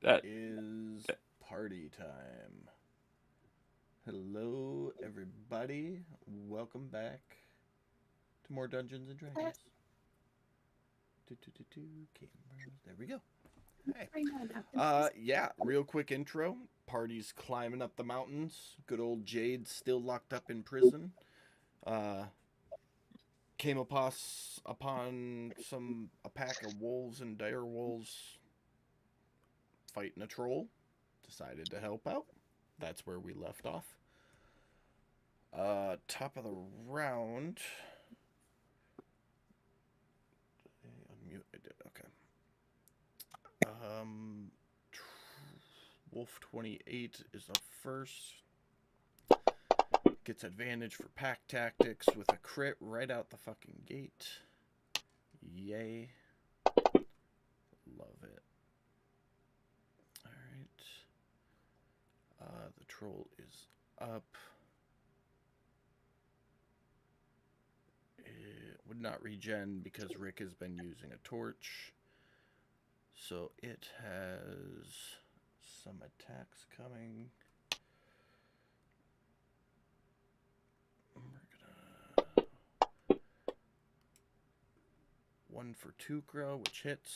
That Is party time. Hello, everybody. Welcome back to more Dungeons and Dragons. Cameras. There we go. Hey. Yeah, real quick intro. Party's climbing up the mountains. Good old Jade's still locked up in prison. Uh, came upon a pack of wolves and dire wolves fighting a troll. Decided to help out. That's where we left off. Top of the round. Unmute. I did. Okay. Um, Wolf 28 is up first. Gets advantage for pack tactics with a crit right out the fucking gate. Yay. Love it. Alright. The troll is up. It would not regen because Rick has been using a torch. So it has some attacks coming. We're gonna one for Tukra, which hits.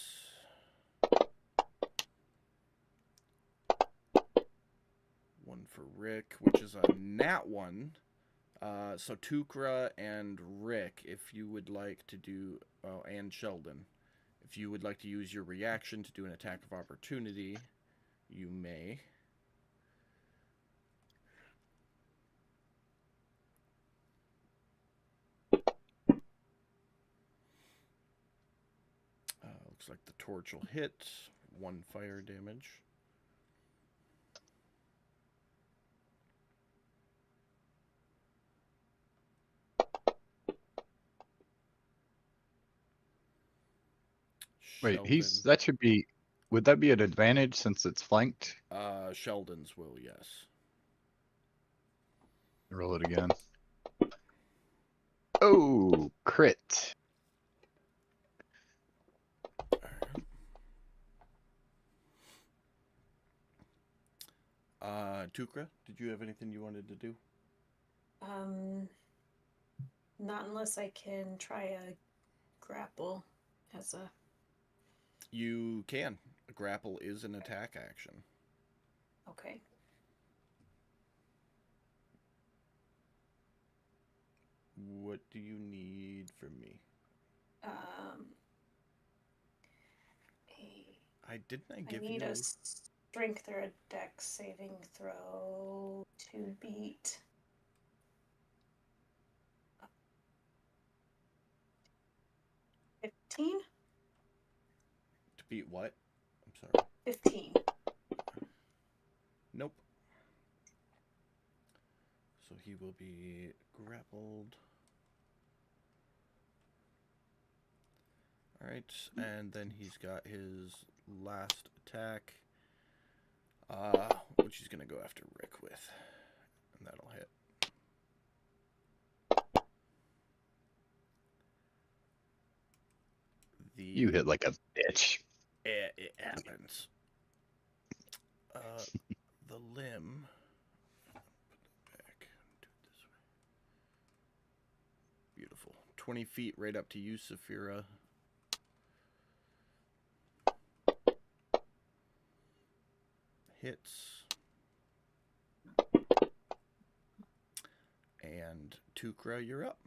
One for Rick, which is a nat one. So Tukra and Rick, if you would like to do, oh, and Sheldon, if you would like to use your reaction to do an attack of opportunity, you may. Looks like the torch will hit. One fire damage. Wait, Sheldon. that should be, would that be an advantage since it's flanked? Sheldon's will, yes. Roll it again. Oh, crit. Tukra, did you have anything you wanted to do? Um, Not unless I can try a grapple as a. You can. A grapple is an attack action. Okay. What do you need from me? Um, Didn't I I give need you a strength or a dex saving throw to beat. uh, 15? to beat what? I'm sorry. 15. Nope. So he will be grappled. Alright, and then he's got his last attack, which he's going to go after Rick with. And that'll hit. You hit like a bitch. It happens. The limb. Back. Do it this way. Beautiful. 20 feet right up to you, Saphira. Hits. And Tukra, you're up.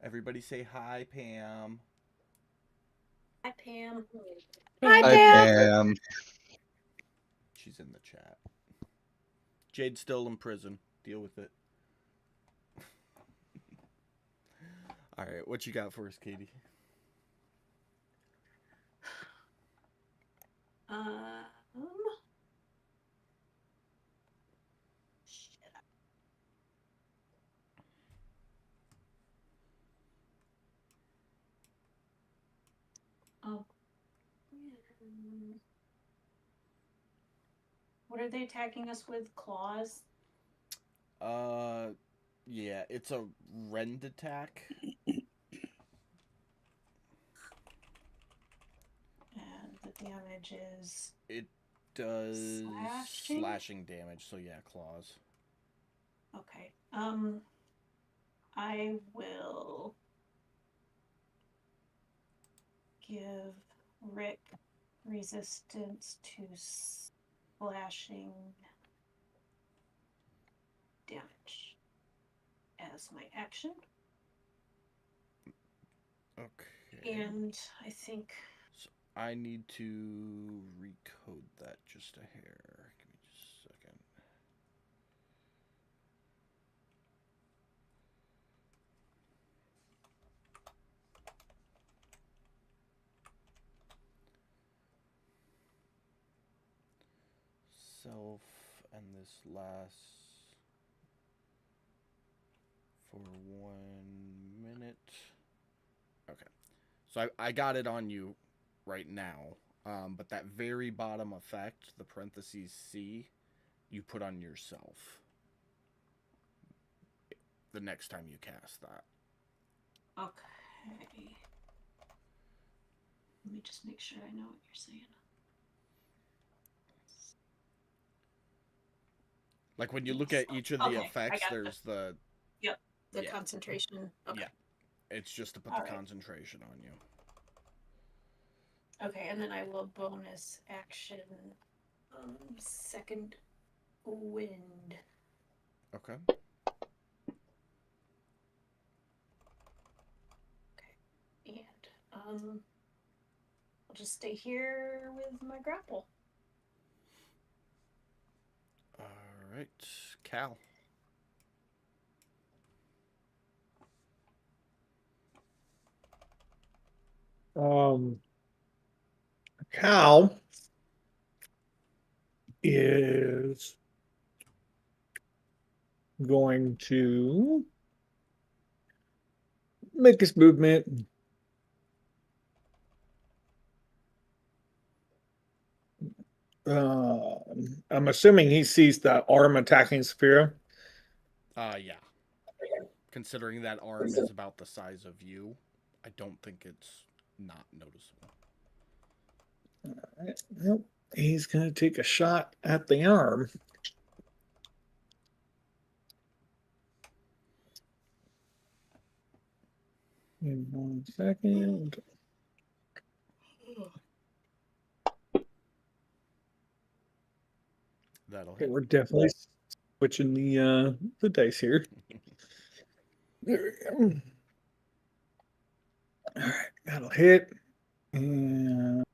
Everybody say hi, Pam. Hi, Pam. Hi, Hi, Pam. Pam. She's in the chat. Jade's still in prison. Deal with it. All right, what you got for us, Katie? Shit. Oh. What are they attacking us with? Claws? Yeah, it's a rend attack. And the damage is It does slashing? slashing damage, so yeah, claws. Okay. I will give Rick resistance to slashing damage as my action. Okay. And I think So I need to recode that just a hair. Give me just a second. Self, and this lasts for 1 minute. Okay. So I got it on you right now. But that very bottom effect, the parentheses C, you put on yourself the next time you cast that. okay. Let me just make sure I know what you're saying. Like when you look at each of the Okay, I effects, got there's the the yeah. concentration. Okay. Yeah. It's just to put All the right. concentration on you. Okay, and then I will bonus action second wind. Okay. And I'll just stay here with my grapple. All right, Cal. Cal is going to make his movement. I'm assuming he sees the arm attacking Saphira. Yeah. Considering that arm is about the size of you, I don't think it's not noticeable. Well, he's going to take a shot at the arm. In 1 second. That'll Okay, hit. we're definitely switching the dice here. There we go. All right, that'll hit. And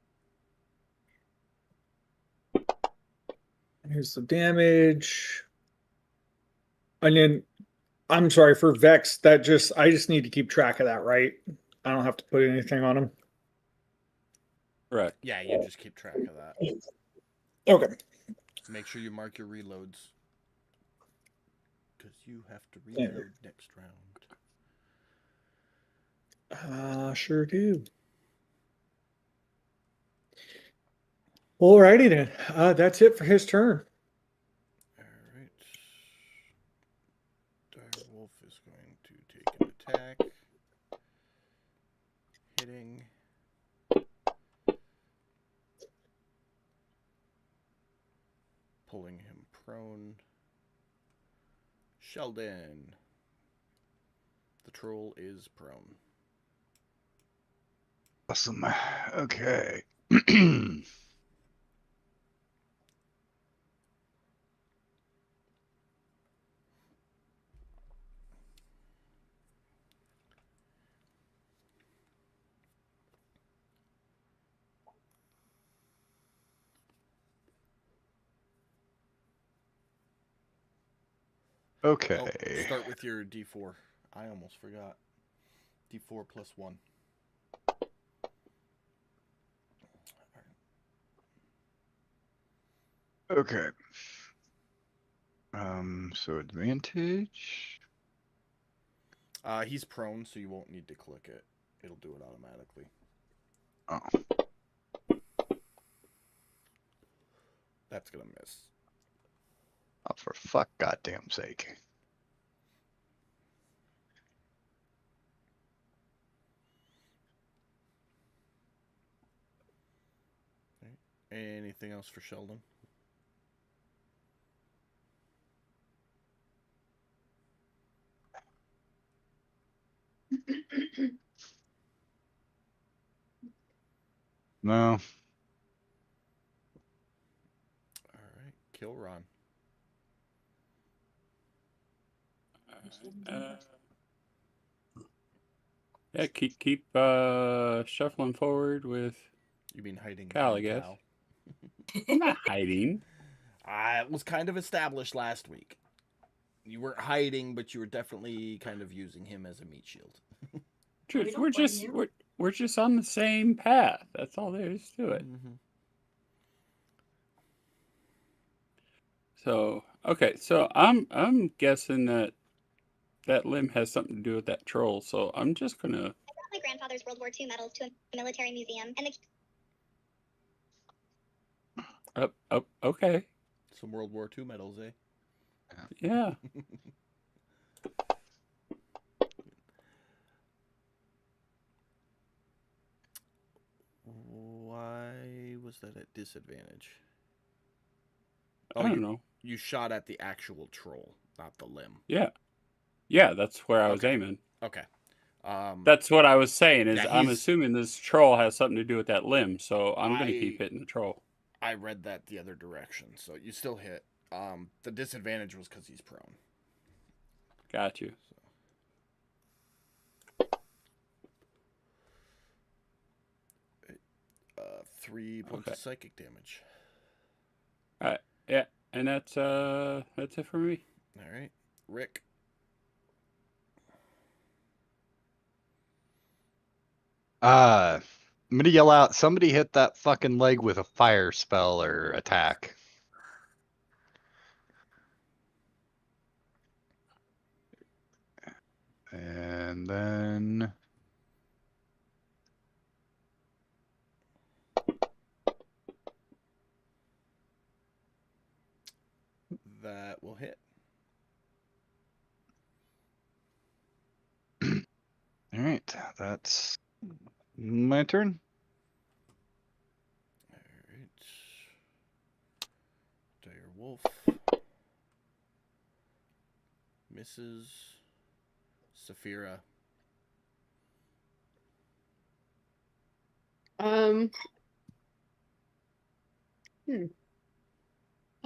here's the damage. And then I'm sorry for Vex. I just need to keep track of that, right? I don't have to put anything on him. Right. Yeah, you just keep track of that. Okay. Make sure you mark your reloads. Because you have to reload next round. Sure do. Alrighty then. That's it for his turn. Alright. Direwolf is going to take an attack. Hitting. Pulling him prone. Sheldon. The troll is prone. Awesome. Okay. Okay. Oh, start with your D4. I almost forgot. D4 plus 1. Okay. So advantage. He's prone, so you won't need to click it. It'll do it automatically. Oh. That's gonna miss. Oh, for fuck goddamn sake. Anything else for Sheldon? No. All right, kill Ron. Yeah, keep shuffling forward with You mean hiding Cal, I behind guess. Cal? I'm not hiding. It was kind of established last week. You weren't hiding, but you were definitely kind of using him as a meat shield. We don't blame you. We're just on the same path. That's all there is to it. Mm-hmm. So okay, so I'm guessing that limb has something to do with that troll. So I'm just gonna. I brought my grandfather's World War II medals to a military museum, and the Okay. Some World War II medals, eh? Yeah. Why was that at disadvantage? I don't know. You shot at the actual troll, not the limb. Yeah. Yeah, that's where I was Okay. aiming. Okay. That's what I was saying is Yeah, I'm he's- assuming this troll has something to do with that limb, so I'm gonna I- keep hitting the troll. I read that the other direction, so you still hit. The disadvantage was because he's prone. Got you. 3 points Okay. of psychic damage. Yeah, and that's it for me. All right, Rick. I'm gonna yell out, somebody hit that fucking leg with a fire spell or attack. And then That will hit. all right, that's my turn. All right. Dire Wolf. Misses. Saphira.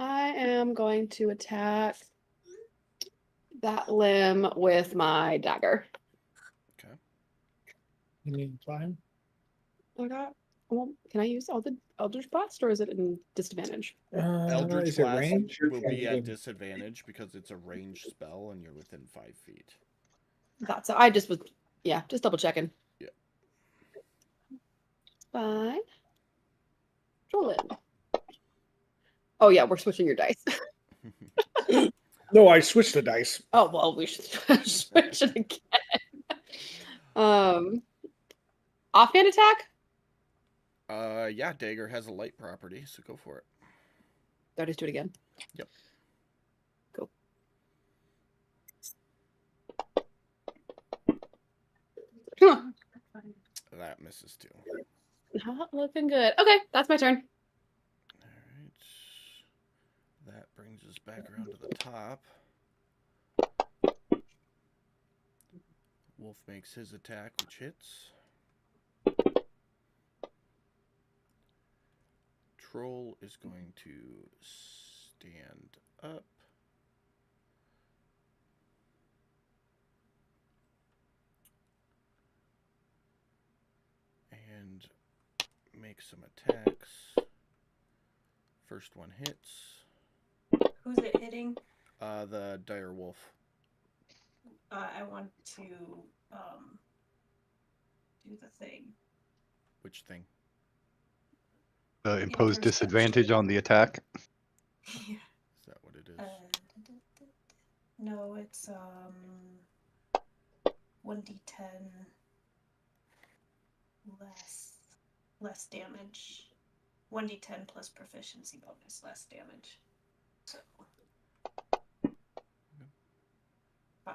I am going to attack that limb with my dagger. Okay. You mean fine? Okay. Well, can I use all the Eldritch Blast or is it in disadvantage? Eldritch is it Blast range? will be at disadvantage because it's a ranged spell and you're within 5 feet. Thought so. I just was, yeah, just double checking. Yeah. Fine. Roll in. Oh yeah, we're switching your dice. No, I switched the dice. Oh well, we should switch it again. Offhand attack. Yeah, Dagger has a light property, so go for it. Do I just do it again? Yep. Cool. Huh. That misses too. Not looking good. Okay, that's my turn. All right. That brings us back around to the top. Wolf makes his attack, which hits. Troll is going to stand up. And make some attacks. First one hits. Who's it hitting? The dire wolf. I want to do the thing. Which thing? Impose Impose disadvantage perception. on the attack. Yeah. Is that what it is? No, it's 1d10 less damage. 1d10 plus proficiency bonus, less damage. So 5.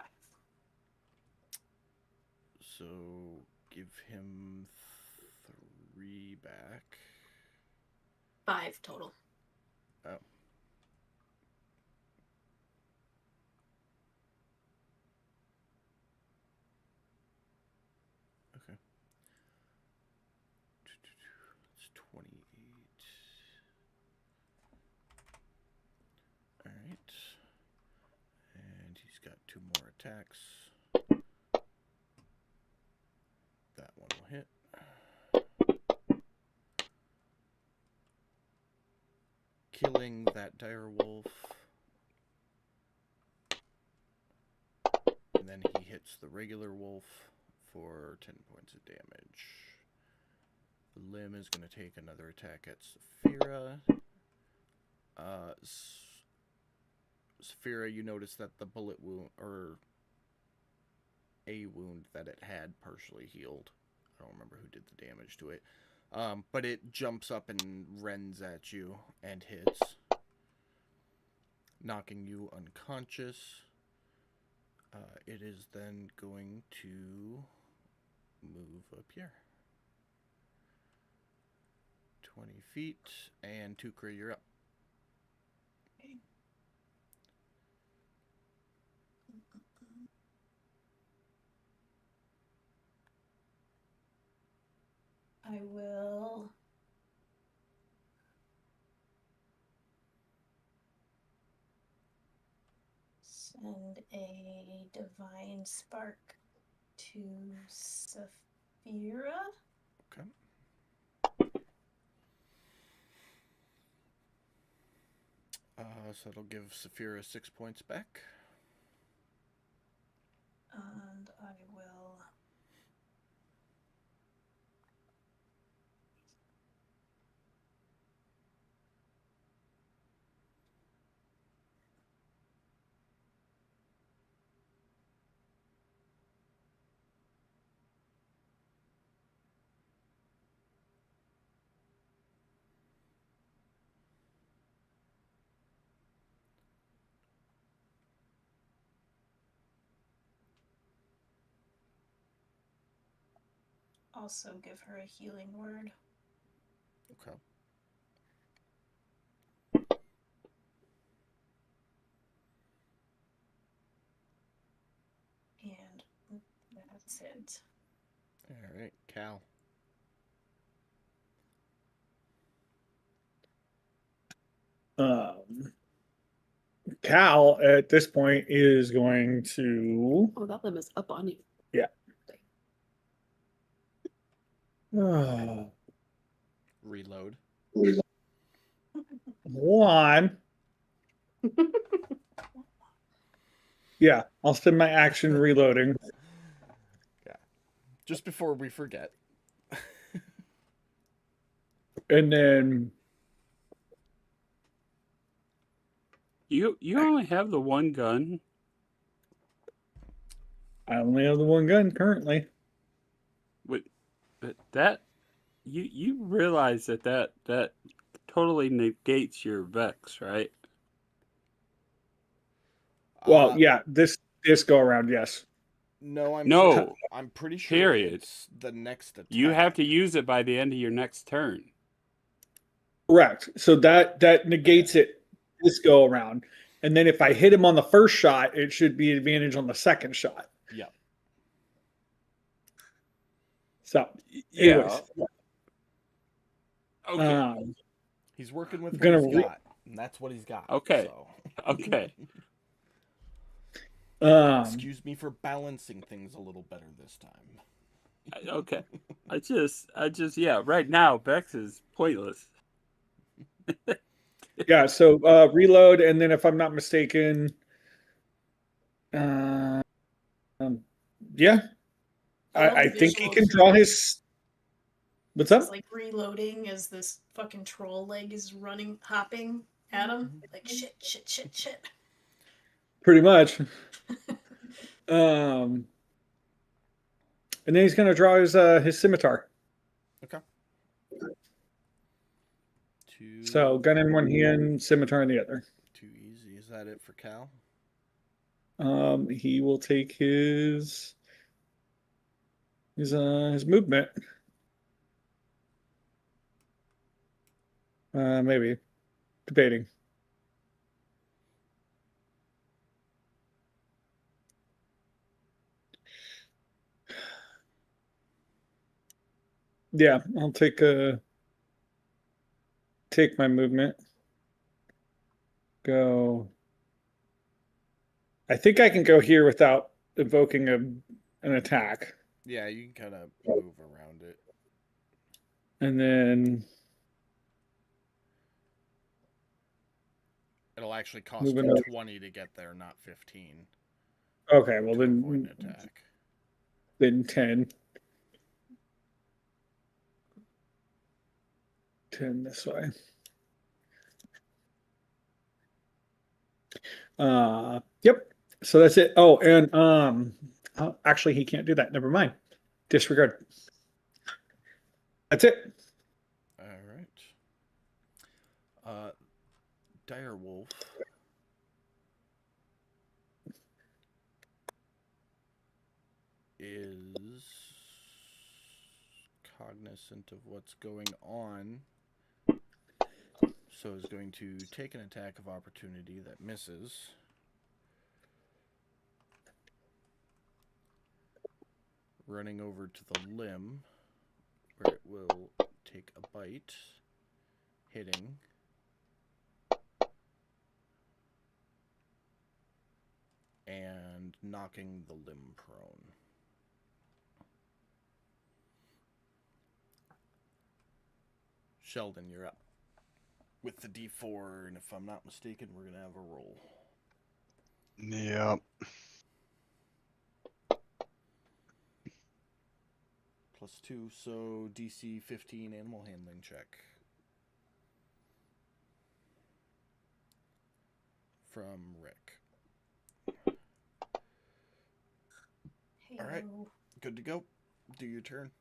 So give him 3 back. 5 total. Oh. Okay. It's 28. All right. And he's got 2 more attacks. That one will hit. Killing that dire wolf. And then he hits the regular wolf for 10 points of damage. The limb is going to take another attack at Saphira. Saphira, you notice that the bullet wound, or a wound that it had, partially healed. I don't remember who did the damage to it. But it jumps up and rends at you and hits, knocking you unconscious. It is then going to move up here. 20 feet, and Tukra, you're up. I will send a divine spark to Saphira. Okay. So it'll give Saphira 6 points back. And I will also give her a healing word. Okay. And that's it. All right, Cal. Cal at this point is going to. Oh, that limb is up on you. Yeah. Oh, Reload. one. Yeah, I'll spend my action reloading. Yeah. Just before we forget. And then You only have the one gun. I only have the one gun currently. That you realize that totally negates your Vex, right? Well, yeah, this go around, yes. No, No, I'm pretty sure period. it's the next attack. You have to use it by the end of your next turn. Correct. So that negates it this go around. And then if I hit him on the first shot, it should be advantage on the second shot. Yeah. So, Yeah. anyways, Okay. He's working with what Gonna he's got, and that's what he's got. Okay. So. Okay. Excuse me for balancing things a little better this time. Okay. I just yeah, right now Vex is pointless. yeah, so reload, and then if I'm not mistaken, yeah, I think he can draw his. What's up? It's like reloading as this fucking troll leg is hopping at him. Like shit. Pretty much. And then he's gonna draw his scimitar. Okay. So gun in one hand, scimitar in the other. Too easy. Is that it for Cal? He will take his movement. Maybe. Debating. Yeah, I'll take my movement. Go. I think I can go here without invoking an attack. Yeah, you can kind of move around it. And then It'll actually cost Moving you up. 20 to get there, not 15. okay, well to avoid then an attack. 10. 10 this way. Yep. So that's it. Oh, and actually he can't do that. Never mind. Disregard. That's it. All right. Direwolf is cognizant of what's going on, so is going to take an attack of opportunity that misses. Running over to the limb, where it will take a bite, hitting. And knocking the limb prone. Sheldon, you're up. With the D4, and if I'm not mistaken, we're going to have a roll. Yep. +2, so DC 15 animal handling check. From Rick. All right. Hey-o. Good to go. Do your turn.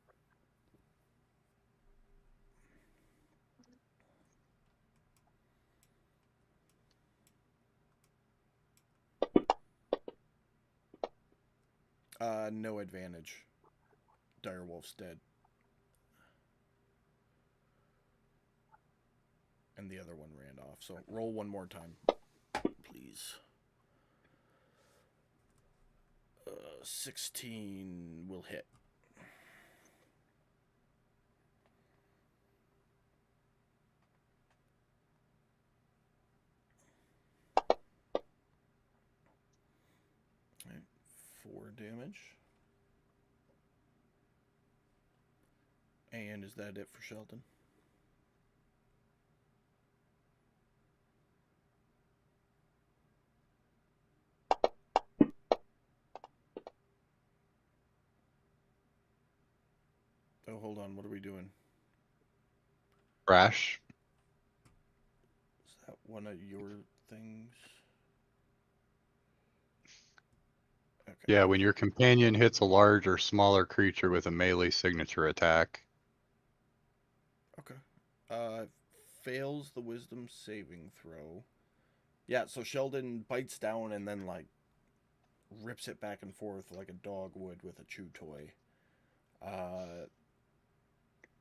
No advantage. Direwolf's dead. And the other one ran off. So roll one more time, please. 16 will hit. Right, 4 damage. And is that it for Sheldon? Oh, hold on. What are we doing? Crash. Is that one of your things? Okay. Yeah, when your companion hits a large or smaller creature with a melee signature attack. Okay. Fails the wisdom saving throw. Yeah, so Sheldon bites down and then, like, rips it back and forth like a dog would with a chew toy.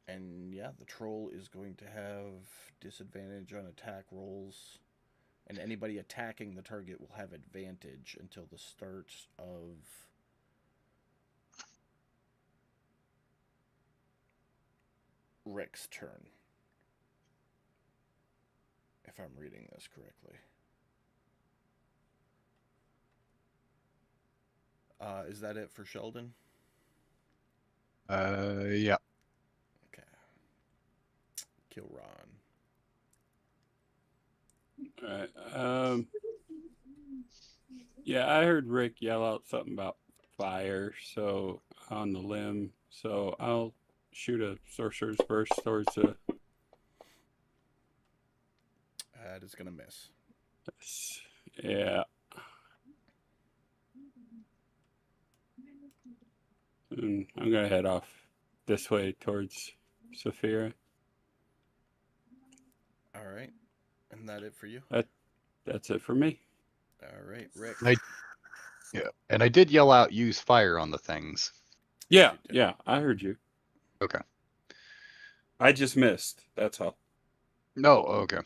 And yeah, the troll is going to have disadvantage on attack rolls. And anybody attacking the target will have advantage until the start of Rick's turn. If I'm reading this correctly. Is that it for Sheldon? Yeah. Okay. Kilron. Alright. Yeah, I heard Rick yell out something about fire, so on the limb. So I'll shoot a sorcerer's burst towards the. That is gonna miss. Yeah. And I'm gonna head off this way towards Saphira. All right. And that it for you? That's it for me. All right, Rick. Yeah. And I did yell out use fire on the things. Yeah, yeah, I heard you. Okay. I just missed. That's all. No, okay.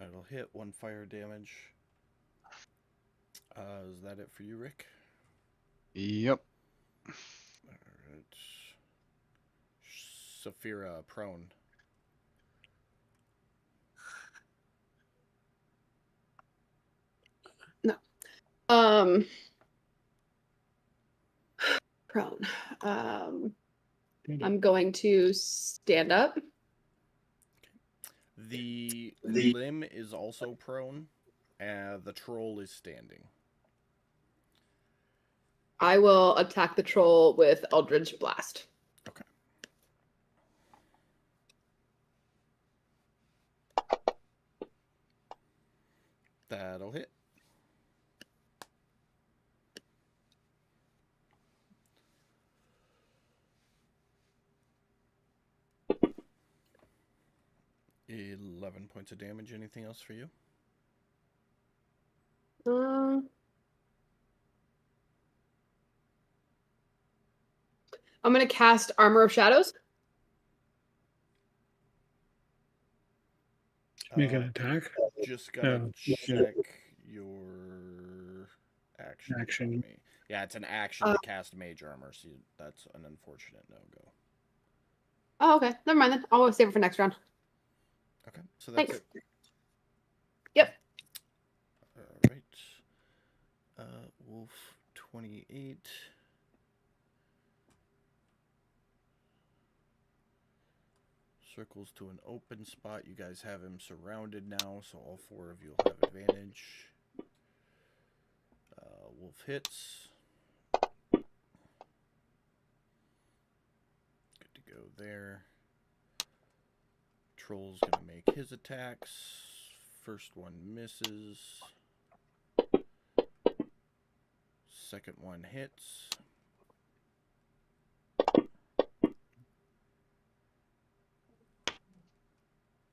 It'll hit 1 fire damage. Is that it for you, Rick? Yep. Alright. Saphira prone. Um, prone. I'm going to stand up. The limb is also prone. The troll is standing. I will attack the troll with Eldritch Blast. Okay. That'll hit. $11 points of damage. Anything else for you? I'm going to cast Armor of Shadows. Make an attack. Just gotta Oh, check your action. for me. Yeah, it's an action to cast Mage Armor, so that's an unfortunate no-go. Oh, okay. Never mind then. I'll save it for next round. Okay, so that's Thanks. it. Yep. All right. Wolf 28. Circles to an open spot. You guys have him surrounded now, so all 4 of you will have advantage. Wolf hits. Good to go there. Troll's gonna make his attacks. First one misses. Second one hits.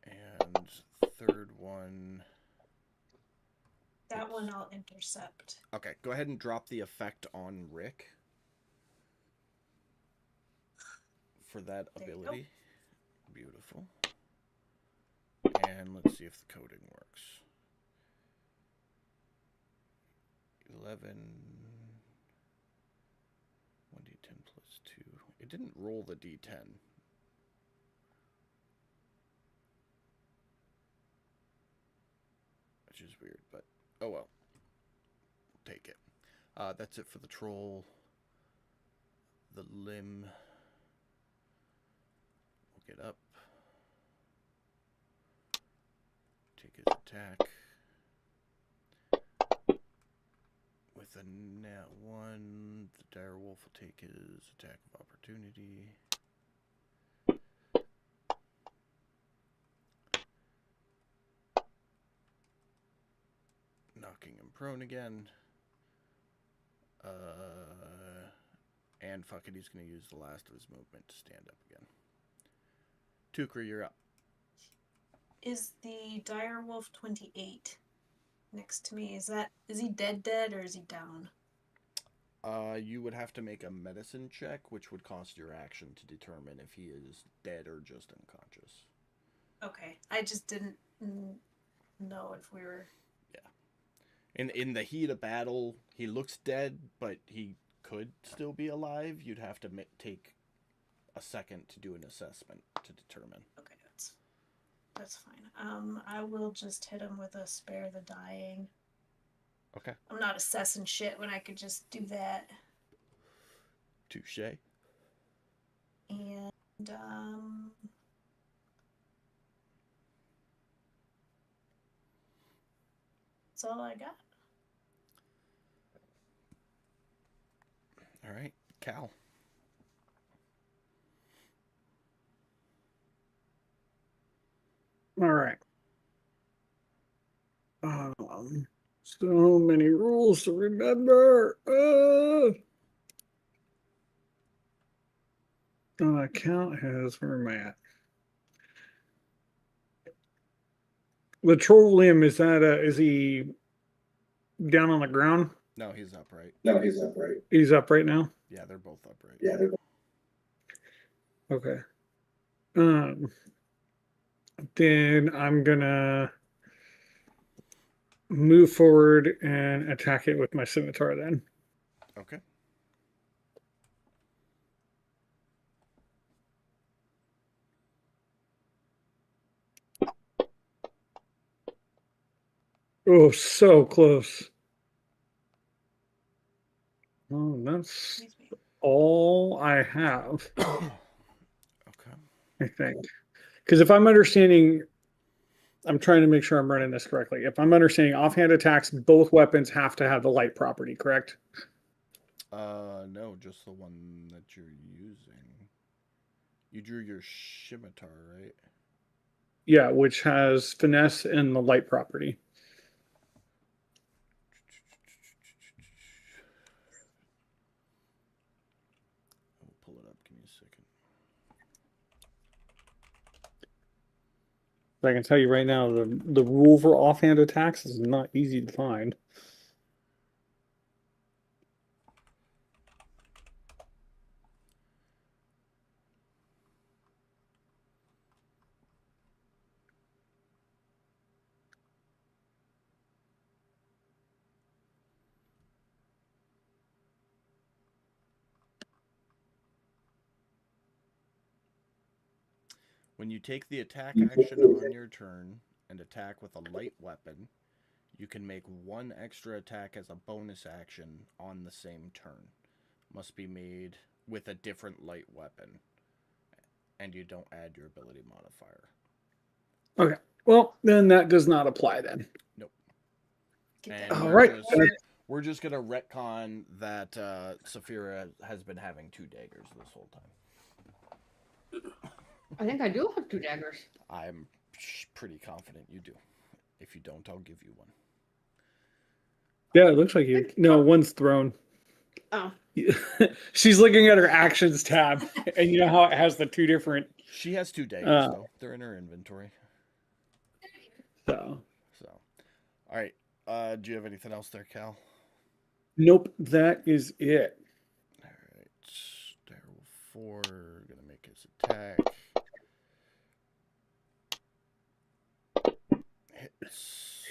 And third one. That one I'll intercept. Okay, go ahead and drop the effect on Rick for that There you go. ability. Beautiful. And let's see if the coding works. 11. 1d10 plus 2. It didn't roll the d10. Which is weird, but oh well. Take it. That's it for the troll. The limb will get up. Take his attack. With a nat 1, the dire wolf will take his attack of opportunity. Knocking him prone again. And fuck it, he's going to use the last of his movement to stand up again. Tukra, you're up. Is the direwolf 28 next to me? Is he dead or is he down? You would have to make a medicine check, which would cost your action to determine if he is dead or just unconscious. Okay, I just didn't know if we were. In the heat of battle, he looks dead, but he could still be alive. You'd have to take a second to do an assessment to determine. Okay, that's fine. I will just hit him with a spare the dying. Okay. I'm not assessing shit when I could just do that. Touche. And that's all I got. All right, Cal. All right. So many rules to remember. Account has where am I at? The troll limb, is that is he down on the ground? No, he's upright. He's up right now. Yeah, they're both upright. Okay. Then I'm gonna move forward and attack it with my scimitar then. Okay. Oh, so close. Oh, that's Excuse me. all I have, Okay. I think. Because if I'm understanding, I'm trying to make sure I'm running this correctly. If I'm understanding, offhand attacks, both weapons have to have the light property, correct? No, just the one that you're using. You drew your scimitar, right? Yeah, which has finesse and the light property. I'll pull it up. Give me a second. I can tell you right now, the rule for offhand attacks is not easy to find. When you take the attack action on your turn and attack with a light weapon, you can make one extra attack as a bonus action on the same turn. Must be made with a different light weapon. And you don't add your ability modifier. Okay. Well, then that does not apply then. Get And that All we're right. we're just gonna retcon that Saphira has been having 2 daggers this whole time. I think I do have 2 daggers. I'm pretty confident you do. If you don't, I'll give you one. Yeah, it looks like you. No, one's thrown. Oh. She's looking at her actions tab, and you know how it has the 2 different. She has 2 daggers though. They're in her inventory. So. All right. Do you have anything else there, Cal? Nope, that is it. All right. Daryl 4 gonna make his attack. Hits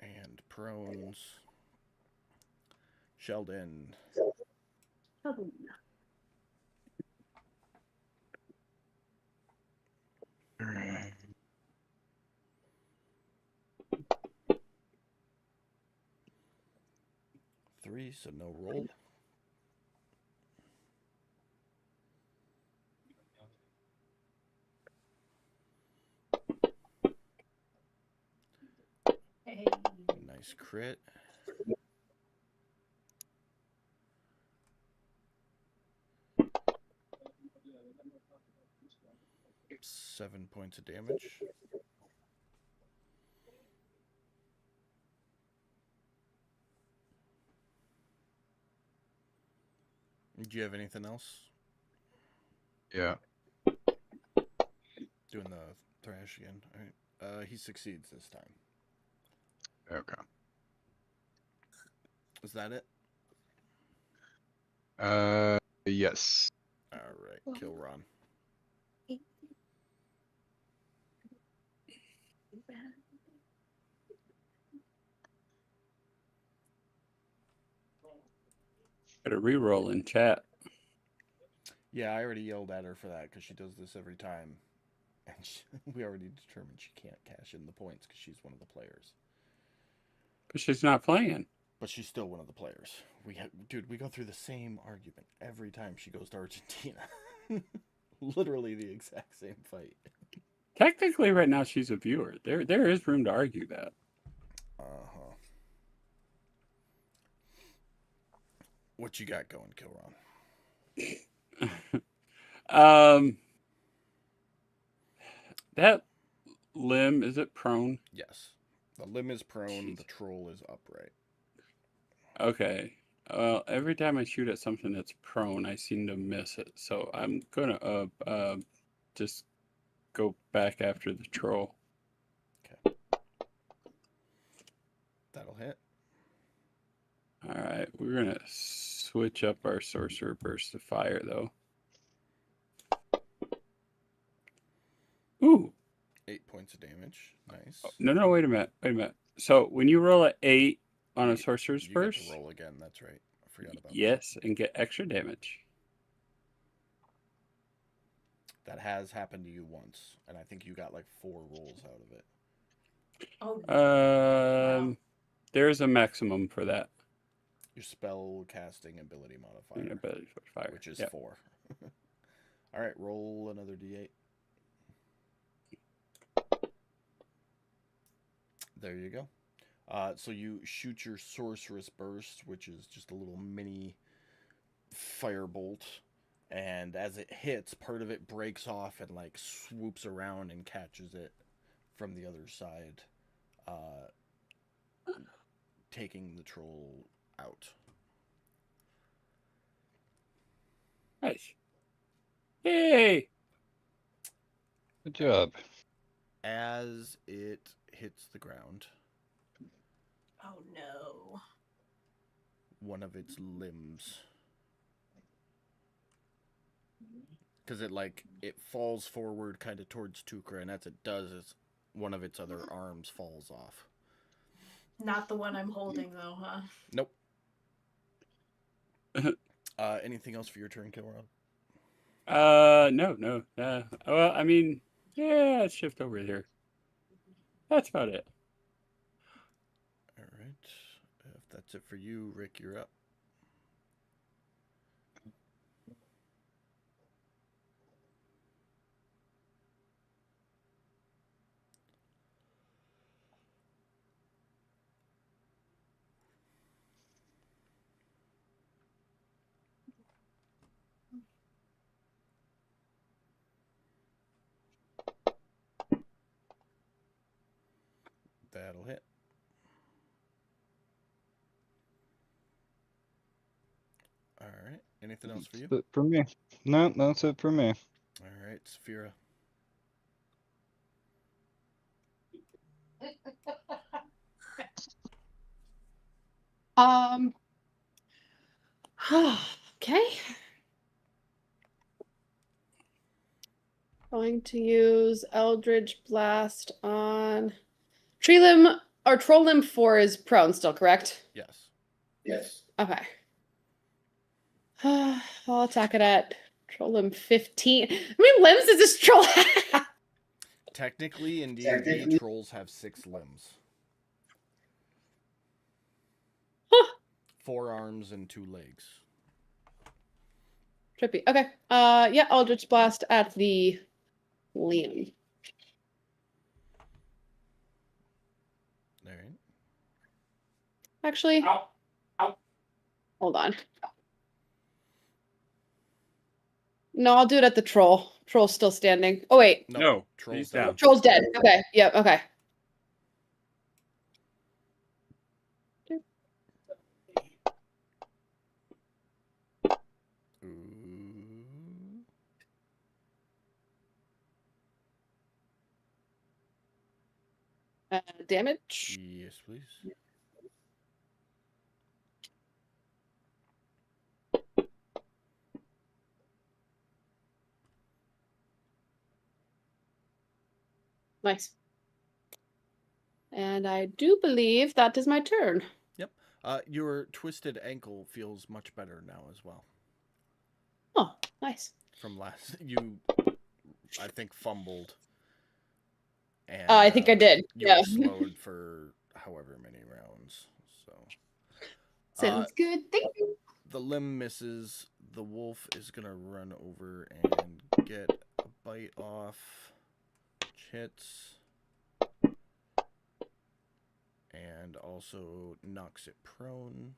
and prones. Sheldon. Three, so no roll. Hey. Nice crit. Seven points of damage. Do you have anything else? Yeah. Doing the thrash again. All right. He succeeds this time. Okay. Is that it? Yes. All right. Kill Ron. Got a reroll in chat. Yeah, I already yelled at her for that because she does this every time. And we already determined she can't cash in the points because she's one of the players. But she's not playing. But she's still one of the players. Dude, we go through the same argument every time she goes to Argentina. Literally the exact same fight. Technically, right now, she's a viewer. There is room to argue that. Uh-huh. What you got going, Kilron? That limb, is it prone? Yes. The limb is prone, Jeez. the troll is upright. Okay. Well, every time I shoot at something that's prone, I seem to miss it. So I'm gonna just go back after the troll. Okay. That'll hit. All right, we're gonna switch up our sorcerer burst to fire though. Ooh, 8 points of damage. Nice. no, wait a minute. So when you roll an 8 on a sorcerer's You burst, get to roll again. That's right. I forgot about yes, and get extra damage. that. That has happened to you once, and I think you got like 4 rolls out of it. Oh, There's a maximum for that. Your spell casting ability modifier, Ability for fire, which is yep. 4. All right, roll another d8. There you go. So you shoot your sorceress burst, which is just a little mini firebolt, and as it hits, part of it breaks off and like swoops around and catches it from the other side, taking the troll out. Nice. Yay! Good job. As it hits the ground, oh no. one of its limbs, because it falls forward kind of towards Tukra, and as it does, one of its other arms falls off. Not the one I'm holding though, huh? Nope. Anything else for your turn, Kilrod? No. Well, I mean, yeah, let's shift over here. That's about it. All right. If that's it for you, Rick, you're up. That'll hit. All right. Anything else for you? That's it for me. No, that's it for me. All right, Saphira. Okay. Going to use Eldritch Blast on Tree Limb or Troll Limb 4 is prone still, correct? Yes. Yes. Okay. I'll attack it at Troll Limb 15. How many limbs does this troll have? Technically, in D&D, Technically- trolls have 6 limbs. Huh. 4 arms and 2 legs. Trippy. Okay. Yeah, Eldritch Blast at the limb. All right. Actually, Ow. hold on. No, I'll do it at the troll. Troll's still standing. Oh, wait. No, Troll's he's down. down. Troll's dead. Okay. Yep. Okay. Ooh. Damage. Yes, please. Nice. And I do believe that is my turn. Your twisted ankle feels much better now as well. Oh, nice. From last, you, I think, fumbled. And I think I did. You Yeah. were slowed for however many rounds. So Sounds good. Thank you. the limb misses. The wolf is gonna run over and get a bite off. Which hits. And also knocks it prone.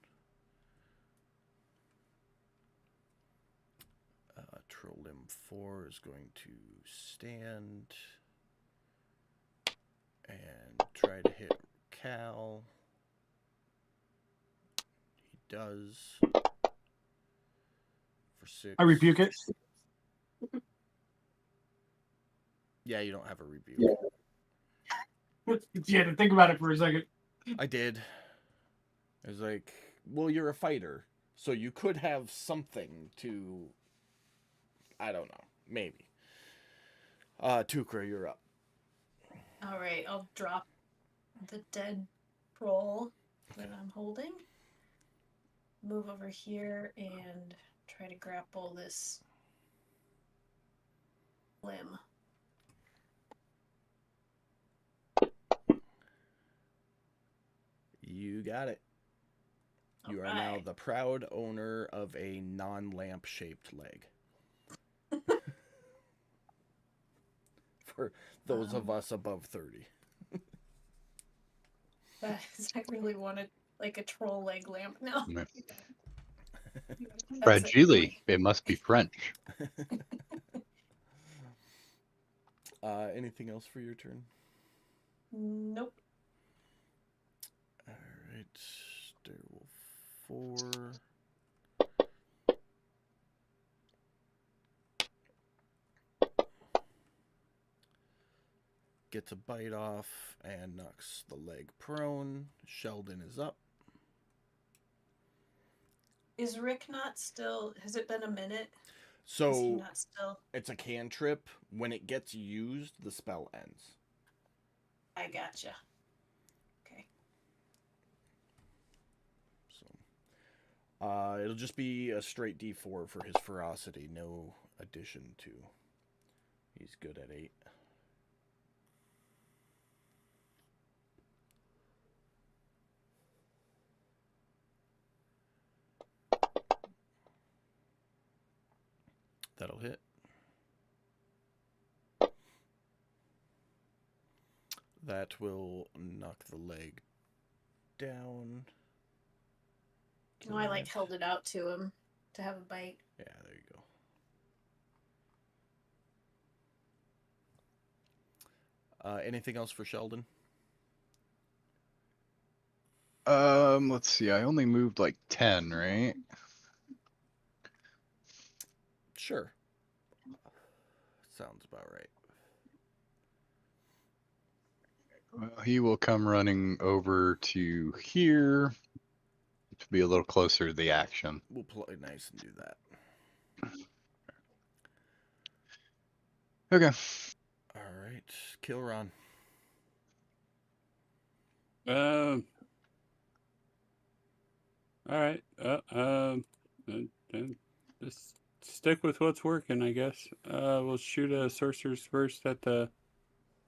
Troll Limb 4 is going to stand and try to hit Cal. He does. For 6. I rebuke it. Yeah, you don't have a rebuke. You had to think about it for a second. I did. It's like, well, you're a fighter, so you could have something to. I don't know. Maybe. Tukra, you're up. All right, I'll drop the dead troll that I'm holding. Move over here and try to grapple this limb. You got it. You are now Alright. the proud owner of a non-lamp shaped leg. For those of us above 30. I really wanted like a troll leg lamp now. Mm. That's it. Fragile. It must be French. Anything else for your turn? Nope. All right. Direwolf 4. Gets a bite off and knocks the leg prone. Sheldon is up. Is Rick not still? Has it been a minute? Is he So not still? it's a cantrip. When it gets used, the spell ends. I gotcha. Okay. So it'll just be a straight D4 for his ferocity. No addition to. He's good at 8. That'll hit. That will knock the leg down. No, I like held it out to him to have a bite. Yeah, there you go. Anything else for Sheldon? Let's see. I only moved like 10, right? Sure. Sounds about right. Well, he will come running over to here to be a little closer to the action. We'll play nice and do that. Okay. All right, Kilron. All right. Just stick with what's working, I guess. We'll shoot a sorcerer's burst at the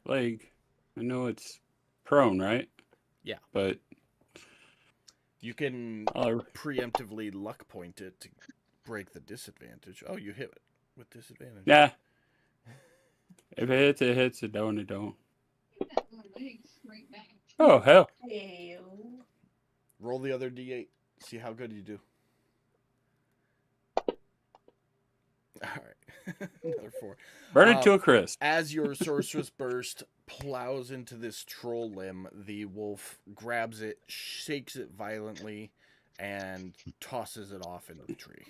leg. I know it's prone, right? Yeah. But You can I'll, preemptively luck point it to break the disadvantage. Oh, you hit it with disadvantage. yeah. If it hits, it hits. It don't, it don't. Oh, hell. Hey. Roll the other D8. See how good you do. All right. Another 4. Burn it to a crisp. As your sorceress burst plows into this troll limb, the wolf grabs it, shakes it violently, and tosses it off into the tree.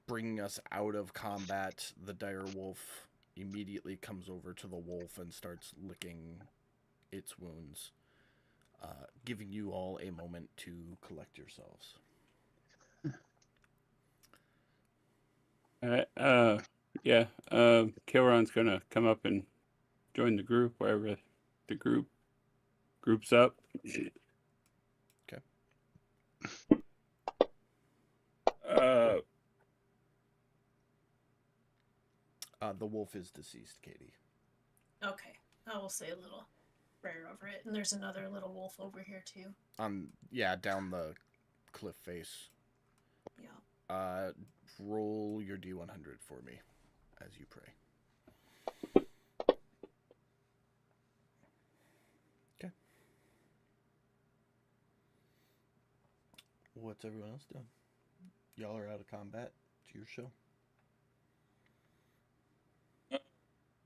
Bringing us out of combat, the dire wolf immediately comes over to the wolf and starts licking its wounds, giving you all a moment to collect yourselves. Yeah. Kilron's gonna come up and join the group wherever the group's up. Okay. The wolf is deceased, Katie. Okay. I will say a little prayer over it. And there's another little wolf over here too. Yeah, down the cliff face. Yeah. Roll your D100 for me as you pray. Okay. What's everyone else doing? Y'all are out of combat. It's your show.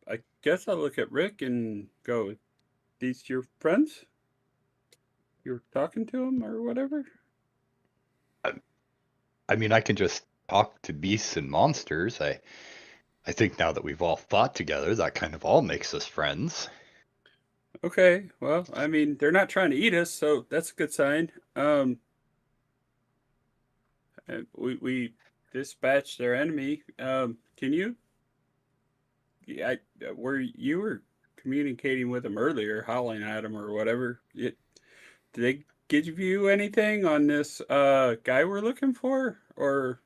I guess I'll look at Rick and go, these your friends? You're talking to them or whatever? I mean, I can just talk to beasts and monsters. I think now that we've all fought together, that kind of all makes us friends. Okay. Well, I mean, they're not trying to eat us, so that's a good sign. We dispatched their enemy. Can you? Yeah, you were communicating with them earlier, howling at them or whatever. Did they give you anything on this guy we're looking for, or?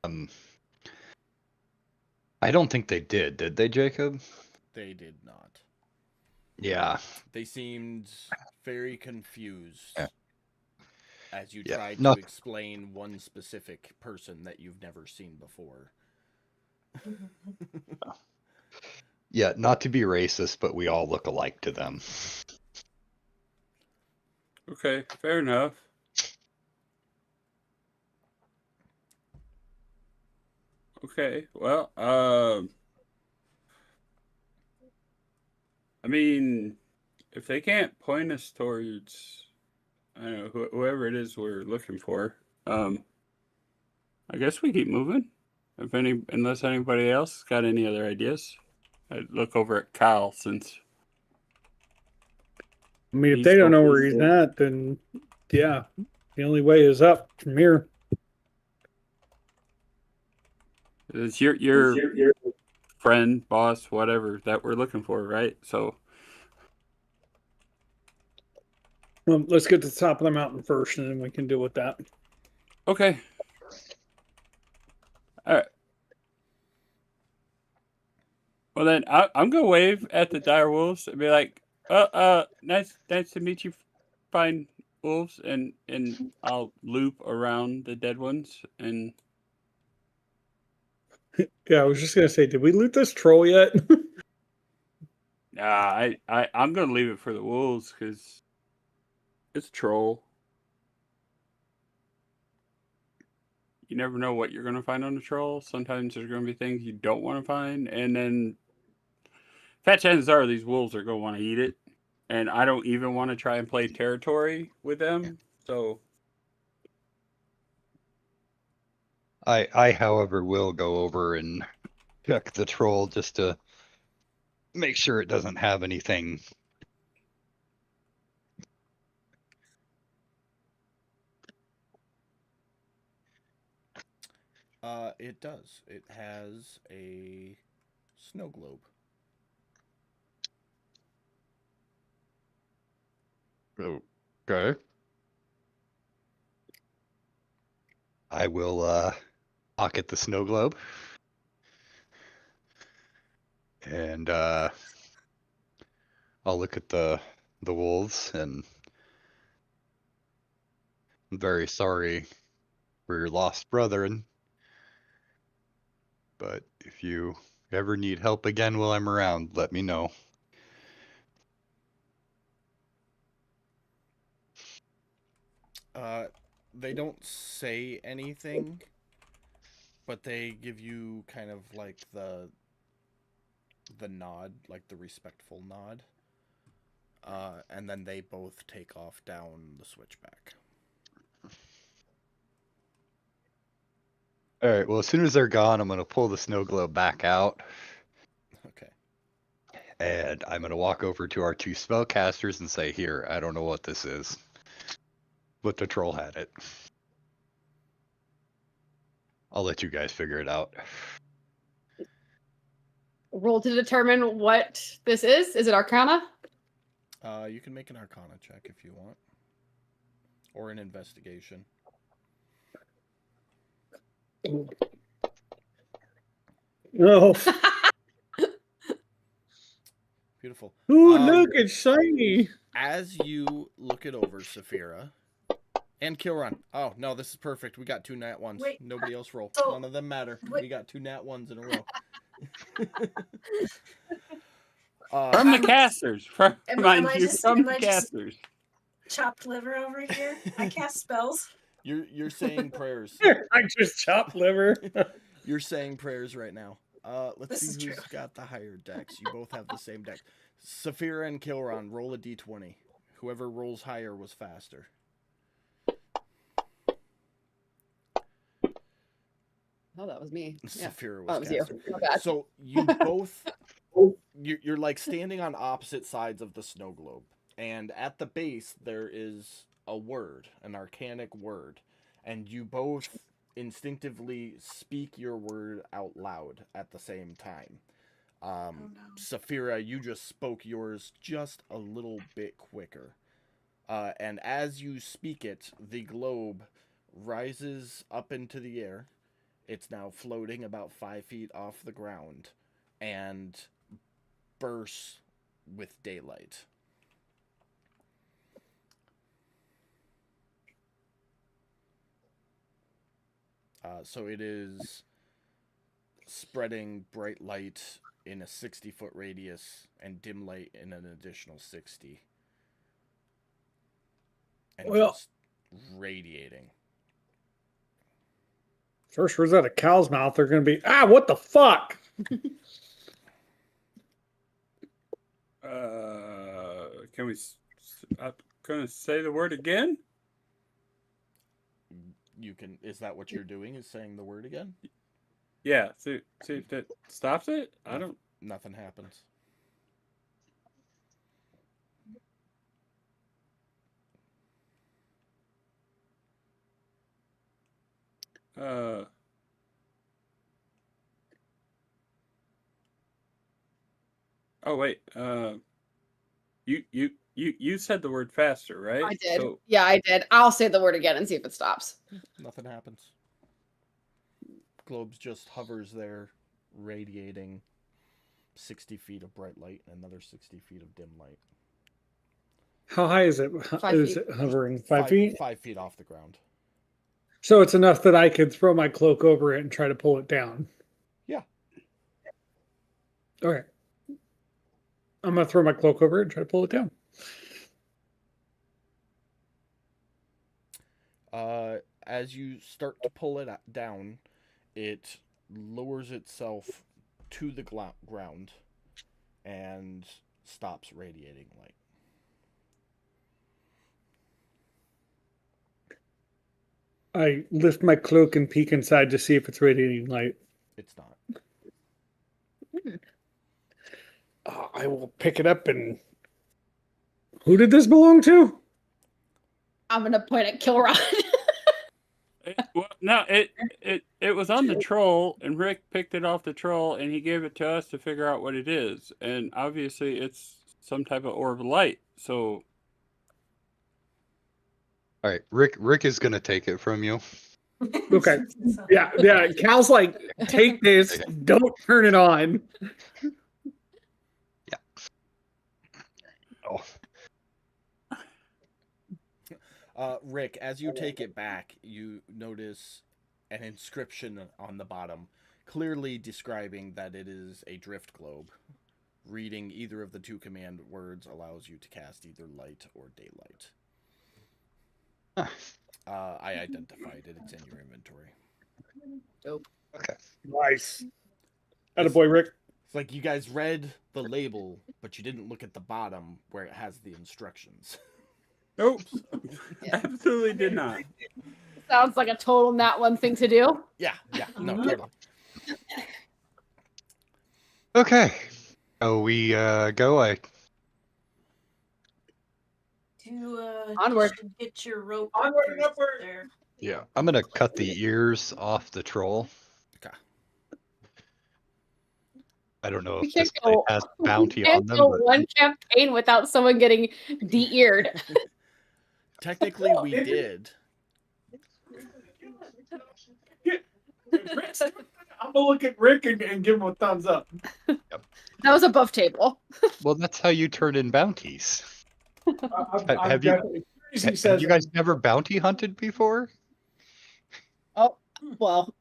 Um, I don't think they did they, Jacob? They did not. Yeah. They seemed very confused Yeah. as you Yeah, tried not- to explain one specific person that you've never seen before. Yeah, not to be racist, but we all look alike to them. Okay, fair enough. Okay, well, I mean, if they can't point us towards, I don't know, whoever it is we're looking for, I guess we keep moving. Unless anybody else got any other ideas, I'd look over at Kyle since. I mean, if He's they don't know where focused. he's at, then yeah, the only way is up from here. It's your friend, boss, whatever that we're looking for, right? So Well, let's get to the top of the mountain first, and then we can deal with that. okay. All right. Well then, I'm gonna wave at the dire wolves and be like, nice to meet you, fine wolves," and I'll loop around the dead ones and. Yeah, I was just gonna say, did we loot this troll yet? Nah, I'm gonna leave it for the wolves because it's a troll. You never know what you're gonna find on a troll. Sometimes there's gonna be things you don't want to find, and then fat chances are these wolves are gonna want to eat it. And I don't even want to try and play territory with them. So I, however, will go over and check the troll just to make sure it doesn't have anything. It does. It has a snow globe. Okay. I will pocket the snow globe. And I'll look at the wolves, and I'm very sorry for your lost brethren. But if you ever need help again while I'm around, let me know. They don't say anything, but they give you kind of like the nod, like the respectful nod. And then they both take off down the switchback. All right, well, as soon as they're gone, I'm going to pull the snow globe back out, Okay. and I'm going to walk over to our two spellcasters and say, "Here, I don't know what this is, but the troll had it. I'll let you guys figure it out." Roll to determine what this is. Is it Arcana? You can make an Arcana check if you want, or an investigation. Oh, Beautiful. ooh, look, it's shiny. As you look it over, Saphira and Kilron. Oh no, this is perfect. We got 2 nat ones. Wait, Nobody else roll. so- None of them matter. wait. We got 2 nat ones in a row. from the casters, am mind I you, just- from am the I just- casters. Chopped liver over here. I cast spells. You're saying prayers. I just chopped liver. You're saying prayers right now. Let's This is see who's true. got the higher dex. You both have the same dex. Saphira and Kilron, roll a d20. Whoever rolls higher was faster. Oh, that was me. Yeah. Saphira Oh, it was was you. faster. My bad. So you both you're like standing on opposite sides of the snow globe, and at the base there is a word, an arcanic word, and you both instinctively speak your word out loud at the same time. Oh no. Saphira, you just spoke yours just a little bit quicker. And as you speak it, the globe rises up into the air. It's now floating about 5 feet off the ground and bursts with daylight. So it is spreading bright light in a 60-foot radius and dim light in an additional 60. And Well- just radiating. First words out of cow's mouth are going to be, what the fuck? Can we? I'm gonna say the word again. You can. Is that what you're doing? Is saying the word again? Yeah. See if that stops it. I don't. Nothing happens. Oh wait. You said the word faster, right? I did. So, Yeah, I did. I'll say the word again and see if it stops. Nothing happens. Globes just hovers there, radiating 60 feet of bright light and another 60 feet of dim light. How high is it? 5 Is feet. it hovering 5 feet? 5 feet off the ground. So it's enough that I could throw my cloak over it and try to pull it down. Yeah. Okay. I'm going to throw my cloak over it and try to pull it down. As you start to pull it down, it lowers itself to the ground and stops radiating light. I lift my cloak and peek inside to see if it's radiating light. It's not. I will pick it up and... Who did this belong to? I'm gonna point at Kilrod. it was on the troll, and Rick picked it off the troll, and he gave it to us to figure out what it is. And obviously, it's some type of orb of light. So, All right, Rick is gonna take it from you. Okay. Yeah. Cal's like, take this, don't turn it on. Oh, Rick, as you take it back, you notice an inscription on the bottom, clearly describing that it is a drift globe. Reading either of the two command words allows you to cast either light or daylight. huh. I identified it. It's in your inventory. Okay. Nice. Attaboy, Rick. It's like you guys read the label, but you didn't look at the bottom where it has the instructions. nope, Yeah. absolutely did not. Sounds like a total Nat 1 thing to do. Yeah, no, totally. Okay. Oh, we go. Onward. You should get your rope. Onward and first upward. there. Yeah, I'm gonna cut the ears off the troll. Okay. I don't know We if this can't guy go- has bounty We on can't them, go but one campaign without someone getting de-eared. Technically, we did. I'm gonna look at Rick and give him a thumbs up. That was above table. well, that's how you turn in bounties. Have Have you guys never bounty hunted before? Oh, well,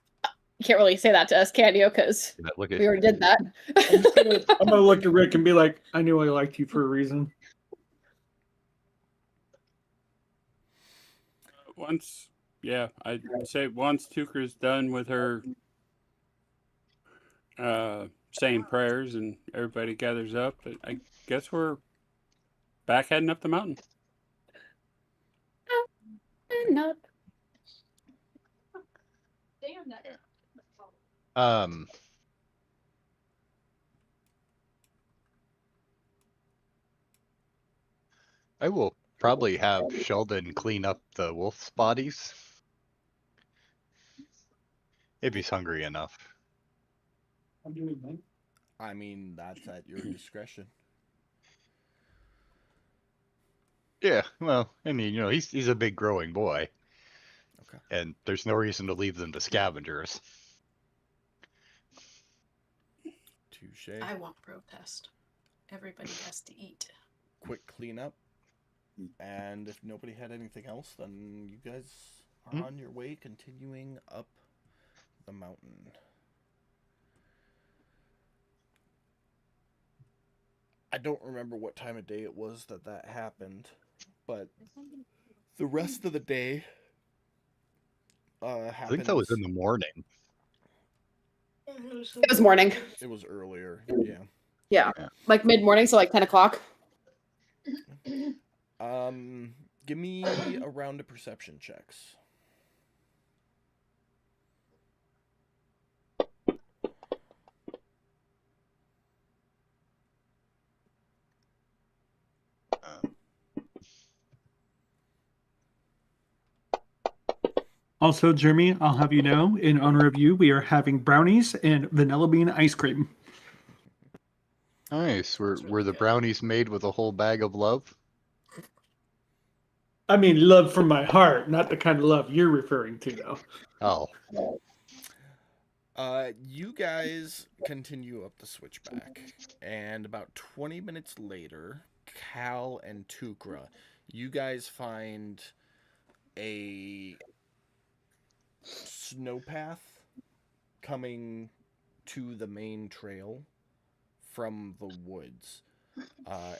you can't really say that to us, can you? Because Look at we already did that. I'm gonna look at Rick and be like, I knew I liked you for a reason. Once, yeah, I'd say once Tuker's done with her saying prayers and everybody gathers up, but I guess we're back heading up the mountain. Not. Um, I will probably have Sheldon clean up the wolf's bodies. If he's hungry enough. I mean, that's at your discretion. Yeah, well, I mean, he's a big growing boy. Okay. And there's no reason to leave them to scavengers. Touche. I won't protest. Everybody has to eat. Quick cleanup. And if nobody had anything else, then you guys are on your way, continuing up the mountain. I don't remember what time of day it was that happened, but the rest of the day happened. I think that was in the morning. It was morning. It was earlier, yeah. Yeah. Like mid-morning, so like 10 o'clock. Give me a round of perception checks. Also, Jeremy, I'll have you know, in honor of you, we are having brownies and vanilla bean ice cream. Nice. Were That's really the good. brownies made with a whole bag of love? I mean, love from my heart, not the kind of love you're referring to, though. Oh. You guys continue up the switchback, and about 20 minutes later, Cal and Tukra, you guys find a snowpath coming to the main trail from the woods.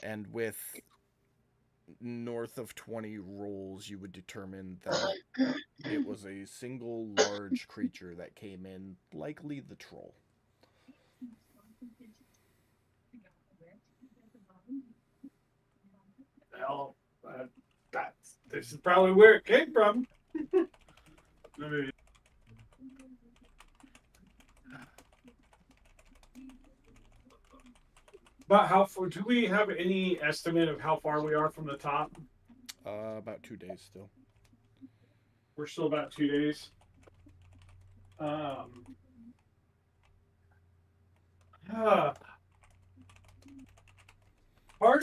And with north of 20 rolls, you would determine that it was a single large creature that came in, likely the troll. Well, this is probably where it came from. But how far do we have any estimate of how far we are from the top? About 2 days still. We're still about 2 days. Part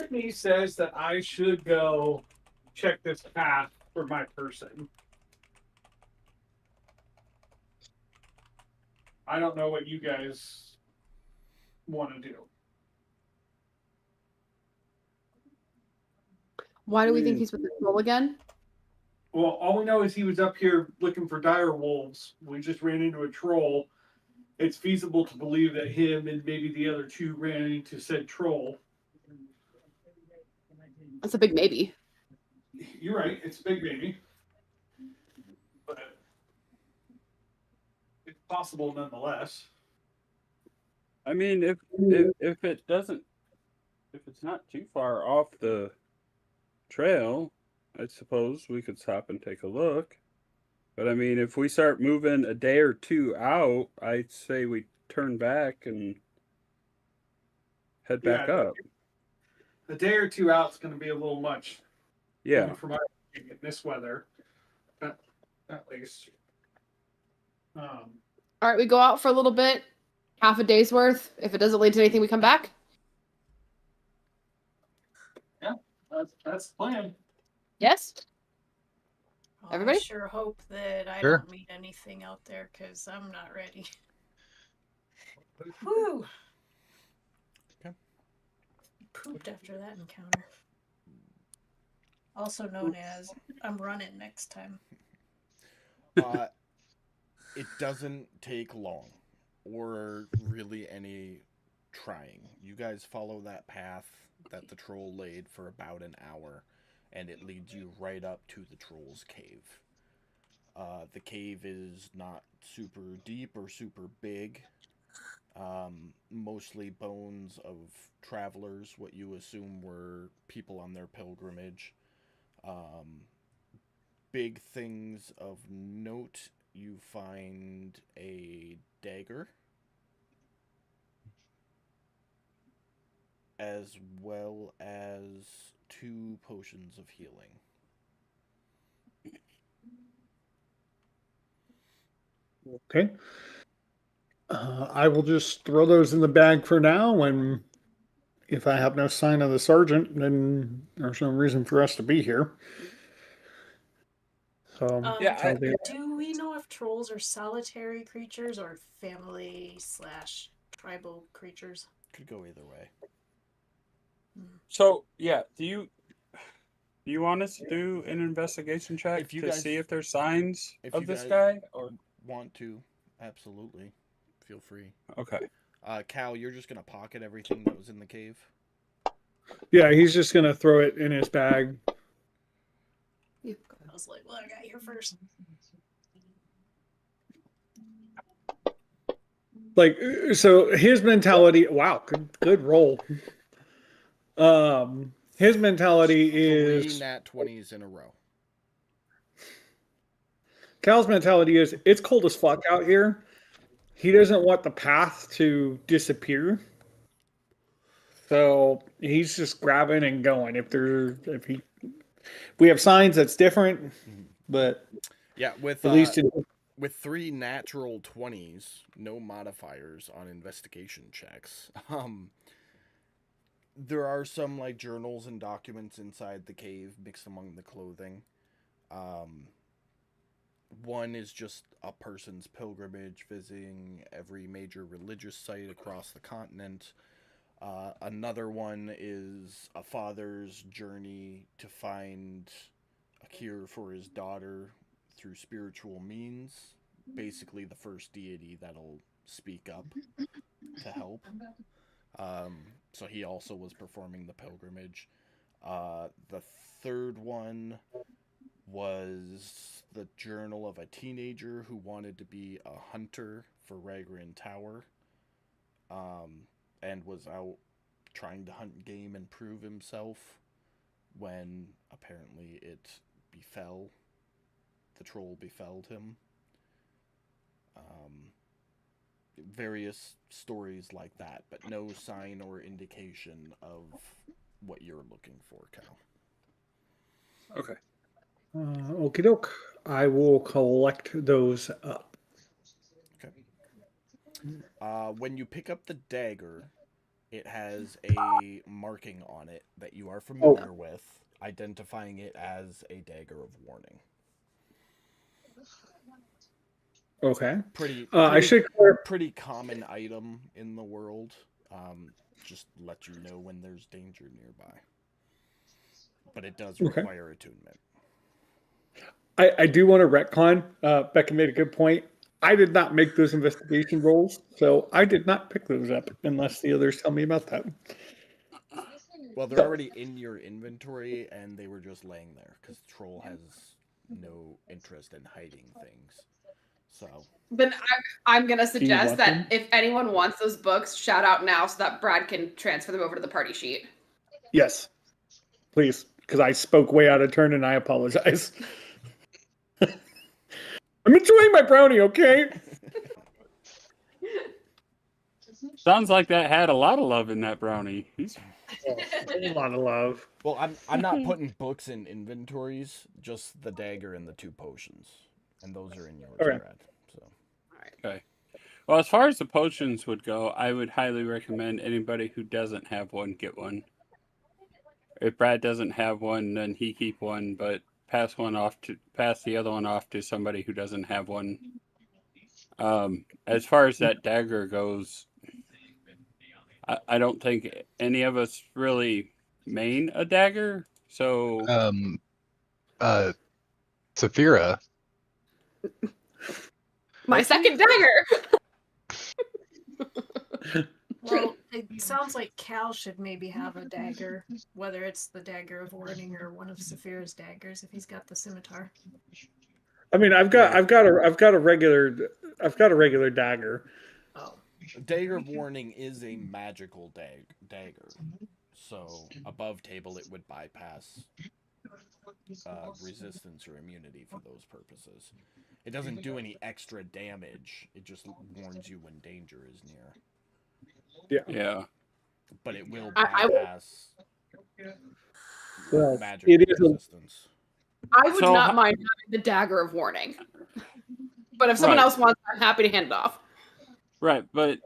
of me says that I should go check this path for my person. I don't know what you guys want to do. Why do we think he's with the troll again? Well, all we know is he was up here looking for dire wolves. We just ran into a troll. It's feasible to believe that him and maybe the other two ran into said troll. That's a big maybe. You're right. It's a big maybe. But it's possible nonetheless. I mean, if it doesn't, if it's not too far off the trail, I suppose we could stop and take a look. But I mean, if we start moving a day or two out, I'd say we turn back and head back up. A day or two out is going to be a little much. Yeah. Even for my in this weather, at least. All right, we go out for a little bit, half a day's worth. If it doesn't lead to anything, we come back. Yeah, that's the plan. Yes. Well, Everybody? I sure hope that I Sure. don't meet anything out there because I'm not ready. Whew. Okay. Pooped after that encounter. Also known as I'm running next time. It doesn't take long, or really any trying. You guys follow that path that the troll laid for about an hour, and it leads you right up to the troll's cave. The cave is not super deep or super big. Mostly bones of travelers, what you assume were people on their pilgrimage. Big things of note, you find a dagger, as well as 2 potions of healing. Okay. I will just throw those in the bag for now, and if I have no sign of the sergeant, then there's no reason for us to be here. So, Yeah, so the- Do we know if trolls are solitary creatures or family / tribal creatures? Could go either way. So yeah, do you want us to do an investigation check If you to guys- see if there's signs if of you this guys- guy? Or Want to? Absolutely. Feel free. okay, Cal, you're just gonna pocket everything that was in the cave? yeah, he's just gonna throw it in his bag. I was like, well, I got here first. Like, so his mentality. Wow, good roll. His mentality 3 is nat 20s in a row. Cal's mentality is it's cold as fuck out here. He doesn't want the path to disappear. So he's just grabbing and going. We have signs that's different, but Yeah, with at least with 3 natural 20s, no modifiers on investigation checks. There are some like journals and documents inside the cave mixed among the clothing. One is just a person's pilgrimage visiting every major religious site across the continent. Another one is a father's journey to find a cure for his daughter through spiritual means. Basically, the first deity that'll speak up to help. So he also was performing the pilgrimage. The third one was the journal of a teenager who wanted to be a hunter for Ragran Tower, and was out trying to hunt game and prove himself when apparently the troll befelled him. Various stories like that, but no sign or indication of what you're looking for, Cal. okay. okie doke. I will collect those up. Okay. When you pick up the dagger, it has a marking on it that you are familiar with, identifying it as a dagger of warning. Okay. Pretty common item in the world. Just let you know when there's danger nearby. But it does require attunement. I do want to retcon. Becca made a good point. I did not make those investigation rolls, so I did not pick those up unless the others tell me about that. Well, they're already in your inventory, and they were just laying there, because Troll has no interest in hiding things. So. Then I'm going to suggest that them? if anyone wants those books, shout out now so that Brad can transfer them over to the party sheet. Yes, please, because I spoke way out of turn and I apologize. I'm enjoying my brownie, okay? Sounds like that had a lot of love in that brownie. He's A lot of love. Well, I'm not putting books in inventories, just the dagger and the 2 potions. And those are in yours, Okay. Brad. So. okay. Well, as far as the potions would go, I would highly recommend anybody who doesn't have one get one. If Brad doesn't have one, then he keep one, but pass the other one off to somebody who doesn't have one. As far as that dagger goes, I don't think any of us really main a dagger, so Saphira. My second dagger. Well, it sounds like Cal should maybe have a dagger, whether it's the dagger of warning or one of Saphira's daggers, if he's got the scimitar. I mean, I've got a regular dagger. Oh. Dagger of Warning is a magical dagger. So, above table, it would bypass resistance or immunity for those purposes. It doesn't do any extra damage. It just warns you when danger is near. yeah. But it will I bypass Well, magic it is a- resistance. I would So not ho- mind having the dagger of warning. But if someone Right. else wants, I'm happy to hand it off. Right, but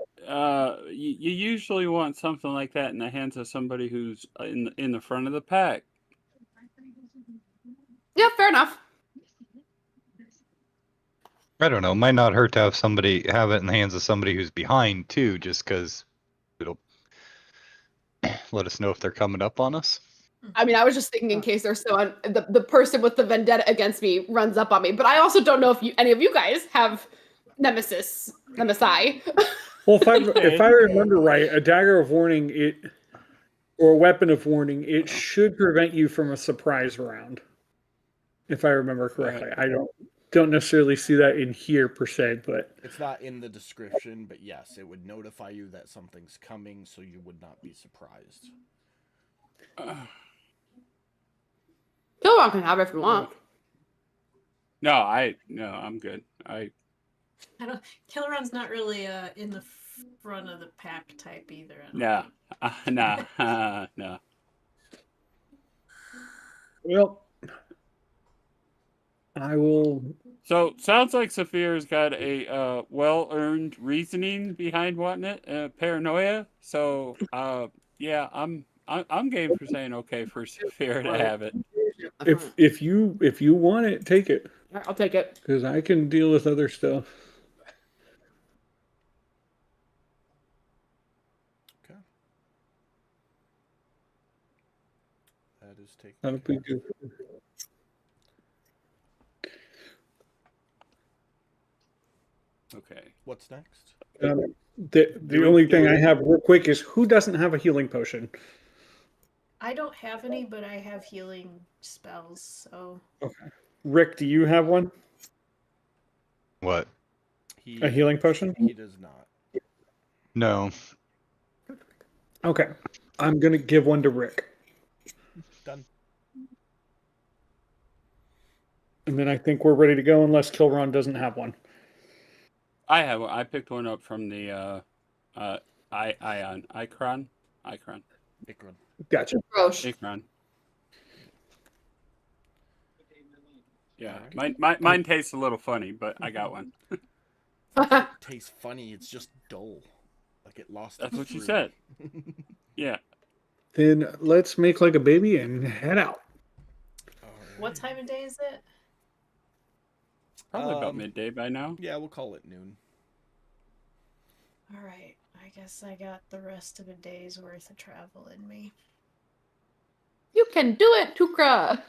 you usually want something like that in the hands of somebody who's in the front of the pack. Yeah, fair enough. I don't know. Might not hurt to have somebody have it in the hands of somebody who's behind too, just because it'll let us know if they're coming up on us. I mean, I was just thinking in case there's someone, the person with the vendetta against me runs up on me. But I also don't know if any of you guys have nemesi. Well, if I remember right, a dagger of warning, or a weapon of warning, it should prevent you from a surprise round. If I remember correctly, I don't necessarily see that in here per se, but It's not in the description, but yes, it would notify you that something's coming, so you would not be surprised. Killron can have it if you want. No, I'm good. I don't. Killron's not really in the front of the pack type either. I don't think. No. well, I will. So sounds like Saphira's got a well-earned reasoning behind wanting it, paranoia. So yeah, I'm game for saying okay for Saphira to have it. If you want it, take it, I'll take it. because I can deal with other stuff. Okay. That is taken. Not a big deal. Okay. What's next? The only thing I have real quick is who doesn't have a healing potion? I don't have any, but I have healing spells. So Okay. Rick, do you have one? What? A healing potion? He does not. No. Okay. I'm gonna give one to Rick. Done. And then I think we're ready to go unless Kilron doesn't have one. I have one. I picked one up from the Icron. Ikron. Gotcha. Gross. Ikron. Yeah, Alright. mine tastes a little funny, but I got one. Tastes funny. It's just dull. Like it lost. That's its what you fruit. said. Yeah. Then let's make like a baby and head out. what time of day is it? Probably about midday by now. Yeah, we'll call it noon. All right. I guess I got the rest of a day's worth of travel in me. You can do it, Tukra.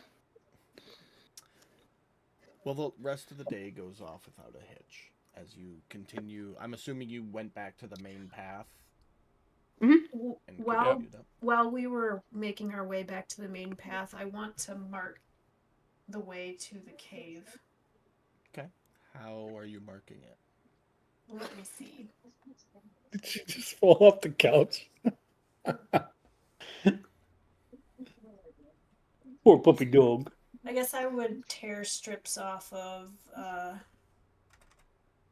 Well, the rest of the day goes off without a hitch as you continue. I'm assuming you went back to the main path. W- And While continued up. while we were making our way back to the main path, I want to mark the way to the cave. Okay. How are you marking it? Let me see. Did you just fall off the couch? Poor puppy dog. I guess I would tear strips off of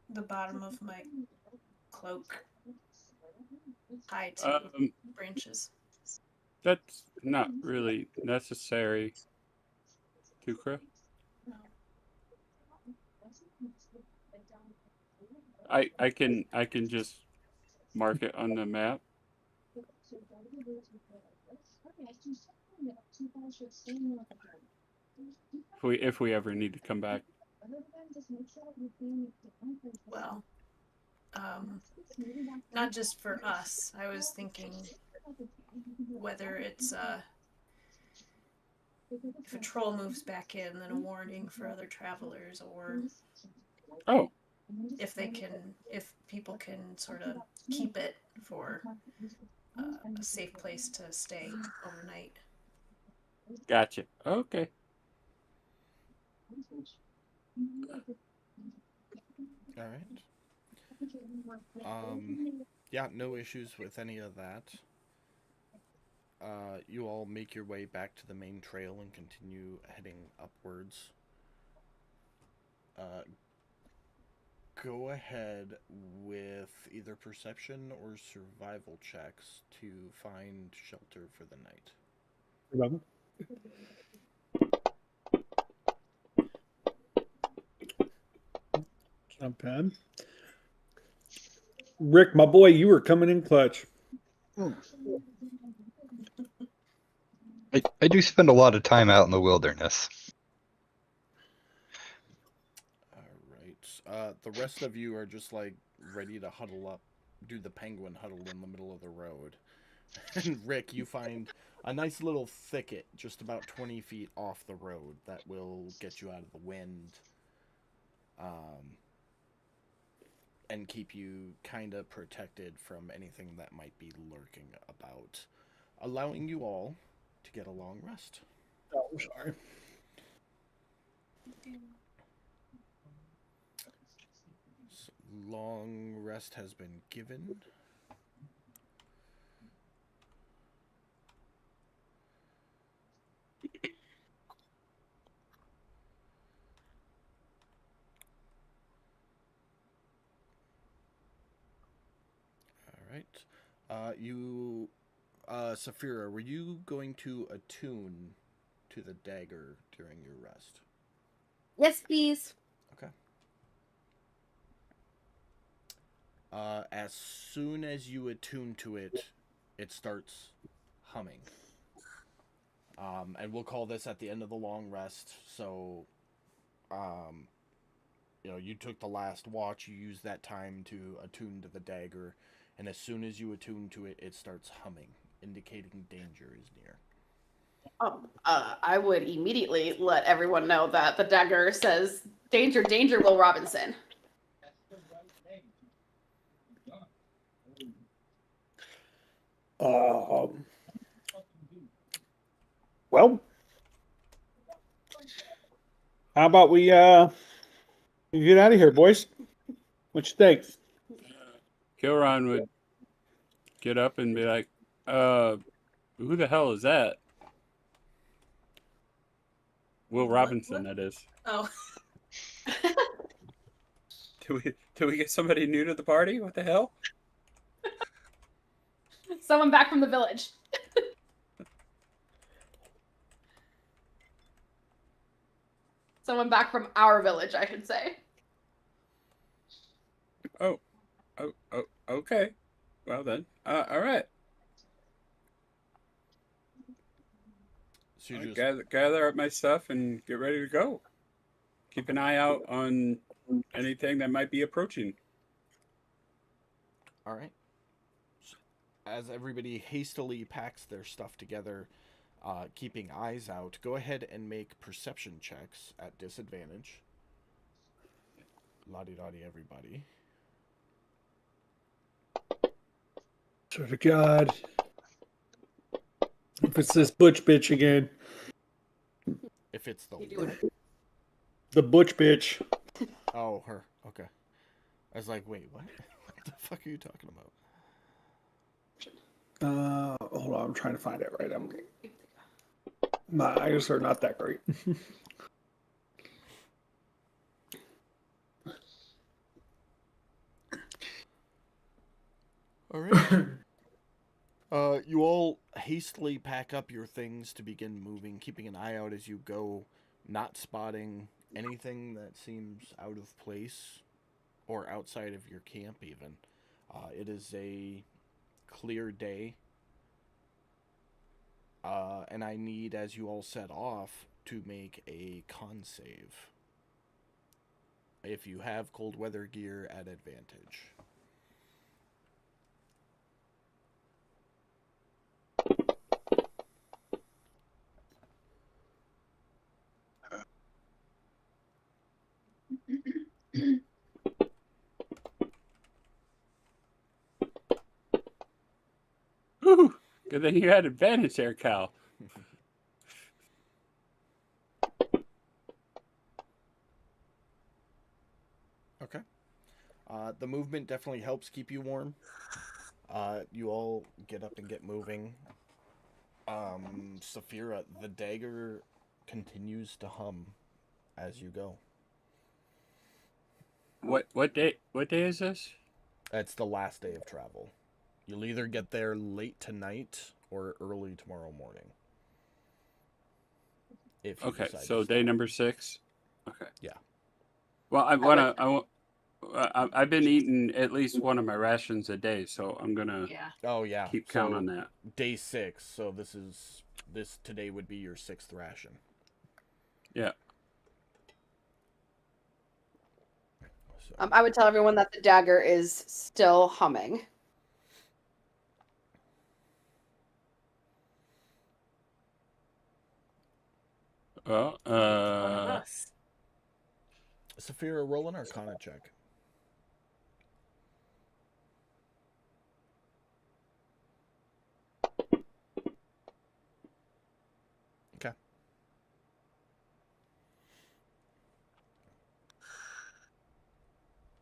the bottom of my cloak, tied to branches. That's not really necessary. Tukra. I can just mark it on the map. If we ever need to come back. Well, not just for us. I was thinking whether it's if a troll moves back in, then a warning for other travelers, or Oh, if people can sort of keep it for a safe place to stay overnight. gotcha. Okay. All right. Yeah, no issues with any of that. You all make your way back to the main trail and continue heading upwards. Go ahead with either perception or survival checks to find shelter for the night. Not bad. Rick, my boy, you were coming in clutch. I do spend a lot of time out in the wilderness. All right. The rest of you are just like ready to huddle up, do the penguin huddle in the middle of the road. And Rick, you find a nice little thicket just about 20 feet off the road that will get you out of the wind, and keep you kind of protected from anything that might be lurking about, allowing you all to get a long rest. Oh, I'm sorry. So, long rest has been given. All right. Saphira, were you going to attune to the dagger during your rest? Yes, please. Okay. As soon as you attune to it, it starts humming. And we'll call this at the end of the long rest. So, you took the last watch, you used that time to attune to the dagger, and as soon as you attune to it, it starts humming, indicating danger is near. I would immediately let everyone know that the dagger says, "Danger, danger, Will Robinson." Well, how about we get out of here, boys? What you think? Kilron would get up and be like, who the hell is that? Will Robinson, that is. Oh, Do we get somebody new to the party? What the hell? Someone back from the village. Someone back from our village, I should say. Oh, okay. Well then, all right. So you just Gather up my stuff and get ready to go. Keep an eye out on anything that might be approaching. all right. As everybody hastily packs their stuff together, keeping eyes out, go ahead and make perception checks at disadvantage. La-di-da-di, everybody. Swear to God. If it's this butch bitch again. If it's the You do it. The butch bitch. Oh, her. Okay. I was like, wait, what? What the fuck are you talking about? Hold on, I'm trying to find it right. My eyes are not that great. All right. You all hastily pack up your things to begin moving, keeping an eye out as you go, not spotting anything that seems out of place or outside of your camp even. It is a clear day. And I need, as you all set off, to make a con save. If you have cold weather gear at advantage. Ooh, good thing you had advantage there, Cal. Okay. The movement definitely helps keep you warm. You all get up and get moving. Saphira, the dagger continues to hum as you go. What day is this? It's the last day of travel. You'll either get there late tonight or early tomorrow morning. If you Okay, decide to so day stop. number 6. Okay. Yeah. Well, would- I've been eating at least one of my rations a day, so I'm gonna Yeah. Oh yeah. keep count so on that. day 6. So this today would be your 6th ration. Yeah. So, I would tell everyone that the dagger is still humming. Well, One of us. Saphira, roll an Arcana check. Okay.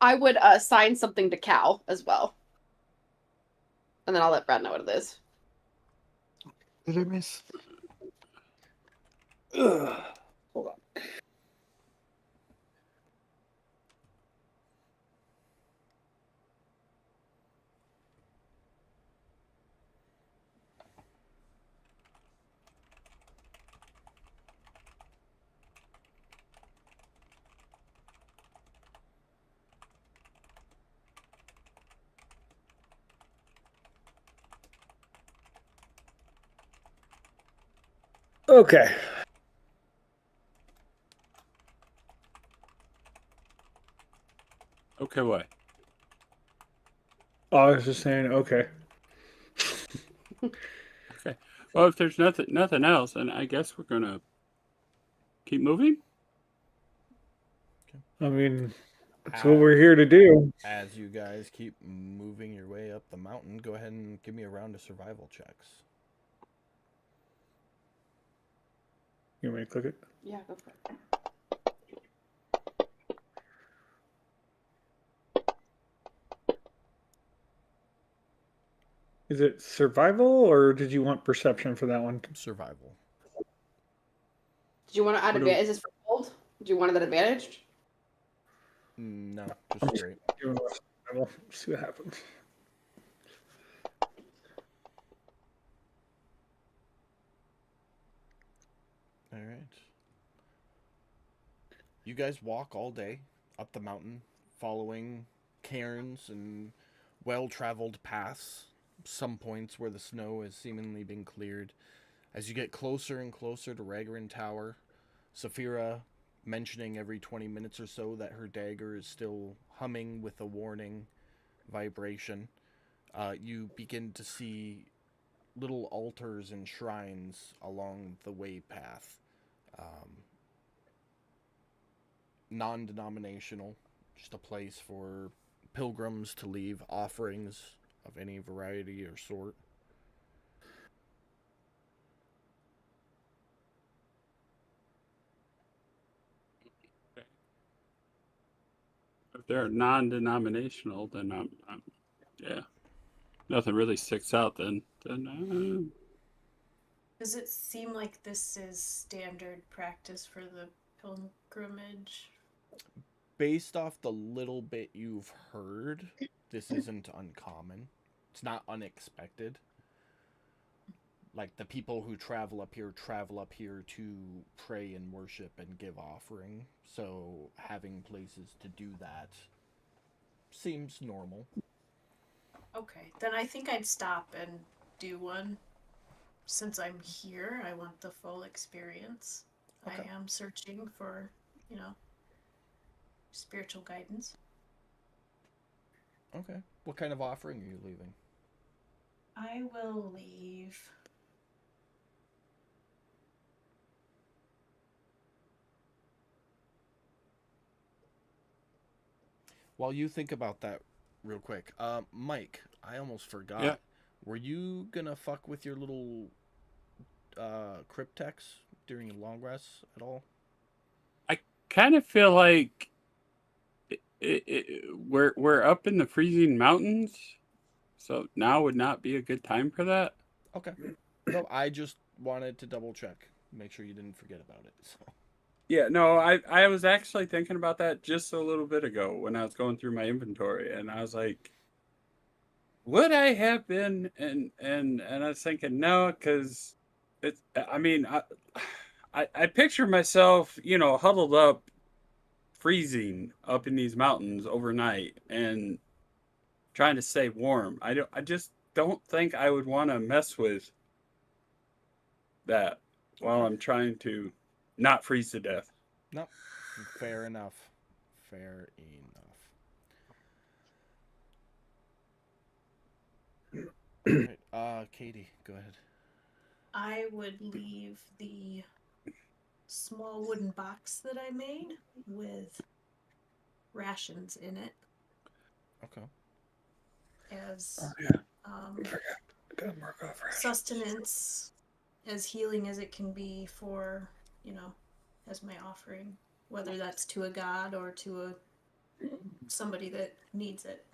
I would assign something to Cal as well. And then I'll let Brad know what it is. Did I miss? Ugh. Hold on. Okay. okay, what? I was just saying, okay. Okay. Well, if there's nothing else, then I guess we're gonna keep moving. I mean, that's what we're here to do. As you guys keep moving your way up the mountain, go ahead and give me a round of survival checks. You want me to click it? Yeah, go for it. Is it survival or did you want perception for that one? Survival. Did you want to add What do- advantage? Is this for gold? Do you want that advantaged? No, just straight. Doing survival. See what happens. All right. You guys walk all day up the mountain, following cairns and well-traveled paths. Some points where the snow has seemingly been cleared. As you get closer and closer to Ragarin Tower, Saphira mentioning every 20 minutes or so that her dagger is still humming with a warning vibration. You begin to see little altars and shrines along the way path. Non-denominational, just a place for pilgrims to leave offerings of any variety or sort. If they're non-denominational, then I'm yeah, nothing really sticks out. Then Does it seem like this is standard practice for the pilgrimage? Based off the little bit you've heard, this isn't uncommon. It's not unexpected. Like, the people who travel up here to pray and worship and give offering. So having places to do that seems normal. Okay, then I think I'd stop and do one. Since I'm here, I want the full experience. Okay. I am searching for, spiritual guidance. Okay. What kind of offering are you leaving? I will leave. While you think about that real quick, Mike, I almost forgot. Yeah. Were you gonna fuck with your little cryptex during your long rests at all? I kind of feel like we're up in the freezing mountains, so now would not be a good time for that. Okay. No, I just wanted to double check, make sure you didn't forget about it. So. Yeah, no, I was actually thinking about that just a little bit ago when I was going through my inventory, and I was like, would I have been? And I was thinking no, because it's. I mean, I picture myself, huddled up, freezing up in these mountains overnight and trying to stay warm. I just don't think I would want to mess with that while I'm trying to not freeze to death. No, fair enough. Fair enough. Right, Katie, go ahead. I would leave the small wooden box that I made with rations in it Okay. as Gotta mark off rations. sustenance, as healing as it can be for, as my offering, whether that's to a god or to somebody that needs it.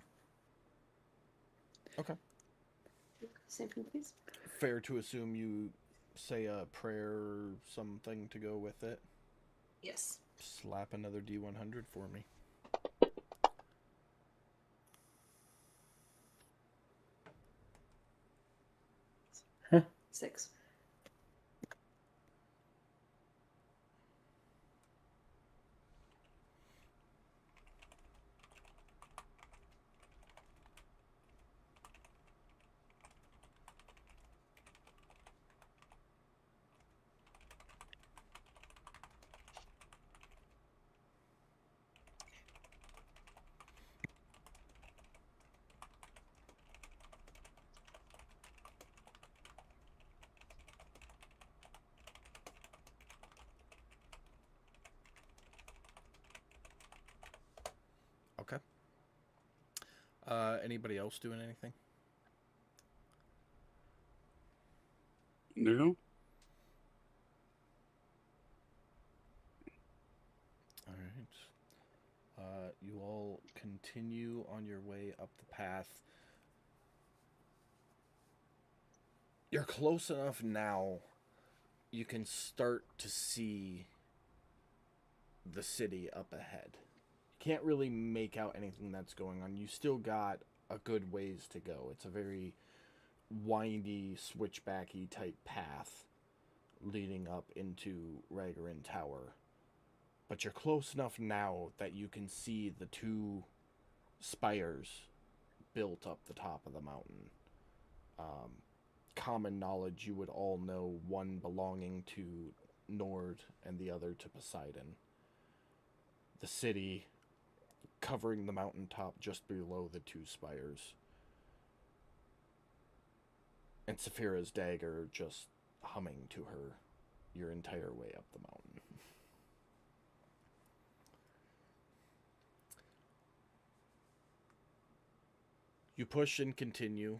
Okay. Same thing, please. Fair to assume you say a prayer or something to go with it. Yes. Slap another D100 for me. Huh. 6. Okay. Anybody else doing anything? No? All right. You all continue on your way up the path. You're close enough now. You can start to see the city up ahead. You can't really make out anything that's going on. You still got a good ways to go. It's a very windy, switchbacky type path leading up into Ragarin Tower. But you're close enough now that you can see the two spires built up the top of the mountain. Common knowledge, you would all know, one belonging to Nord and the other to Poseidon. The city covering the mountaintop just below the two spires. And Saphira's dagger just humming to her your entire way up the mountain. You push and continue.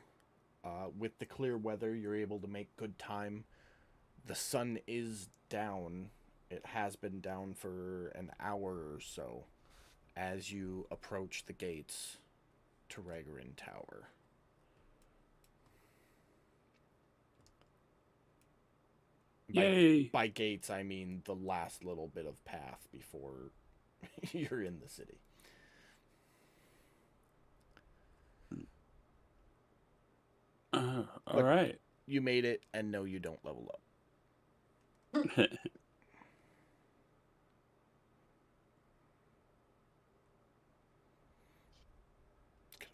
With the clear weather, you're able to make good time. The sun is down. It has been down for an hour or so as you approach the gates to Ragarin Tower. Yay! By gates, I mean the last little bit of path before you're in the city. All right. You made it, and no, you don't level up. Gonna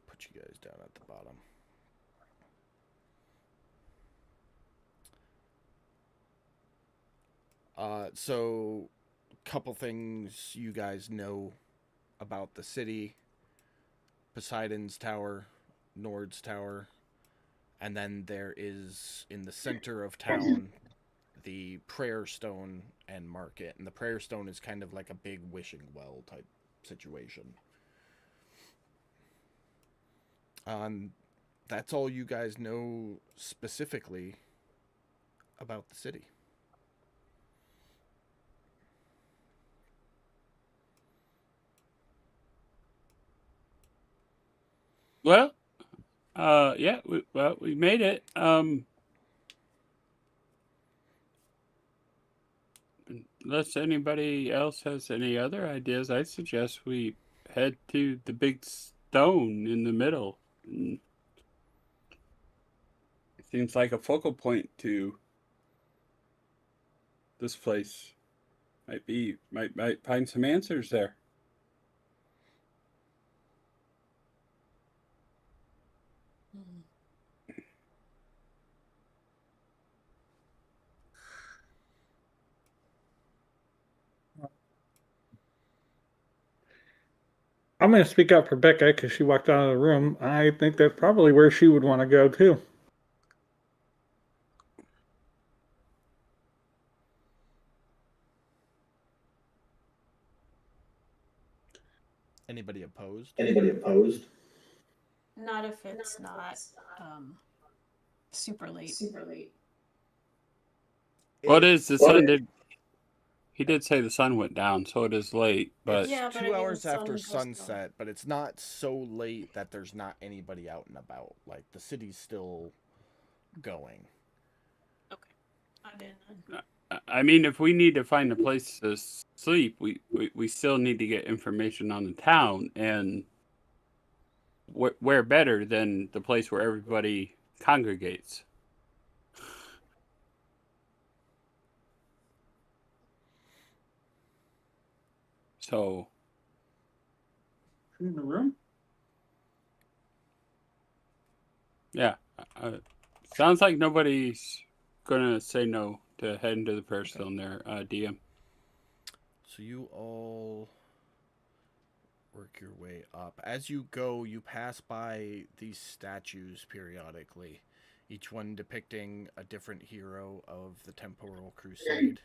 put you guys down at the bottom. So, couple things you guys know about the city. Poseidon's Tower, Nord's Tower, and then there is, in the center of town, the Prayer Stone and Market. And the Prayer Stone is kind of like a big wishing well type situation. That's all you guys know specifically about the city. Well, yeah, we made it. Unless anybody else has any other ideas, I suggest we head to the big stone in the middle. It seems like a focal point to this place might find some answers there. Hmm. I'm going to speak up for Becca because she walked out of the room. I think that's probably where she would want to go too. Anybody opposed? Not if it's not super late. What is the sun did? He did say the sun went down, so it is late. But It's Yeah, but I 2 mean, hours the sun after goes down. sunset, but it's not so late that there's not anybody out and about. Like, the city's still going. Okay. I'm in. I mean, if we need to find a place to sleep, we still need to get information on the town, and where better than the place where everybody congregates. So, In the room? yeah, sounds like nobody's gonna say no to heading to the Pearstone there, DM. So you all work your way up. As you go, you pass by these statues periodically, each one depicting a different hero of the Temporal Crusade.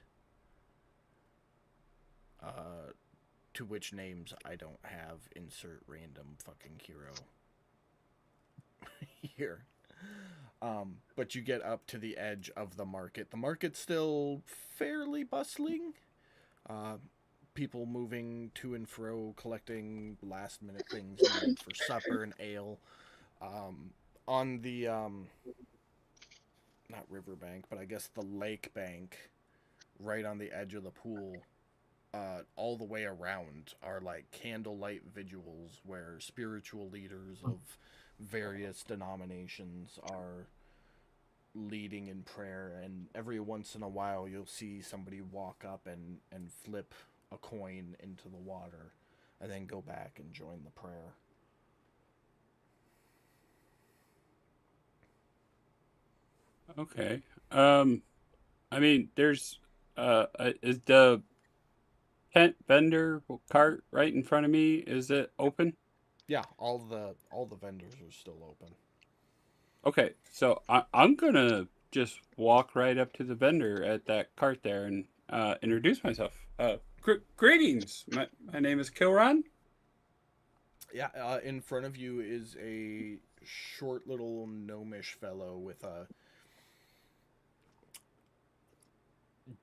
To which names I don't have. Insert random fucking hero here. But you get up to the edge of the market. The market's still fairly bustling. People moving to and fro, collecting last minute things needed for supper and ale. On the not riverbank, but I guess the lake bank, right on the edge of the pool, all the way around are like candlelight vigils where spiritual leaders of various denominations are leading in prayer, and every once in a while you'll see somebody walk up and flip a coin into the water and then go back and join the prayer. Okay. I mean, there's is the tent vendor cart right in front of me? Is it open? Yeah, all the vendors are still open. Okay, so I'm gonna just walk right up to the vendor at that cart there and introduce myself. Greetings. My name is Kilron. Yeah, in front of you is a short little gnomish fellow with a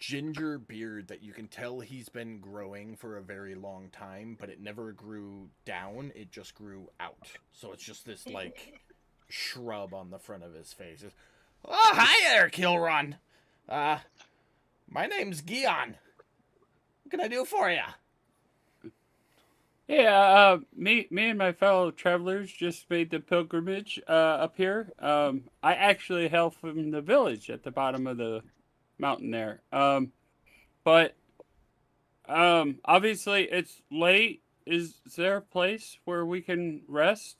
ginger beard that you can tell he's been growing for a very long time, but it never grew down, it just grew out. So it's just this, like, shrub on the front of his face. Oh, hi there, Kilron. My name's Gion. What can I do for you? Yeah, me and my fellow travelers just made the pilgrimage up here. I actually hail from the village at the bottom of the mountain there. But obviously it's late. Is there a place where we can rest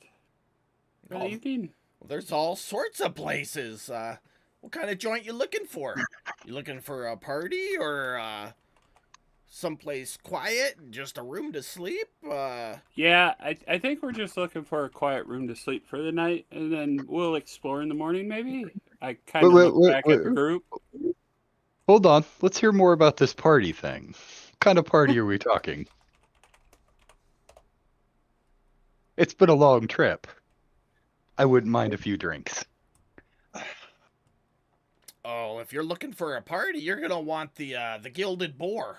for the evening? Well, there's all sorts of places. What kind of joint you looking for? You looking for a party or someplace quiet, just a room to sleep? Yeah, I think we're just looking for a quiet room to sleep for the night, and then we'll explore in the morning maybe. I kind of look back at the group. Hold on. Let's hear more about this party thing. What kind of party are we talking? It's been a long trip. I wouldn't mind a few drinks. Oh, if you're looking for a party, you're gonna want the Gilded Boar.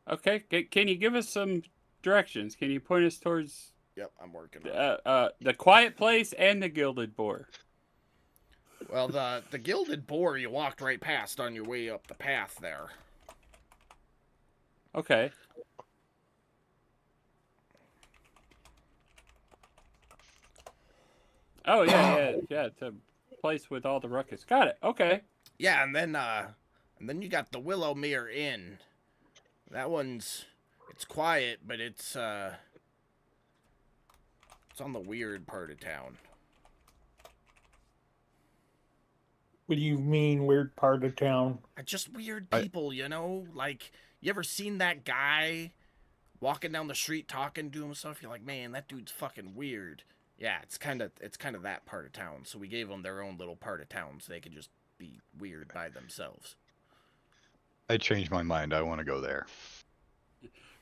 Okay, can you give us some directions? Can you point us towards Yep, I'm working on it. the quiet place and the Gilded Boar? Well, the Gilded Boar you walked right past on your way up the path there. Okay. Oh yeah. It's place with all the ruckus. Got it. Okay. Yeah, and then you got the Willowmere Inn. That one's it's quiet, but it's on the weird part of town. What do you mean, weird part of town? Just weird people, you know? Like, you ever seen that guy walking down the street talking to himself? You're like, man, that dude's fucking weird. Yeah, it's kind of that part of town. So we gave them their own little part of town so they could just be weird by themselves. I changed my mind. I want to go there.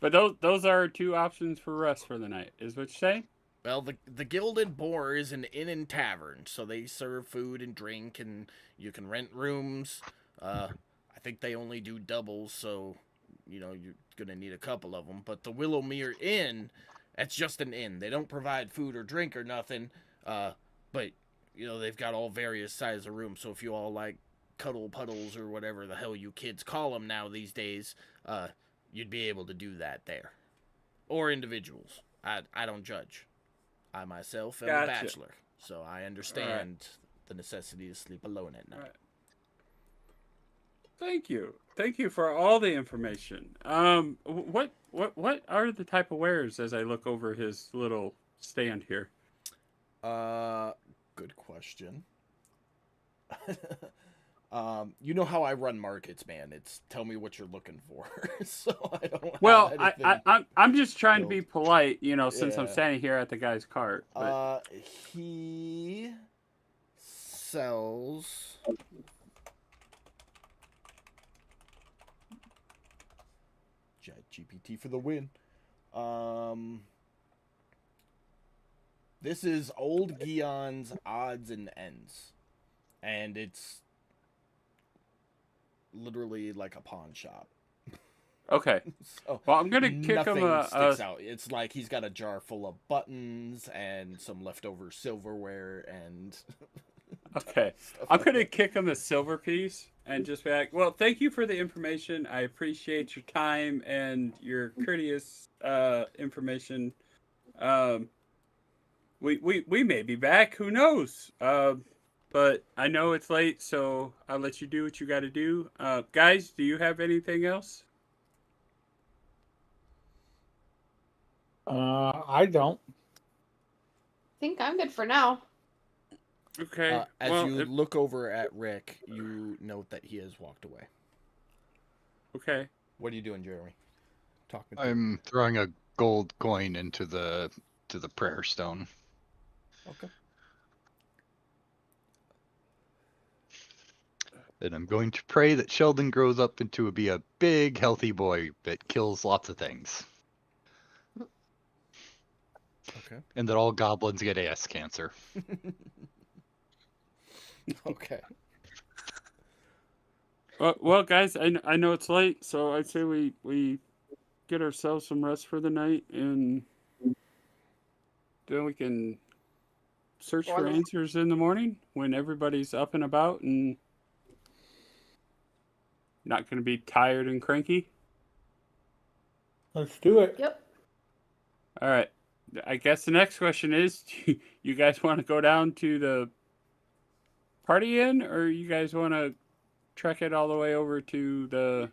But those are 2 options for rest for the night, is what you're saying? Well, the Gilded Boar is an inn and tavern, so they serve food and drink, and you can rent rooms. I think they only do doubles, so, you know, you're gonna need a couple of them. But the Willowmere Inn, that's just an inn. They don't provide food or drink or nothing, but, you know, they've got all various sizes of rooms, so if you all like cuddle puddles or whatever the hell you kids call them now these days, you'd be able to do that there. Or individuals. I don't judge. I myself am a Gotcha. bachelor, so I understand the necessity to sleep alone at night. All right. Thank you for all the information. What are the type of wares as I look over his little stand here? Good question. You know how I run markets, man. It's tell me what you're looking for. So I don't. Well, have anything. I'm just trying to be built. polite, you know, since I'm Yeah. standing here at the guy's cart. But He sells. ChatGPT for the win. This is Old Gion's Odds and Ends, and it's literally like a pawn shop. okay. So Well, I'm gonna kick nothing him a sticks out. It's like he's got a jar full of buttons and some leftover silverware and okay. stuff I'm like gonna that. kick him a silver piece and just be like, "Well, thank you for the information. I appreciate your time and your courteous information. We may be back. Who knows? But I know it's late, so I'll let you do what you got to do. Guys, do you have anything else? I don't. think I'm good for now. Okay. As well, you look over at Rick, you note that he has walked away. okay. What are you doing, Jeremy? Talking to I'm throwing a gold coin into the prayer stone. Okay. And I'm going to pray that Sheldon grows up into be a big, healthy boy that kills lots of things. Okay. And that all goblins get ass cancer. Okay. Well, guys, I know it's late, so I'd say we get ourselves some rest for the night, and then we can search for Well, answers in the morning when everybody's up and about and not going to be tired and cranky. Let's do it. Yep. All right. I guess the next question is, do you guys want to go down to the party inn, or you guys want to trek it all the way over to the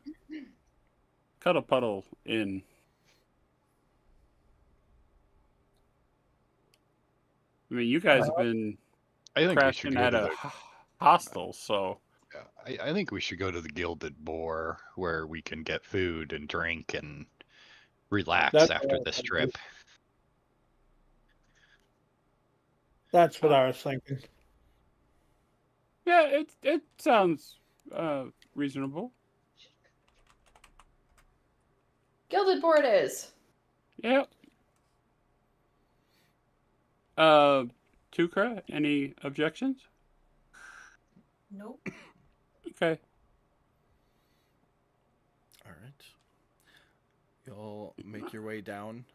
Cuddle Puddle Inn? I mean, you guys have been I think we should crashing go at to a the, hostel, so I think we should go to the Gilded Boar where we can get food and drink and relax That's after what this I trip. That's what I was thinking. yeah, it sounds reasonable. Gilded board is. Yep. Tukra, any objections? Nope. Okay. All right. You'll make your way down.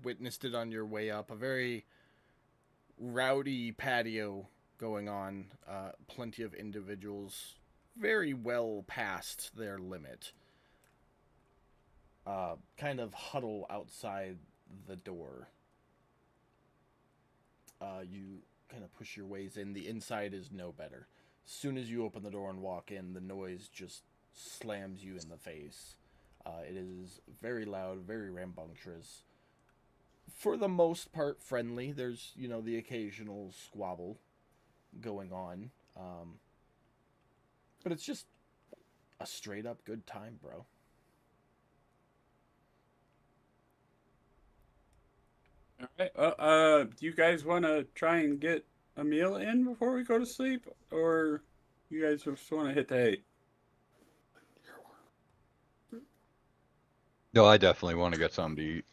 Witnessed it on your way up. A very rowdy patio going on. Plenty of individuals very well past their limit. Kind of huddle outside the door. You kind of push your ways in. The inside is no better. As soon as you open the door and walk in, the noise just slams you in the face. It is very loud, very rambunctious. For the most part, friendly. There's, the occasional squabble going on. But it's just a straight up good time, bro. All right. Well, do you guys want to try and get a meal in before we go to sleep, or you guys just want to hit the hay? No, I definitely want to get something to eat.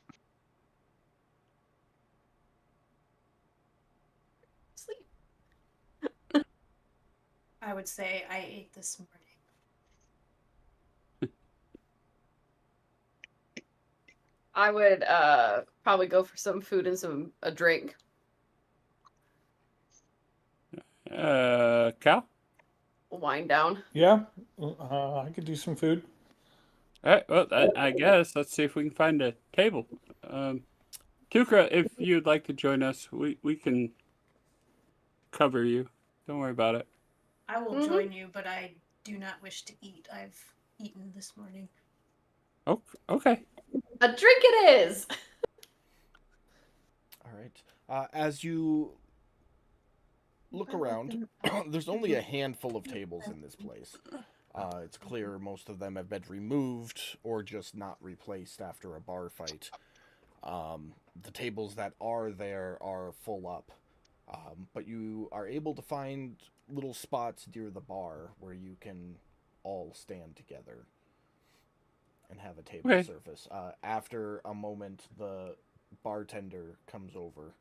Sleep. I would say I ate this morning. I would probably go for some food and a drink. Cal? Wind down. Yeah, I could do some food. All right. Well, I guess let's see if we can find a table. Tukra, if you'd like to join us, we can cover you. Don't worry about it. I will join you, but I do not wish to eat. I've eaten this morning. Oh, okay. A drink it is. All right. As you look around, there's only a handful of tables in this place. It's clear most of them have been removed or just not replaced after a bar fight. The tables that are there are full up. But you are able to find little spots near the bar where you can all stand together and have a table Okay. surface. After a moment, the bartender comes over.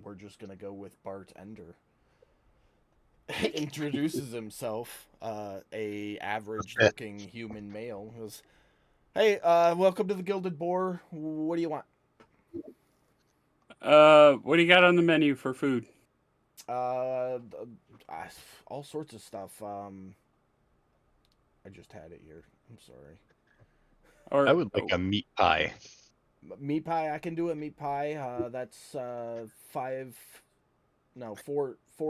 We're just gonna go with bartender. Introduces himself, a average-looking human male. Goes, "Hey, welcome to the Gilded Boar. What do you want?" What do you got on the menu for food? All sorts of stuff. I just had it here. I'm sorry. Or I would like a meat pie. Meat pie. I can do a meat pie. That's 4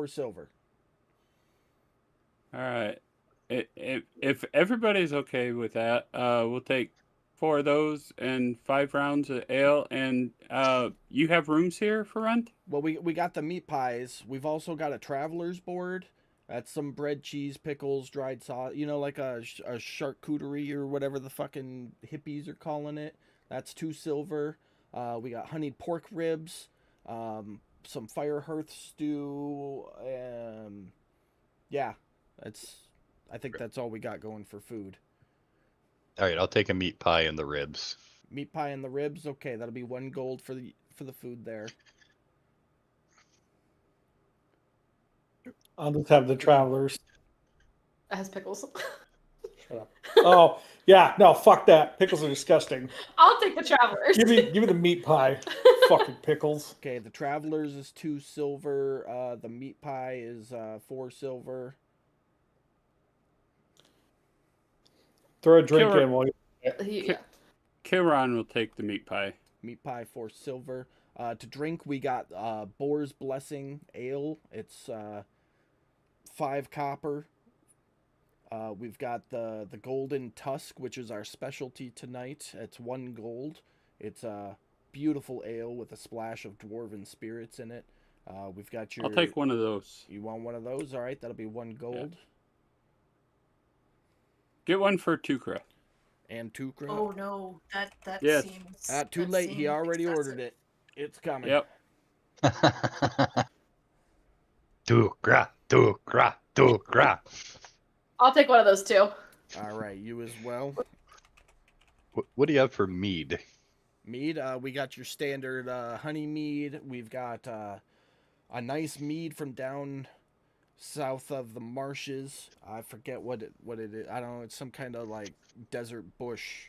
silver. All right. If everybody's okay with that, we'll take 4 of those and 5 rounds of ale. And you have rooms here for rent? Well, we got the meat pies. We've also got a traveler's board. That's some bread, cheese, pickles, dried sauce. Like a charcuterie or whatever the fucking hippies are calling it. That's 2 silver. We got honeyed pork ribs, some fire hearth stew. Yeah, I think that's all we got going for food. All right, I'll take a meat pie and the ribs. Meat pie and the ribs. Okay, that'll be 1 gold for the food there. I'll just have the travelers. That has pickles. Shut up. Oh, yeah, no, fuck that. Pickles are disgusting. I'll take the travelers. Give me the meat pie. Fucking pickles. Okay, the travelers is 2 silver. The meat pie is 4 silver. Throw a drink Killer. in while you. Yeah. Kiran will take the meat pie. Meat pie 4 silver. To drink, we got Boar's Blessing Ale. It's 5 copper. We've got the Golden Tusk, which is our specialty tonight. It's 1 gold. It's a beautiful ale with a splash of dwarven spirits in it. We've got your... I'll take one of those. You want one of those? All right, that'll be 1 gold. Get one for Tukra. And 2 crow. Oh no, that Yes. seems. Too that late. He seems already excessive. ordered it. It's coming. Yep. Tukra, tukra, tukra. I'll take one of those too. All right, you as well. What do you have for mead? Mead, we got your standard honey mead. We've got a nice mead from down south of the marshes. I forget what it is. I don't know. It's some kind of like desert bush,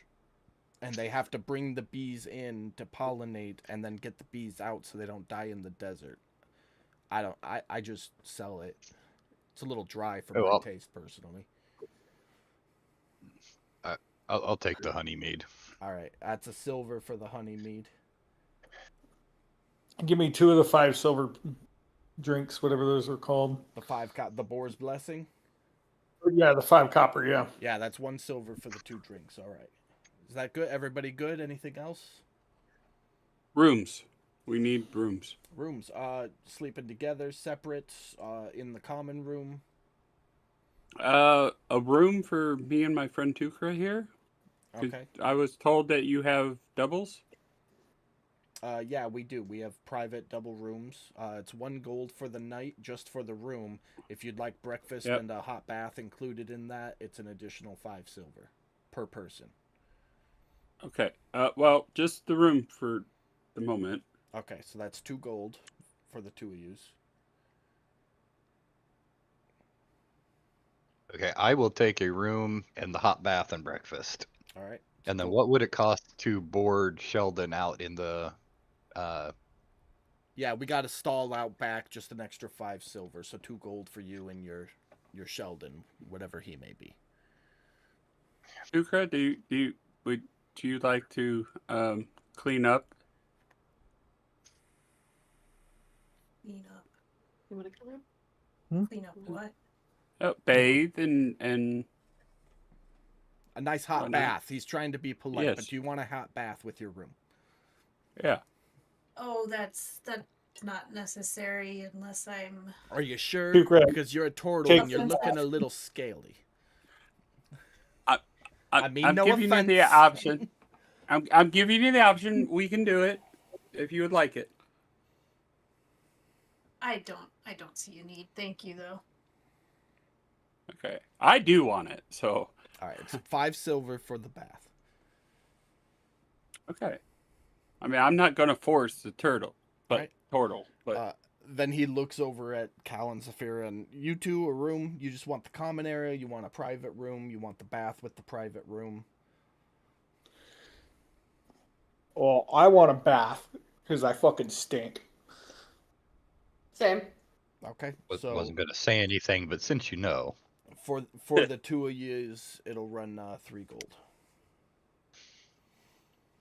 and they have to bring the bees in to pollinate and then get the bees out so they don't die in the desert. I just sell it. It's a little dry for my taste personally. I'll take the honey mead. All right, that's a silver for the honey mead. Give me 2 of the 5 silver drinks, whatever those are called. The boar's blessing. Yeah, the 5 copper. Yeah. Yeah, that's 1 silver for the 2 drinks. All right. Is that good? Everybody good? Anything else? Rooms. We need rooms. Rooms. Sleeping together, separate, in the common room. A room for me and my friend Tukra here. 'Cause Okay. I was told that you have doubles. Yeah, we do. We have private double rooms. It's 1 gold for the night, just for the room. If you'd like breakfast Yep. and a hot bath included in that, it's an additional 5 silver per person. Okay. Well, just the room for the moment. Okay, so that's 2 gold for the 2 of yous. Okay, I will take a room and the hot bath and breakfast. All right. And then Cool. what would it cost to board Sheldon out in the Yeah, we got a stall out back, just an extra 5 silver, so 2 gold for you and your Sheldon, whatever he may be. Tukra, would you like to clean up? Clean up. You want to come Clean up what? Bathe and A nice hot Oh, nice. bath. He's trying to be polite, Yes. but do you want a hot bath with your room? yeah. Oh, that's not necessary unless I'm. Are you sure? Duke Red. Because you're a turtle Take- and you're looking a little scaly. I mean, I'm no giving you the offense. option. I'm giving you the option. We can do it if you would like it. I don't see a need. Thank you though. Okay. I do want it. So All right, it's 5 silver for the bath. okay. I mean, I'm not going to force the turtle, but Right. turtle. But Then he looks over at Cal and Zafira, and you two, a room. You just want the common area. You want a private room. You want the bath with the private room. Well, I want a bath because I fucking stink. Same. Okay, wasn't gonna say anything, but since you know. for the 2 of yous, it'll run 3 gold.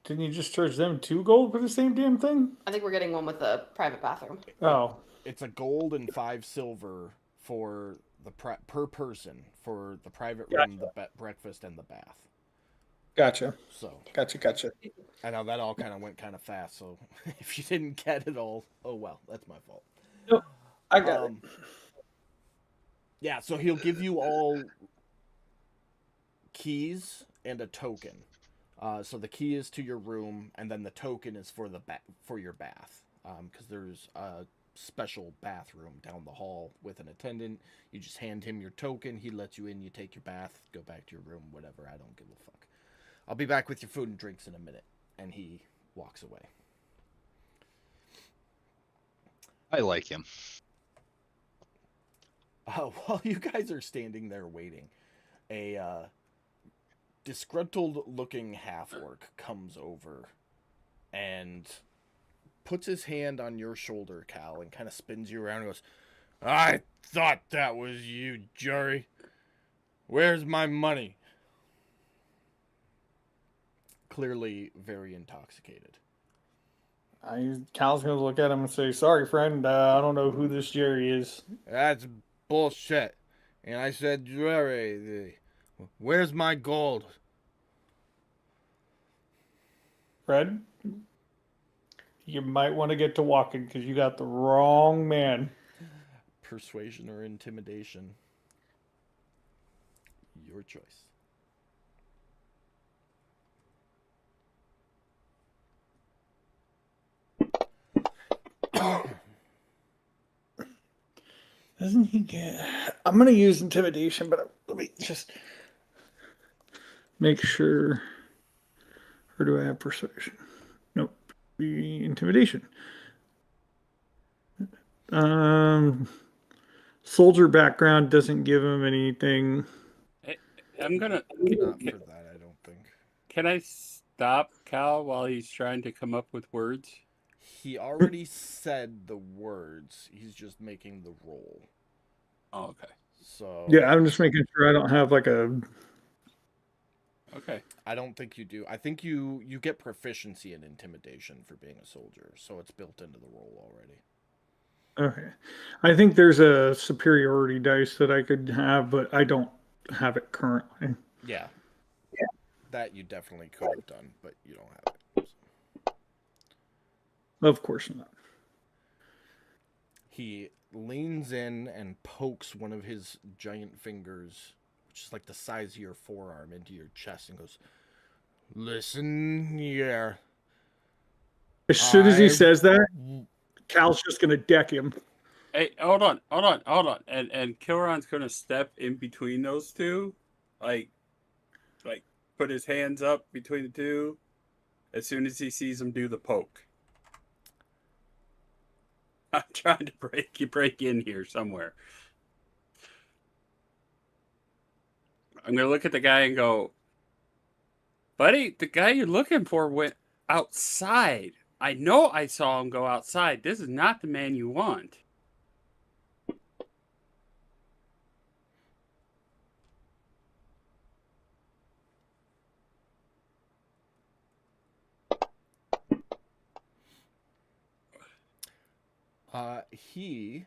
Didn't you just charge them 2 gold for the same damn thing? I think we're getting one with a private bathroom. Oh, It's a gold and 5 silver for the per person for the private room, the breakfast, and the bath. gotcha, So gotcha. I know that all kind of went kind of fast. So if you didn't get it all, oh well, that's my fault. I got it. Yeah, so he'll give you all keys and a token. So the key is to your room, and then the token is for for your bath. Because there's a special bathroom down the hall with an attendant. You just hand him your token. He lets you in. You take your bath. Go back to your room. Whatever. I don't give a fuck. I'll be back with your food and drinks in a minute. And he walks away. I like him. While you guys are standing there waiting, a disgruntled-looking half-orc comes over and puts his hand on your shoulder, Cal, and kind of spins you around and goes, "I thought that was you, Jerry. Where's my money?" Clearly very intoxicated. Cal's gonna look at him and say, "Sorry, friend. I don't know who this Jerry is." That's bullshit. And I said, "Jerry, where's my gold?" Fred, you might want to get to walking because you got the wrong man. Persuasion or intimidation? Your choice. Doesn't he get? I'm gonna use intimidation, but let me just make sure. Or do I have persuasion? Nope. The intimidation. Soldier background doesn't give him anything. I'm gonna. Not for that, I don't think. Can I stop Cal while he's trying to come up with words? He already said the words. He's just making the roll. Oh, okay. So Yeah, I'm just making sure I don't have like a Okay. I don't think you do. I think you get proficiency in intimidation for being a soldier, so it's built into the role already. Okay. I think there's a superiority dice that I could have, but I don't have it currently. Yeah. That you definitely could have done, but you don't have it. Of course not. He leans in and pokes one of his giant fingers, which is like the size of your forearm, into your chest and goes, "Listen here. As soon as he I- says that, Cal's just gonna deck him. Hey, hold on. And Kilron's gonna step in between those two, like put his hands up between the two, as soon as he sees him do the poke. I'm trying to break in here somewhere. I'm gonna look at the guy and go, buddy, the guy you're looking for went outside. I know I saw him go outside. This is not the man you want. He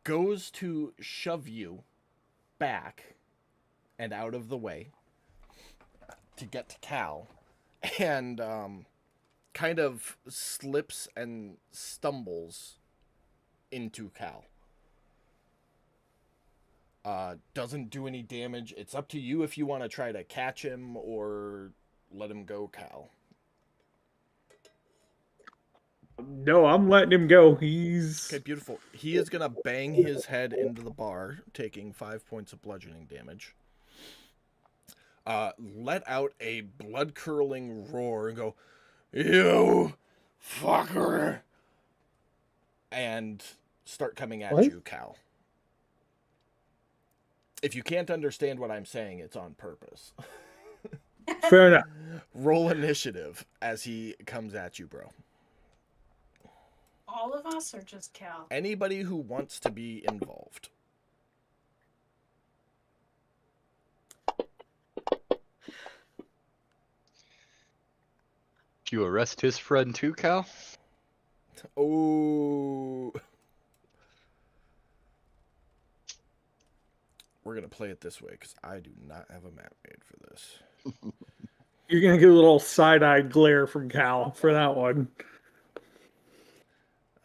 goes to shove you back and out of the way to get to Cal, and kind of slips and stumbles into Cal. Doesn't do any damage. It's up to you if you want to try to catch him or let him go, Cal. No, I'm letting him go. He's Okay, beautiful. He is going to bang his head into the bar, taking 5 points of bludgeoning damage. Let out a blood-curdling roar and go, "You fucker!" and start coming at What? you, Cal. If you can't understand what I'm saying, it's on purpose. fair enough. Roll initiative as he comes at you, bro. All of us or just Cal? Anybody who wants to be involved. You arrest his friend too, Cal? Oh. We're going to play it this way because I do not have a map made for this. You're gonna get a little side-eyed glare from Cal for that one.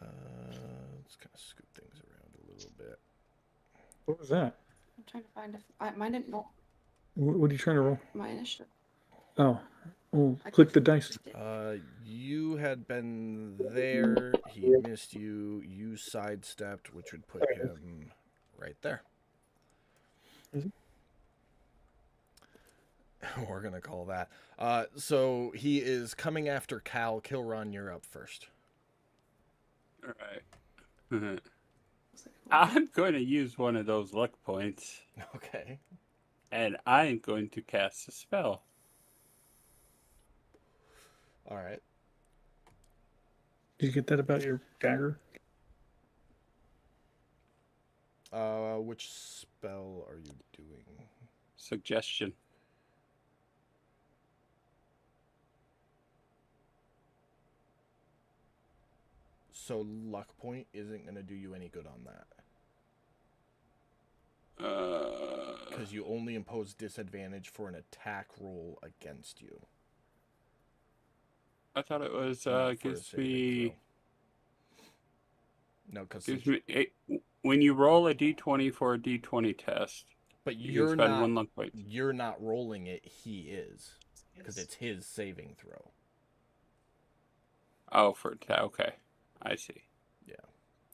Let's kind of scoop things around a little bit. What was that? I'm trying to find if mine didn't roll What are you trying to roll? my initiative. Oh, click the dice. You had been there. He missed you. You sidestepped, which would put him right there. Mhm. We're going to call that. So he is coming after Cal. Kilron, you're up first. All right. I'm going to use one of those luck points, Okay. and I'm going to cast a spell. All right. Did you get that about your dagger? Which spell are you doing? Suggestion. So luck point isn't going to do you any good on that. Because you only impose disadvantage for an attack roll against you. I thought it was not for a gives saving me throw. No, because when you roll a d20 for a d20 test, but you you're can spend not one luck point. you're not rolling it. He is, because it's his saving throw. Oh, for okay, I see.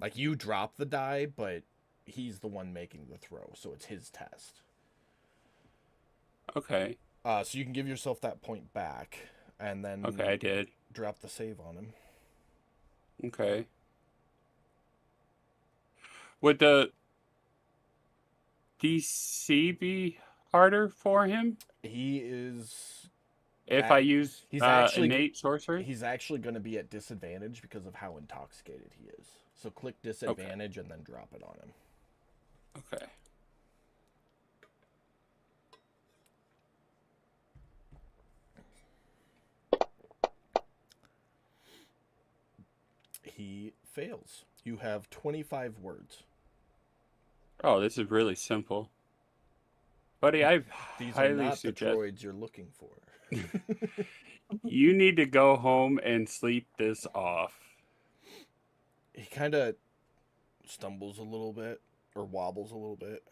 Like you drop the die, but he's the one making the throw, so it's his test. Okay, So you can give yourself that point back, and then okay, I did. drop the save on him. Okay. Would the DC be harder for him? He is if I use he's actually- innate sorcery? He's actually going to be at disadvantage because of how intoxicated he is. So click disadvantage and then drop it on him. Okay. He fails. You have 25 words. Oh, this is really simple. Buddy, I These are highly not the suggest droids you're looking for. you need to go home and sleep this off. He kind of stumbles a little bit, or wobbles a little bit,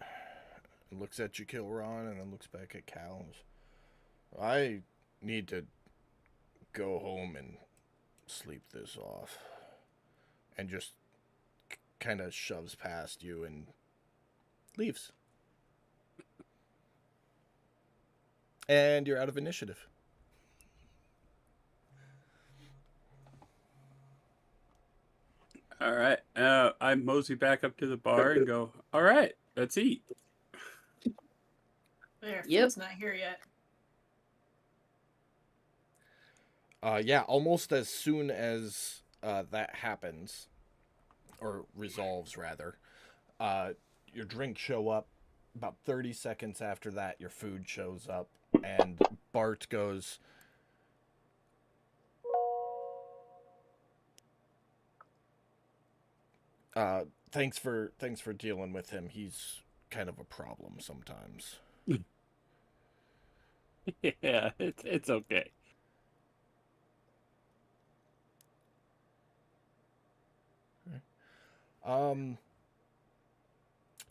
and looks at you, Kilron, and then looks back at Cal. And goes, I need to go home and sleep this off. And just kind of shoves past you and leaves. And you're out of initiative. All right. I mosey back up to the bar and go, all right, let's eat. There, Yep. food's not here yet. Yeah, almost as soon as that happens, or resolves rather, your drinks show up. About 30 seconds after that, your food shows up, and Bart goes, thanks for dealing with him. He's kind of a problem sometimes. Yeah, it's okay.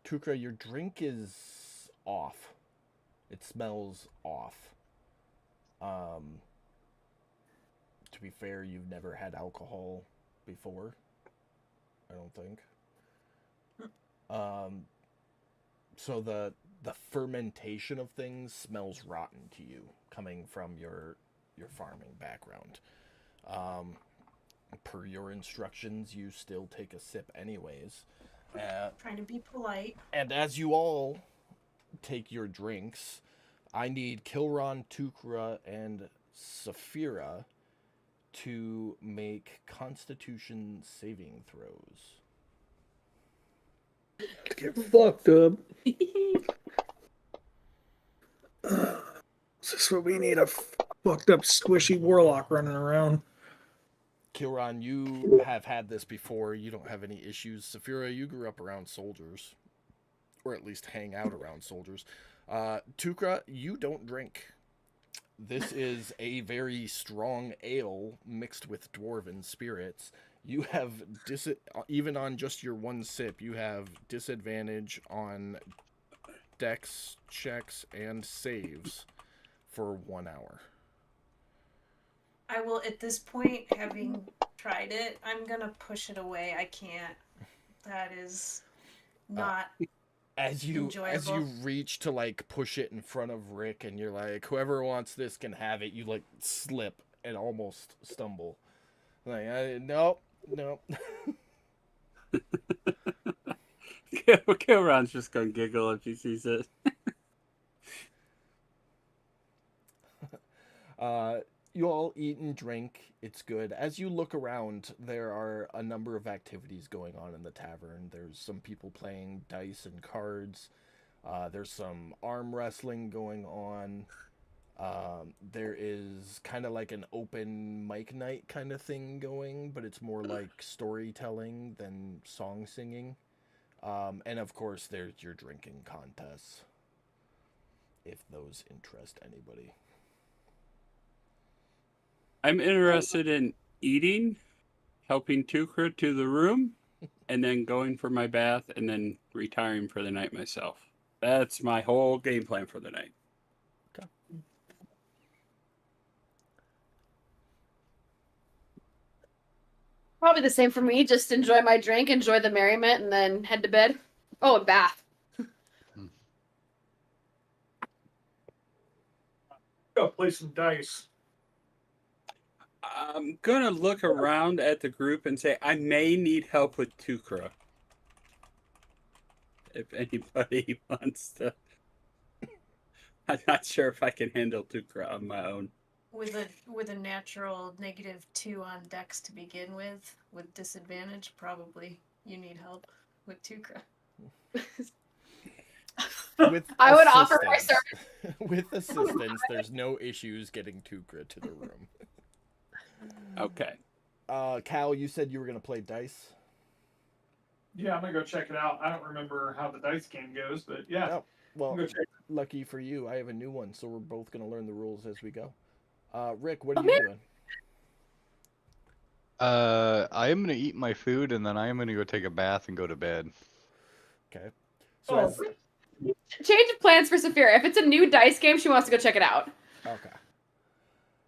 Tukra, your drink is off. It smells off. To be fair, you've never had alcohol before. I don't think. So the fermentation of things smells rotten to you, coming from your farming background. Per your instructions, you still take a sip anyways. Trying to be polite. And as you all take your drinks, I need Kilron, Tukra, and Saphira to make Constitution saving throws. Get fucked up. Is this what we need? A fucked up, squishy warlock running around. Kilron, you have had this before. You don't have any issues. Saphira, you grew up around soldiers. Or at least hang out around soldiers. Tukra, you don't drink. This is a very strong ale mixed with dwarven spirits. You have, even on just your one sip, you have disadvantage on dex checks and saves for 1 hour. I will, at this point, having tried it, I'm gonna push it away. I can't. That is not As you enjoyable. reach to like push it in front of Rick, and you're like, whoever wants this can have it. You like slip and almost stumble. Like, nope. Kilron's just gonna giggle if he sees it. You all eat and drink. It's good. As you look around, there are a number of activities going on in the tavern. There's some people playing dice and cards. There's some arm wrestling going on. There is kind of like an open mic night kind of thing going, but it's more like storytelling than song singing. And of course, there's your drinking contests, if those interest anybody. I'm interested in eating, helping Tukra to the room, and then going for my bath, and then retiring for the night myself. That's my whole game plan for the night. Okay. Probably the same for me. Just enjoy my drink, enjoy the merriment, and then head to bed. Oh, and bath. Go play some dice. I'm gonna look around at the group and say I may need help with Tukra. If anybody wants to. I'm not sure if I can handle Tukra on my own. with a natural -2 on Dex to begin with disadvantage, probably you need help with Tukra. With I would offer my assistance- With assistance, there's no issues getting Tukra to the room. Okay. Cal, you said you were gonna play dice. Yeah, I'm gonna go check it out. I don't remember how the dice game goes, but yeah. Oh, well, I'm gonna check. lucky for you, I have a new one, so we're both gonna learn the rules as we go. Rick, what are Oh, you man. doing? I am gonna eat my food and then I am gonna go take a bath and go to bed. Okay. So Oh, as, Change of plans for Saphira. If it's a new dice game, she wants to go check it out. okay.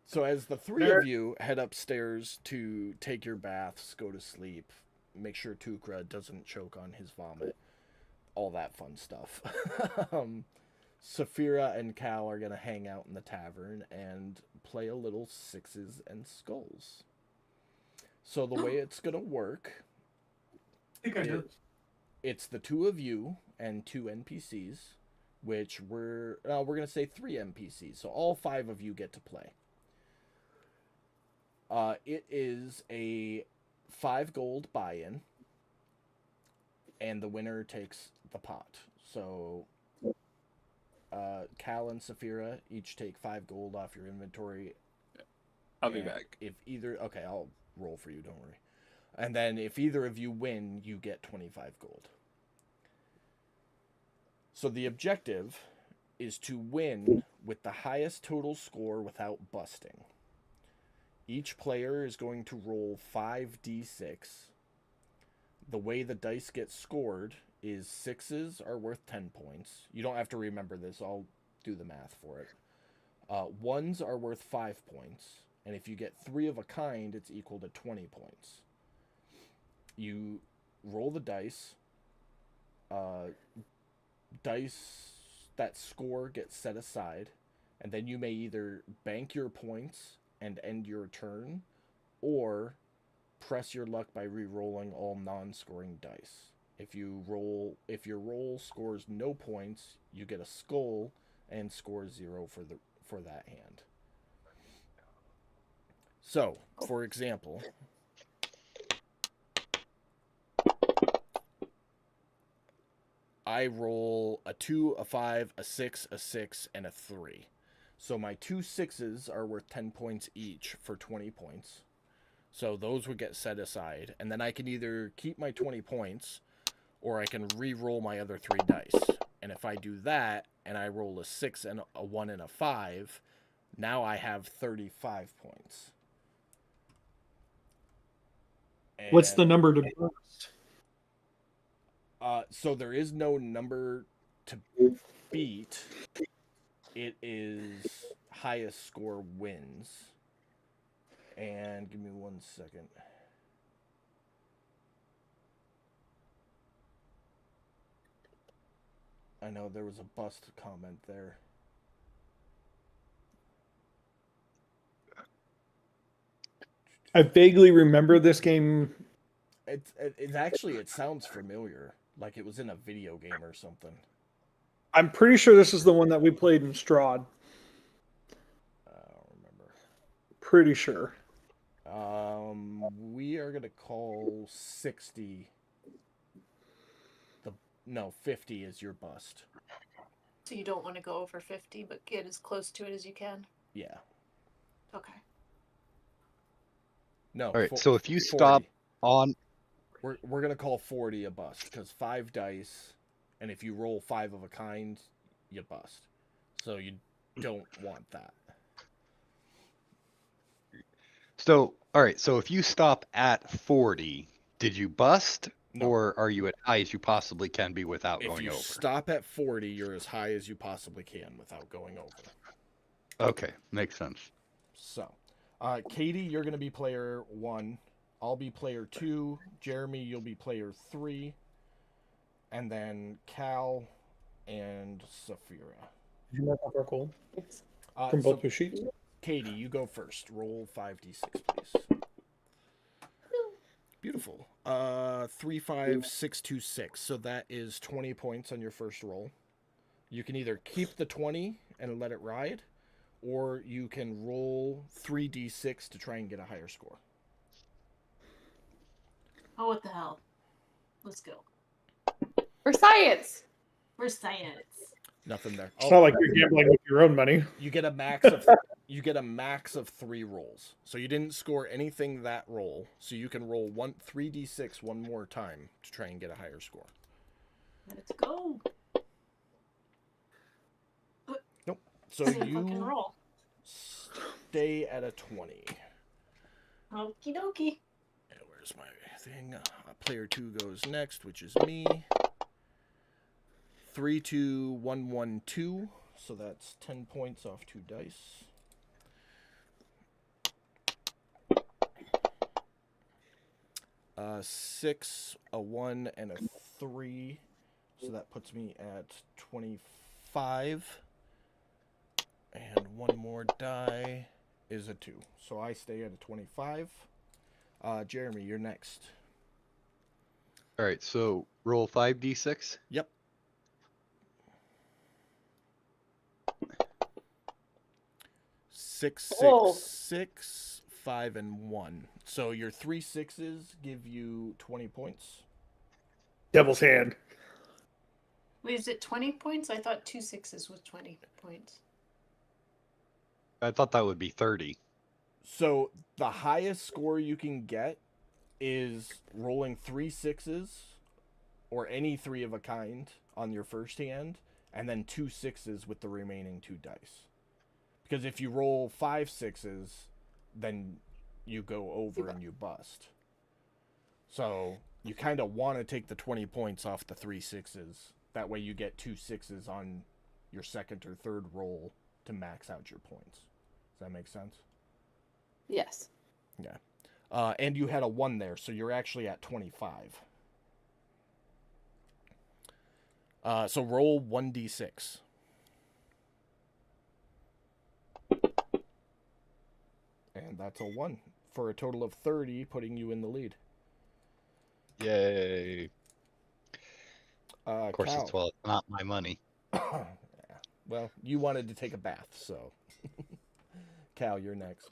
So as the three of you head upstairs to take your baths, go to sleep, make sure Tukra doesn't choke on his vomit, all that fun stuff. Saphira and Cal are gonna hang out in the tavern and play a little sixes and skulls. So the way it's gonna work, I think I know. it's the two of you and 2 NPCs, which we're gonna say 3 NPCs. So all 5 of you get to play. It is a 5 gold buy-in, and the winner takes the pot. So Cal and Saphira each take 5 gold off your inventory. I'll be and back. If either, okay, I'll roll for you. Don't worry. And then if either of you win, you get 25 gold. So the objective is to win with the highest total score without busting. Each player is going to roll 5d6. The way the dice get scored is 6s are worth 10 points. You don't have to remember this. I'll do the math for it. 1s are worth 5 points. And if you get 3 of a kind, it's equal to 20 points. You roll the dice. Dice that score gets set aside. And then you may either bank your points and end your turn, or press your luck by re-rolling all non-scoring dice. If your roll scores no points, you get a skull and score 0 for that hand. So, for example, I roll a 2, a 5, a 6, a 6, and a 3. So my 2 6s are worth 10 points each for 20 points. So those would get set aside. And then I can either keep my 20 points, or I can re-roll my other 3 dice. And if I do that, and I roll a 6 and a 1 and a 5, now I have 35 points. What's the And, number to bust? so there is no number to beat. It is highest score wins. And give me 1 second. I know there was a bust comment there. I vaguely remember this game. It's actually, it sounds familiar, like it was in a video game or something. I'm pretty sure this is the one that we played in Strahd. I don't remember. Pretty sure. We are gonna call 60. 50 is your bust. So you don't want to go over 50, but get as close to it as you can. Yeah. Okay. No. All right, so if you stop 40. on, We're gonna call 40 a bust because 5 dice, and if you roll 5 of a kind, you bust. So you don't want that. so all right, so if you stop at 40, did you bust, No. or are you at high as you possibly can be without If going you over? stop at 40, you're as high as you possibly can without going over. Okay, makes sense. So, Katie, you're gonna be player 1. I'll be player 2. Jeremy, you'll be player 3. And then Cal and Saphira. Did you mark off our goal Uh, from so, both the sheets? Katie, you go first. Roll 5d6, please. Beautiful. 3, 5, 6, 2, 6. So that is 20 points on your first roll. You can either keep the 20 and let it ride, or you can roll 3d6 to try and get a higher score. Oh, what the hell? Let's go. For science. For science. Nothing there. It's not like you're gambling with your own money. You get a max of 3 rolls. So you didn't score anything that roll. So you can roll 3d6 one more time to try and get a higher score. Let's go. So Same fucking you roll. stay at a 20. Okie dokie. Where's my thing? Player 2 goes next, which is me. 3, 2, 1, 1, 2. So that's 10 points off 2 dice. Six, a 1, and a 3. So that puts me at 25. And one more die is a 2. So I stay at a 25. Jeremy, you're next. All right, so roll 5d6. Yep. Six, Oh. 5, and 1. So your 3 6s give you 20 points. Devil's hand. Wait, is it 20 points? I thought 2 6s was 20 points. I thought that would be 30. So the highest score you can get is rolling 3 6s or any 3 of a kind on your first hand, and then 2 6s with the remaining 2 dice. Because if you roll 5 6s, then you go over and you bust. So you kind of want to take the 20 points off the 3 6s. That way you get 2 6s on your second or third roll to max out your points. Does that make sense? Yes. Yeah. And you had a 1 there, so you're actually at 25. So roll 1d6. And that's a 1 for a total of 30, putting you in the lead. Yay. Of course, Cal. it's not my money. Yeah. Well, you wanted to take a bath, so. Cal, you're next.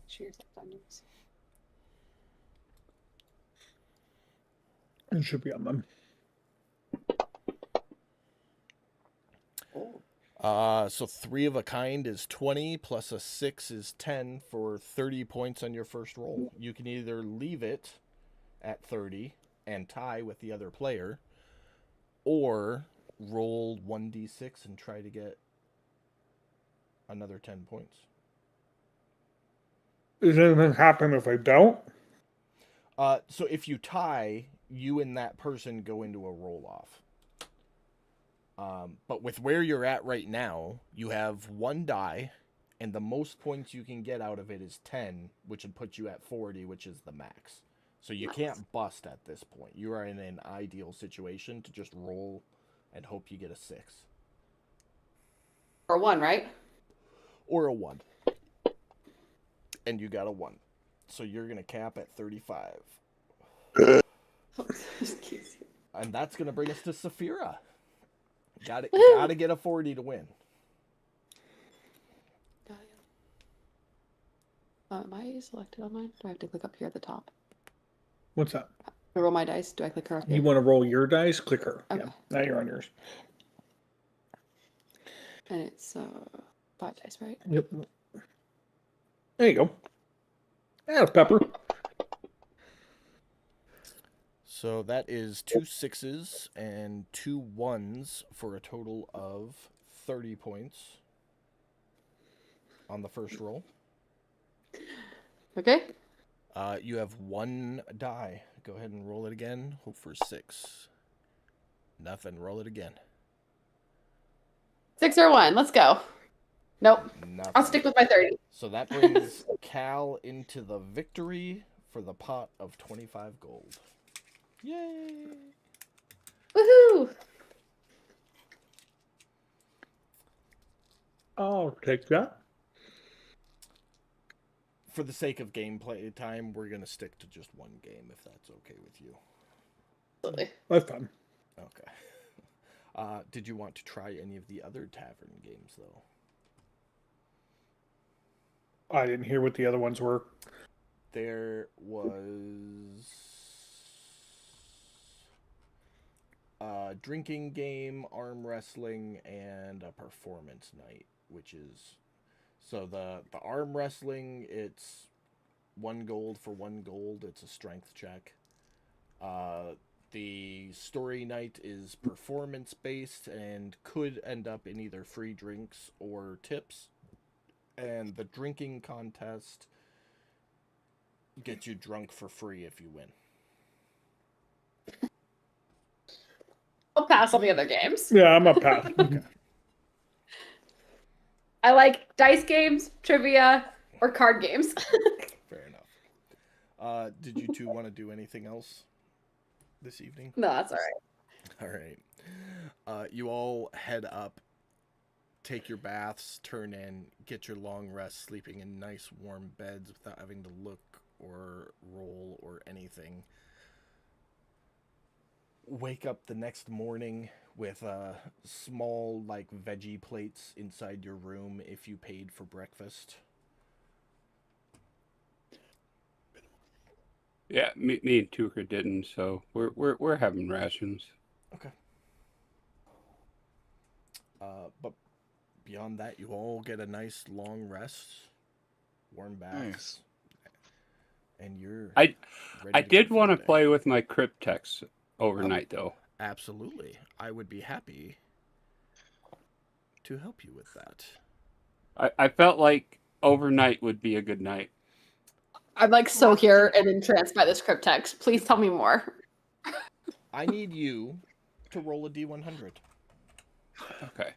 Cheers. It should be on them. So 3 of a kind is 20, plus a 6 is 10 for 30 points on your first roll. You can either leave it at 30 and tie with the other player, or roll 1d6 and try to get another 10 points. Does anything happen if I don't? So if you tie, you and that person go into a roll-off. But with where you're at right now, you have 1 die, and the most points you can get out of it is 10, which would put you at 40, which is the max. So you can't bust at this point. You are in an ideal situation to just roll and hope you get a 6. Or 1, right? Or a 1. And you got a 1. So you're going to cap at 35. And that's going to bring us to Saphira. Gotta get a 40 to win. Am I selected on mine? Do I have to click up here at the top? What's that? To roll my dice, do I click her up here? You want to roll your dice? Click her. Okay. Yeah. Now you're on yours. And it's 5 dice, right? Yep. There you go. Add a pepper. So that is 2 6s and 2 1s for a total of 30 points on the first roll. Okay. You have 1 die. Go ahead and roll it again. Hope for 6. Nothing. Roll it again. 6 or 1. Let's go. Nope. Nothing. I'll stick with my 30. So that brings Cal into the victory for the pot of 25 gold. Yay! Woohoo! I'll take that. For the sake of gameplay time, we're going to stick to just 1 game, if that's okay with you. Absolutely. That's fun. Okay. Did you want to try any of the other tavern games, though? I didn't hear what the other ones were. There was a drinking game, arm wrestling, and a performance night, which is so the arm wrestling, it's 1 gold for 1 gold. It's a strength check. The story night is performance based and could end up in either free drinks or tips. And the drinking contest gets you drunk for free if you win. I'll pass on the other games. Yeah, I'm a path. I like dice games, trivia, or card games. Fair enough. Did you two want to do anything else this evening? No, that's all right. All right. You all head up, take your baths, turn in, get your long rest, sleeping in nice warm beds without having to look or roll or anything. Wake up the next morning with small, like, veggie plates inside your room if you paid for breakfast. Yeah, me and Tuka didn't, so we're having rations. Okay. But beyond that, you all get a nice long rest, warm baths, Nice. and you're. I ready to did go want for to the day. play with my Cryptex overnight, though. Absolutely, I would be happy to help you with that. I felt like overnight would be a good night. I'm like so here and entranced by this cryptex. Please tell me more. I need you to roll a d100. Okay.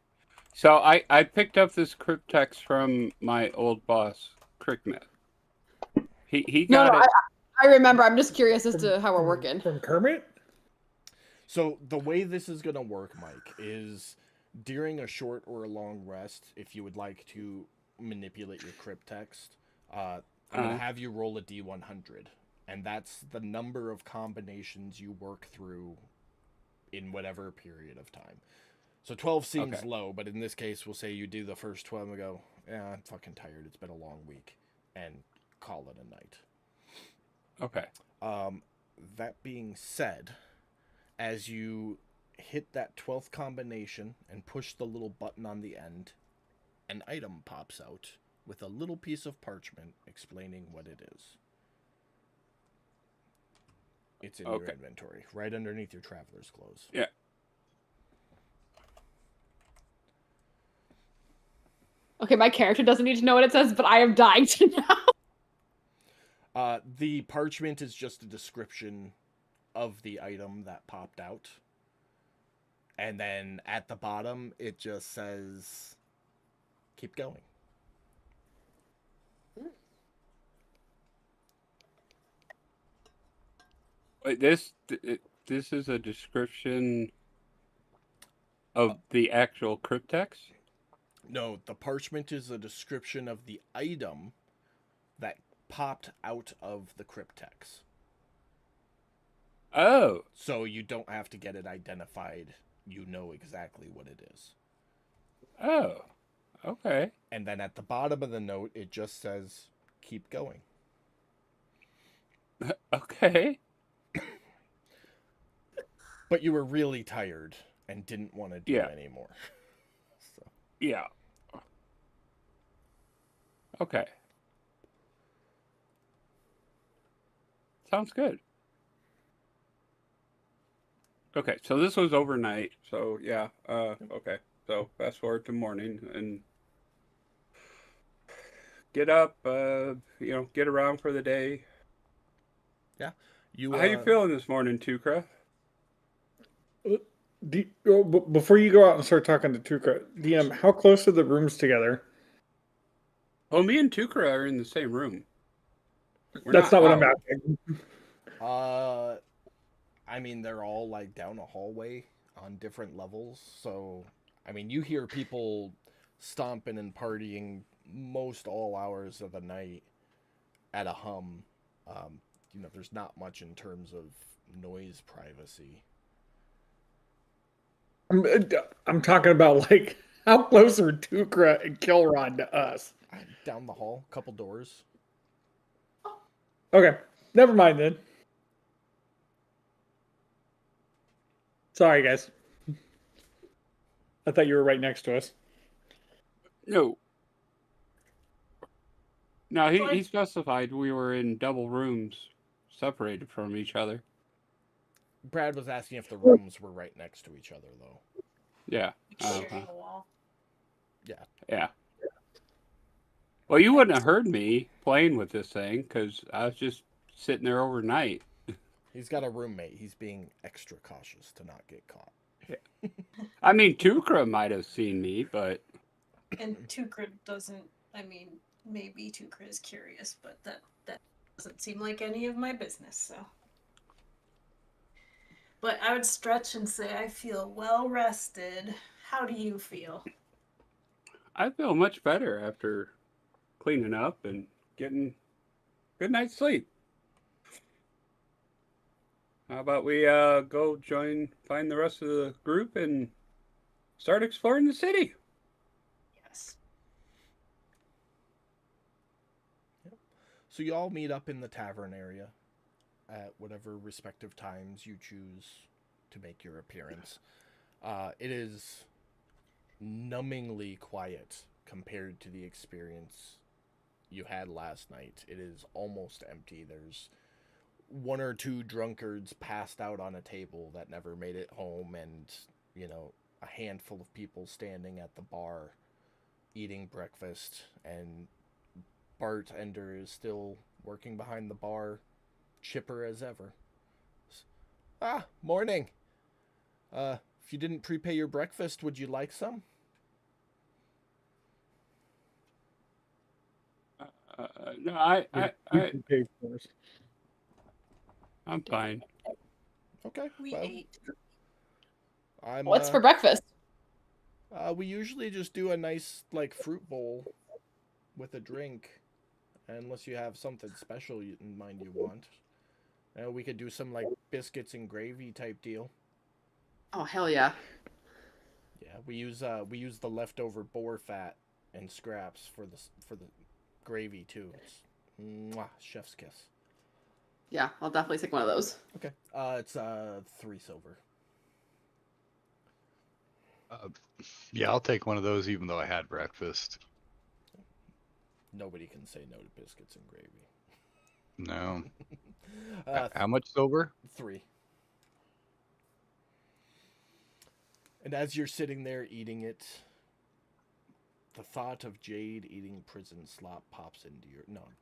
So I picked up this Cryptex from my old boss, Cricknet. He No, got no, it. I remember. I'm just curious as to how we're working. From Kermit? So the way this is going to work, Mike, is during a short or a long rest, if you would like to manipulate your cryptext, I'm going to have you roll a d100. And that's the number of combinations you work through in whatever period of time. So 12 seems Okay. low, but in this case, we'll say you do the first 12 and go, yeah, I'm fucking tired. It's been a long week. And call it a night. Okay. That being said, as you hit that 12th combination and push the little button on the end, an item pops out with a little piece of parchment explaining what it is. It's in your Okay. inventory, right underneath your traveler's clothes. Yeah. Okay, my character doesn't need to know what it says, but I am dying to know. The parchment is just a description of the item that popped out. And then at the bottom, it just says, keep going. Wait, this is a description of the actual Cryptex? No, the parchment is a description of the item that popped out of the cryptex. Oh. So you don't have to get it identified. You know exactly what it is. Oh. Okay. And then at the bottom of the note, it just says, keep going. Okay. But you were really tired and didn't want to do Yeah. anymore. So. Yeah. Okay. Sounds good. Okay, so this was overnight. So yeah, okay. So fast forward to morning and get up, get around for the day. You, How you feeling this morning, Tukra? Before you go out and start talking to Tuka, DM, how close are the rooms together? Well, me and Tukra are in the same room. We're That's not what I'm out. asking. I mean, they're all like down a hallway on different levels. So, I mean, you hear people stomping and partying most all hours of the night at a hum. There's not much in terms of noise privacy. I'm talking about like how close are Tukra and Kilrod to us? Down the hall, couple doors. Okay, never mind then. Sorry, guys. I thought you were right next to us. No. No, What? he specified we were in double rooms, separated from each other. Brad was asking if the rooms were right next to each other, though. Yeah. Sharing a wall. Yeah. Well, you wouldn't have heard me playing with this thing because I was just sitting there overnight. He's got a roommate. He's being extra cautious to not get caught. I mean, Tukra might have seen me, but And Tukra doesn't. I mean, maybe Tukra is curious, but that doesn't seem like any of my business. So, but I would stretch and say I feel well rested. How do you feel? I feel much better after cleaning up and getting good night's sleep. How about we go find the rest of the group and start exploring the city? Yes. So you all meet up in the tavern area at whatever respective times you choose to make your appearance. It is numbingly quiet compared to the experience you had last night. It is almost empty. There's one or two drunkards passed out on a table that never made it home, and, you know, a handful of people standing at the bar eating breakfast, and bartender is still working behind the bar, chipper as ever. Ah, morning. If you didn't prepay your breakfast, would you like some? No, You can pay for us. I'm fine. Okay. We well, ate. I'm. What's for breakfast? We usually just do a nice like fruit bowl with a drink, unless you have something special in mind you want. We could do some like biscuits and gravy type deal. Oh hell yeah! Yeah, we use the leftover boar fat and scraps for the gravy too. It's, mwah, chef's kiss. Yeah, I'll definitely take one of those. Okay. It's 3 silver. Yeah, I'll take one of those even though I had breakfast. Nobody can say no to biscuits and gravy. No. Uh, How much silver? 3. And as you're sitting there eating it, the thought of Jade eating prison slop pops into your... No, I'm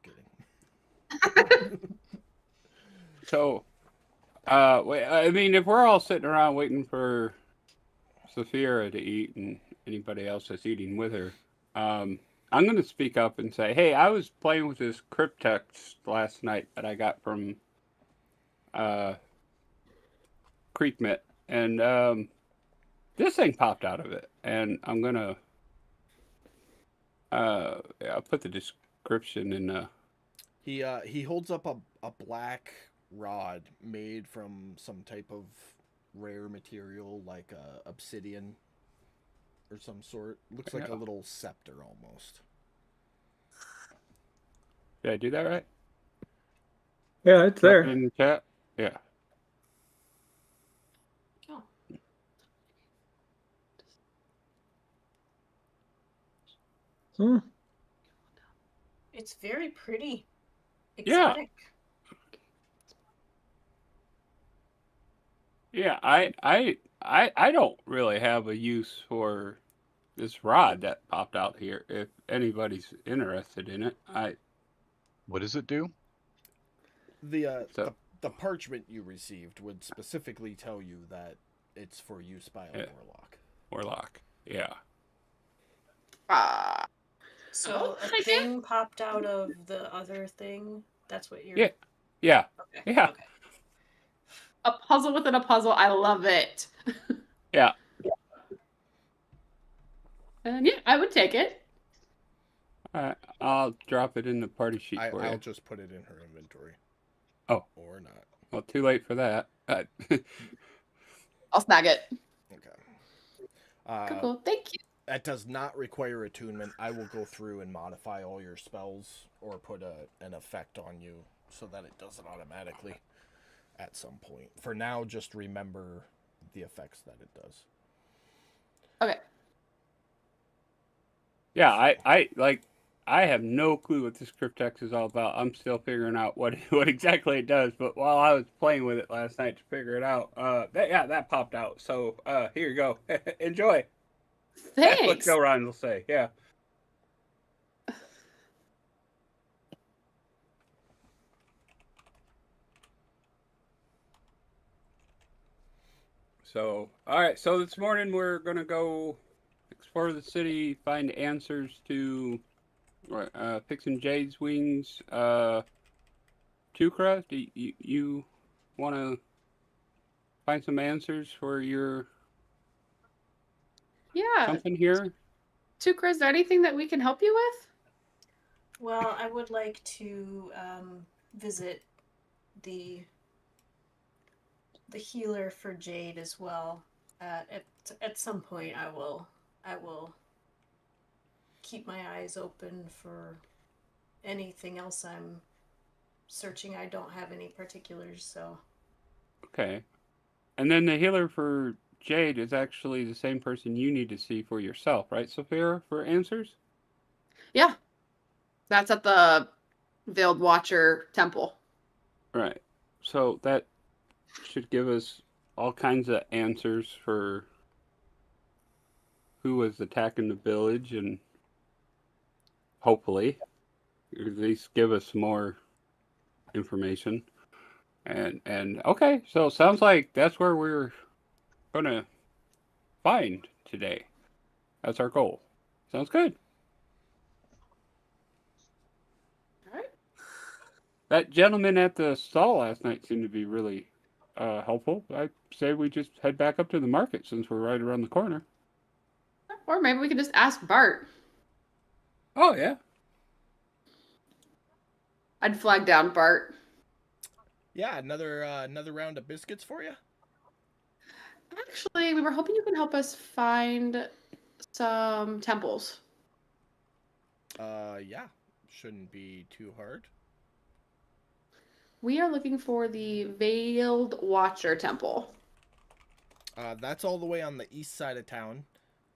kidding. So, wait, I mean, if we're all sitting around waiting for Saphira to eat and anybody else that's eating with her, I'm going to speak up and say, hey, I was playing with this cryptex last night that I got from Creekmit, and this thing popped out of it, and I'm going to I'll put the description in the... He holds up a black rod made from some type of rare material like obsidian or some sort. Looks like a little scepter almost. Did I do that right? Yeah, it's there. In the chat? Yeah. Oh. Hmm. It's very pretty. Yeah. Exotic. Yeah, I don't really have a use for this rod that popped out here. If anybody's interested in it, What does it do? The So- the parchment you received would specifically tell you that it's for use by a warlock. Warlock. Yeah. So Oh, a thing popped out of the other thing. That's what you're. Yeah. Yeah. Okay. Yeah. Okay. A puzzle within a puzzle. I love it. Yeah. And yeah, I would take it. I'll drop it in the party sheet for I'll you. just put it in her inventory. Oh. Or not. Well, too late for that. I'll snag it. Okay. Cool. Thank you. That does not require attunement. I will go through and modify all your spells or put an effect on you so that it does it automatically at some point. For now, just remember the effects that it does. Okay. Yeah, I have no clue what this Cryptex is all about. I'm still figuring out what exactly it does. But while I was playing with it last night to figure it out, that popped out. So here you go. Enjoy. That's what Thanks. Joe Ryan will say. Yeah. So, all right. So this morning we're gonna go explore the city, find answers to fixing Jade's wings. Tukra, do you want to find some answers for your something here? Tukra, is there anything that we can help you with? Well, I would like to visit the healer for Jade as well. At some point, I will keep my eyes open for anything else I'm searching. I don't have any particulars, so. Okay. And then the healer for Jade is actually the same person you need to see for yourself, right, Sophia, for answers? Yeah. That's at the Veiled Watcher Temple. Right. So that should give us all kinds of answers for who was attacking the village, and hopefully at least give us more information. And okay, so sounds like that's where we're gonna find today. That's our goal. Sounds good. All right. That gentleman at the stall last night seemed to be really helpful. I say we just head back up to the market since we're right around the corner. Or maybe we can just ask Bart. Oh yeah. I'd flag down Bart. Yeah, another round of biscuits for you. Actually, we were hoping you can help us find some temples. Yeah, shouldn't be too hard. We are looking for the Veiled Watcher Temple. That's all the way on the east side of town,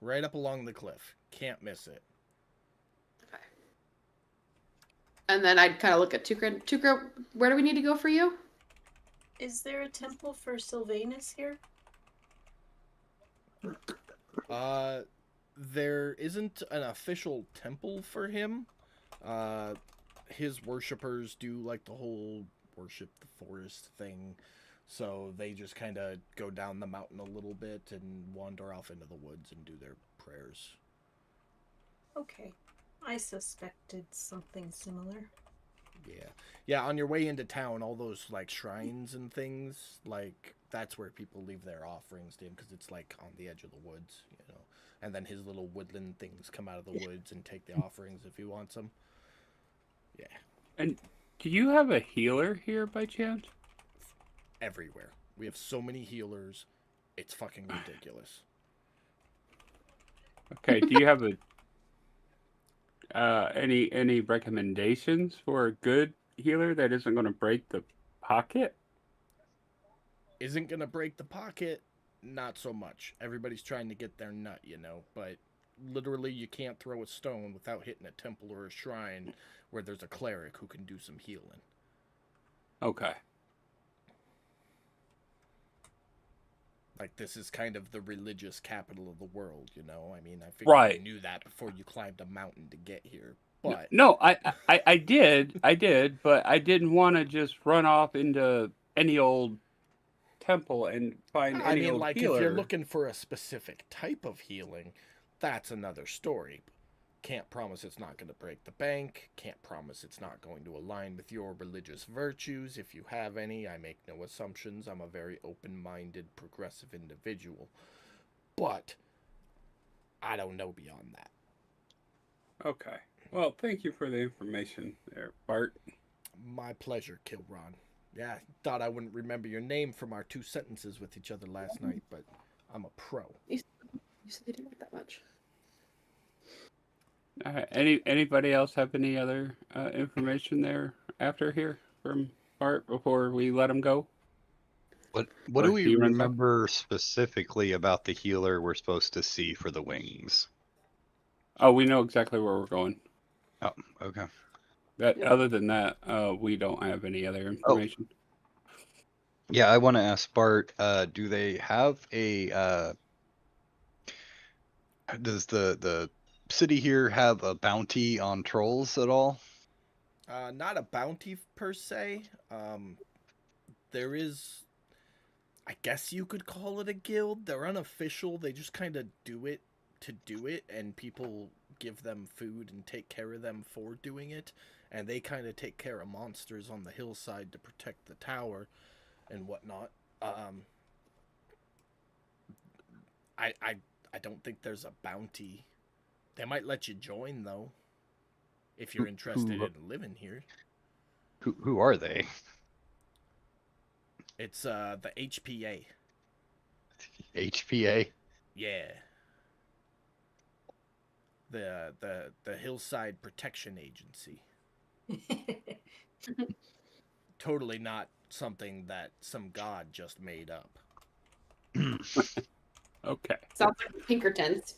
right up along the cliff. Can't miss it. Okay. And then I'd kind of look at Tukra. Tukra, where do we need to go for you? Is there a temple for Sylvanus here? There isn't an official temple for him. His worshippers do like the whole worship the forest thing. So they just kind of go down the mountain a little bit and wander off into the woods and do their prayers. Okay. I suspected something similar. Yeah. Yeah, on your way into town, all those, like, shrines and things, like, that's where people leave their offerings to him, because it's, like, on the edge of the woods, you know. And then his little woodland things come out of the woods and take the offerings if he wants them. Yeah. And do you have a healer here by chance? Everywhere. We have so many healers, it's fucking ridiculous. Okay, do you have a any recommendations for a good healer that isn't going to break the pocket? Isn't gonna break the pocket, not so much. Everybody's trying to get their nut, you know, but literally you can't throw a stone without hitting a temple or a shrine where there's a cleric who can do some healing. Okay. Like, this is kind of the religious capital of the world, you know? I mean, I figured Right. you knew that before you climbed a mountain to get here. But No, I did, but I didn't want to just run off into any old temple and find I any mean, old like, healer. if you're looking for a specific type of healing, that's another story. Can't promise it's not going to break the bank. Can't promise it's not going to align with your religious virtues. If you have any, I make no assumptions. I'm a very open-minded, progressive individual. But I don't know beyond that. Okay. Well, thank you for the information there, Bart. My pleasure, Kilron. Yeah, thought I wouldn't remember your name from our 2 sentences with each other last night, but I'm a pro. You said they didn't want that much. Anybody else have any other information there after here from Bart before we let him go? What Or do we he runs up? remember specifically about the healer we're supposed to see for the wings? Oh, we know exactly where we're going. Oh, okay. That Yeah. other than that, we don't have any other information. Yeah, I want to ask Bart, do they have a does the city here have a bounty on trolls at all? Not a bounty per se. There is, I guess you could call it a guild. They're unofficial. They just kind of do it to do it, and people give them food and take care of them for doing it. And they kind of take care of monsters on the hillside to protect the tower and whatnot. I don't think there's a bounty. They might let you join though, if you're interested in living here. Who are they? It's the HPA. HPA? Yeah. The Hillside Protection Agency. Totally not something that some god just made up. Okay. Sounds like Pinkertons.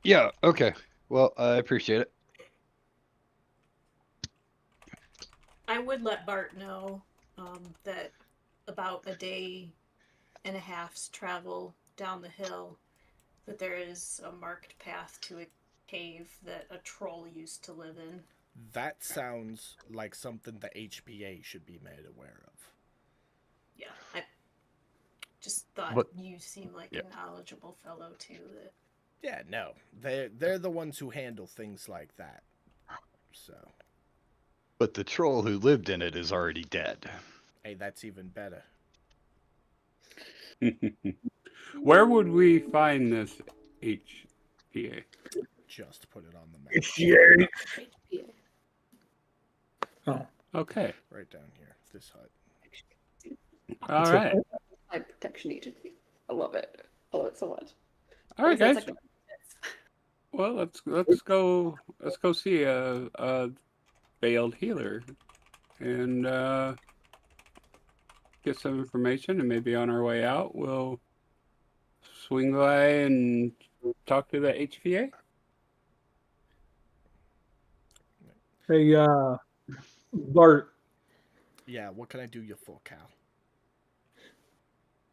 Yeah, okay. Well, I appreciate it. I would let Bart know that about a day and a half's travel down the hill, that there is a marked path to a cave that a troll used to live in. That sounds like something the HPA should be made aware of. Yeah, I just thought What- you seemed like yeah. a knowledgeable fellow too. That Yeah, no. They're the ones who handle things like that. So, But the troll who lived in it is already dead. hey, that's even better. Where would we find this HPA? Just put it on the map. Yeah. Oh, Okay. Right down here. This hut. All It's right. Hillside Protection Agency. I love it. I love it so much. All right, It's guys. like Well, let's go see a veiled healer and get some information, and maybe on our way out we'll swing by and talk to the HPA. hey, Bart. Yeah, what can I do you for, Cal?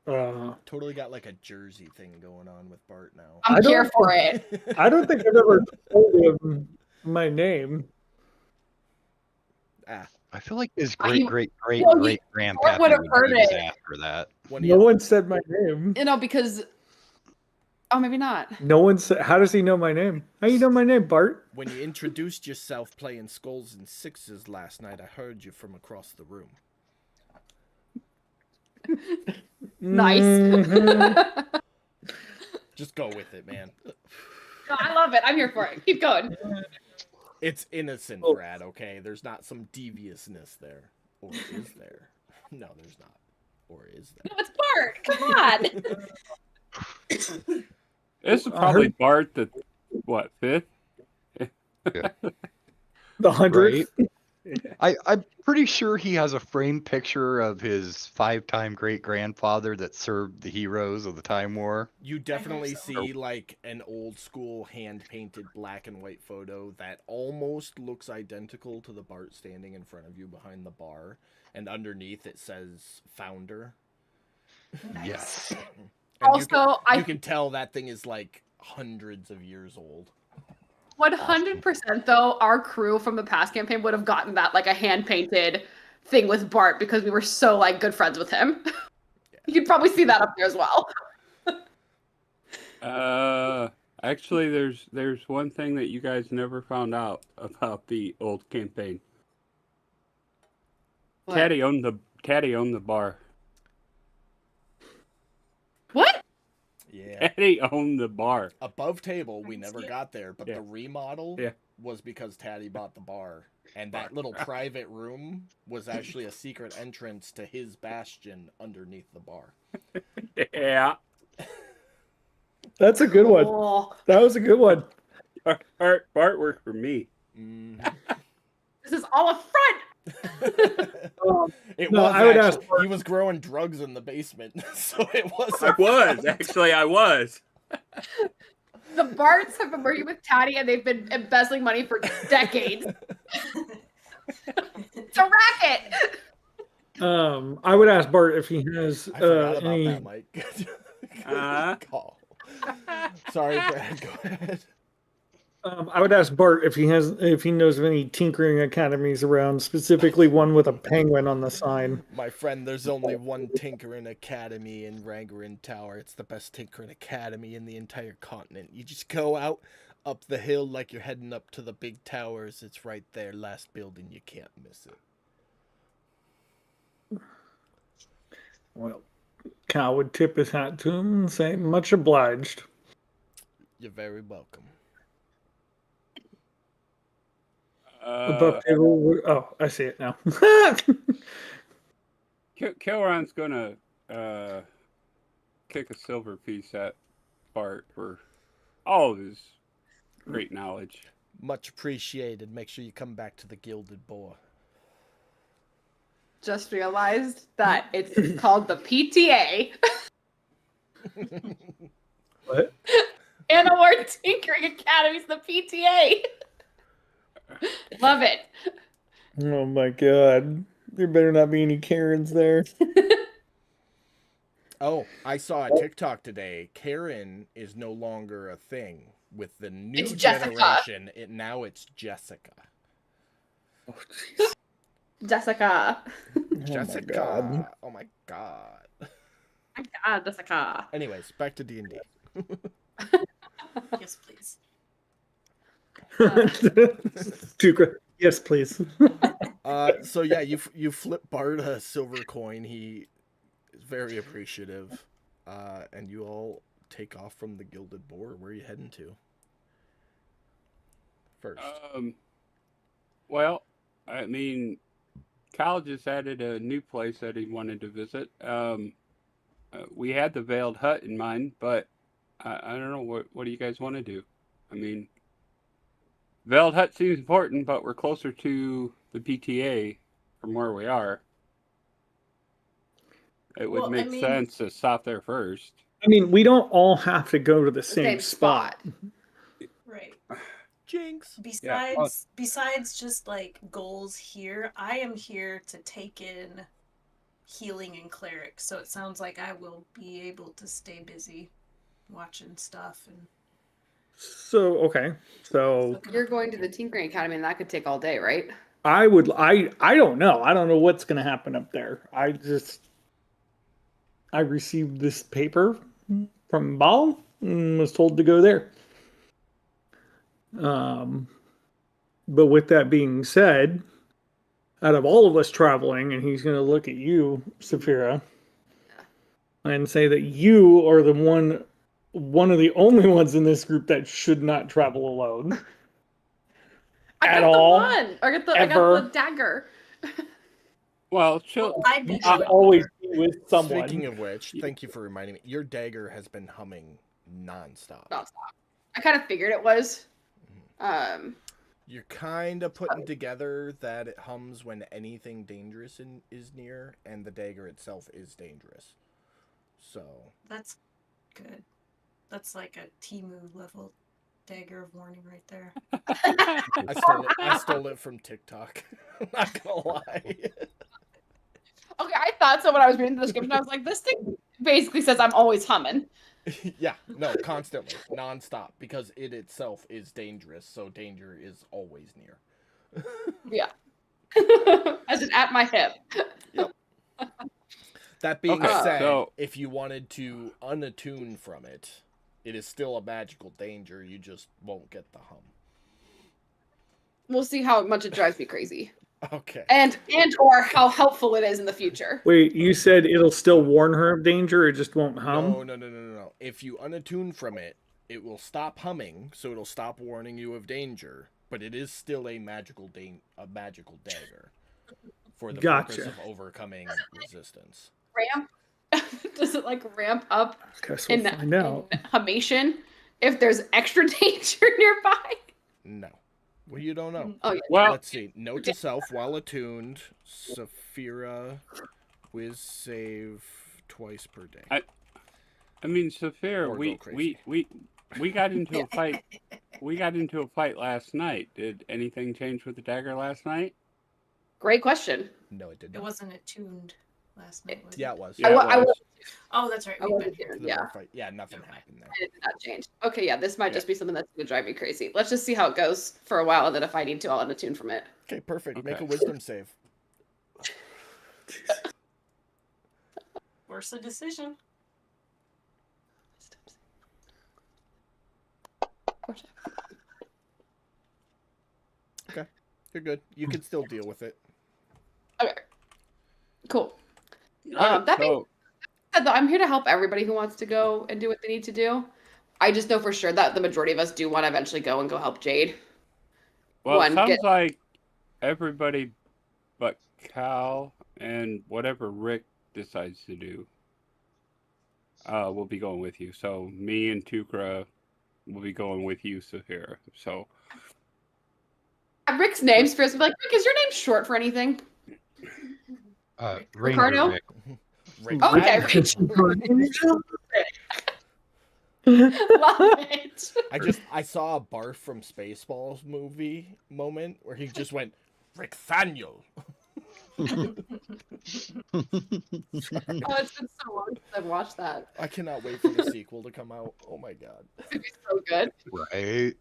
Uh, Totally got like a Jersey thing going on with Bart now. I I'm don't- here for it. I don't think I've ever told him my name. I feel like his Well, he- great well, he- grandpappy would have heard do this it. after that. When do No you, one said my name. You know, because oh, maybe not. No one said. How does he know my name? How you know my name, Bart? when you introduced yourself playing Skulls and Sixes last night, I heard you from across the room. Nice. Mhm. Just go with it, man. I love it. I'm here for it. Keep going. It's innocent, Oh. Brad, okay? There's not some deviousness there. Or is there? No, there's not. Or is there? No, it's Bart. Come on. This is I probably heard- Bart the fifth? The 100th. I'm pretty sure he has a framed picture of his 5-time great grandfather that served the heroes of the Time War. You definitely so. see like an old school hand painted black and white photo that almost looks identical to the Bart standing in front of you behind the bar, and underneath it says founder. Yes. And Also, you can tell that thing is like hundreds of years old. 100% though, our crew from the past campaign would have gotten that like a hand painted thing with Bart because we were so like good friends with him. You could probably see that up there as well. Actually, there's one thing that you guys never found out about the old campaign. What? Taddy owned the bar. What? Yeah. Taddy owned the bar. Above table, we never got there, but Yeah. the remodel Yeah. was because Taddy bought the bar. And that little private room was actually a secret entrance to his bastion underneath the bar. Yeah. That's a good one. Cool. That was a good one. Bart worked for me. Mm. This is all a front. It No, was I would actually, ask- he was growing drugs in the basement, so it was. I was actually. I was. The Barts have been working with Taddy and they've been embezzling money for decades. It's a racket. I would ask Bart if he has I forgot about any. that, Mike. Good Uh-huh. call. Sorry, Brad. Go ahead. I would ask Bart if he knows of any tinkering academies around, specifically one with a penguin on the sign. My friend, there's only one Tinkering Academy in Rangarin Tower. It's the best Tinkering Academy in the entire continent. You just go out up the hill like you're heading up to the big towers. It's right there, last building. You can't miss it. Well, Cal would tip his hat to him and say, "Much obliged." You're very welcome. Above table. Oh, I see it now. Kilron's gonna kick a silver piece at Bart for all of his great knowledge. Much appreciated. Make sure you come back to the Gilded Boar. Just realized that it's called the PTA. What? And Award Tinkering Academy's the PTA. Love it. Oh my god. There better not be any Karens there. Oh, I saw a TikTok today. Karen is no longer a thing with the new It's Jessica. generation. Now it's Jessica. Oh, jeez. Jessica. Jessica. God. Oh my god. My God, Jessica. Anyways, back to D&D. Yes, please. Yes, please. So yeah, you flip Bart a silver coin. He is very appreciative. And you all take off from the Gilded Boar. Where are you heading to? First. Well, I mean, Kyle just added a new place that he wanted to visit. We had the Veiled Hut in mind, but I don't know, what do you guys want to do? I mean, Veiled Hut seems important, but we're closer to the PTA from where we are. It would Well, I make mean- sense to stop there first. I mean, we don't all have to go to the same, Same spot. Right. Jinx. Besides just like goals here, I am here to take in healing and cleric. So it sounds like I will be able to stay busy watching stuff and So, okay. So looking You're up going to the everything. Tinkering Academy, and that could take all day, right? I don't know. I don't know what's going to happen up there. I received this paper from Ball and was told to go there. But with that being said, out of all of us traveling, and he's going to look at you, Saphira, and say that you are the one of the only ones in this group that should not travel alone. I At got the all? one. I got Ever? the dagger. Well, chill. Well, I You bet should you- always be with someone. Speaking of which, thank you for reminding me. Your dagger has been humming nonstop. Nonstop. I kind of figured it was. You're kind of putting together that it hums when anything dangerous is near, and the dagger itself is dangerous. So, That's good. That's like a Timu level dagger of warning right there. I stole it from TikTok. I'm not gonna lie. Okay, I thought so when I was reading the description. I was like, this thing basically says I'm always humming. Yeah, no, constantly, nonstop, because it itself is dangerous, so danger is always near. Yeah. As in at my hip. That being Okay, said, so- if you wanted to unattune from it, it is still a magical danger. You just won't get the hum. We'll see how much it drives me crazy. Okay. And or how helpful it is in the future. Wait, you said it'll still warn her of danger, it just won't hum? No. If you unattune from it, it will stop humming, so it'll stop warning you of danger. But it is still a magical dagger for the purpose Gotcha. of overcoming resistance. Ram? Does it like ramp up Guess we'll in, find out. in Hamation if there's extra danger nearby? No. Well, you don't know. Oh yeah. Well, Let's see. Note to self: while attuned, Saphira whiz save twice per day. I mean, Saphira, Or go we crazy. got into a fight. We got into a fight last night. Did anything change with the dagger last night? Great question. No, it did It not. wasn't attuned last night. Was Yeah, it? it was. Yeah, I it was. Oh, that's right. I We've been wasn't here. here. For the Yeah. bar fight. Yeah, nothing Never mind. happened there. It did not change. Okay, yeah, this might just be something that's gonna drive me crazy. Let's just see how it goes for a while, and then if I need to, I'll unattune from it. Okay, perfect. Make a Okay. wisdom save. Force a decision. You're good. You can still deal with it. Okay. Cool. Alright, that being so, said, though, I'm here to help everybody who wants to go and do what they need to do. I just know for sure that the majority of us do want to eventually go and go help Jade. well, One, it sounds get- like everybody but Cal and whatever Rick decides to do will be going with you. So me and Tukra will be going with you, Saphira. So Rick's name scares me. Like, Rick, is your name short for anything? Ranger Ricardo? Rick. Rick, Oh, okay, that- Love it. I saw a Barf from Spaceballs movie moment where he just went, Rick Thaniel. Oh, it's been so long since I've watched that. I cannot wait for the sequel to come out. Oh my god. It's gonna be so good. Right.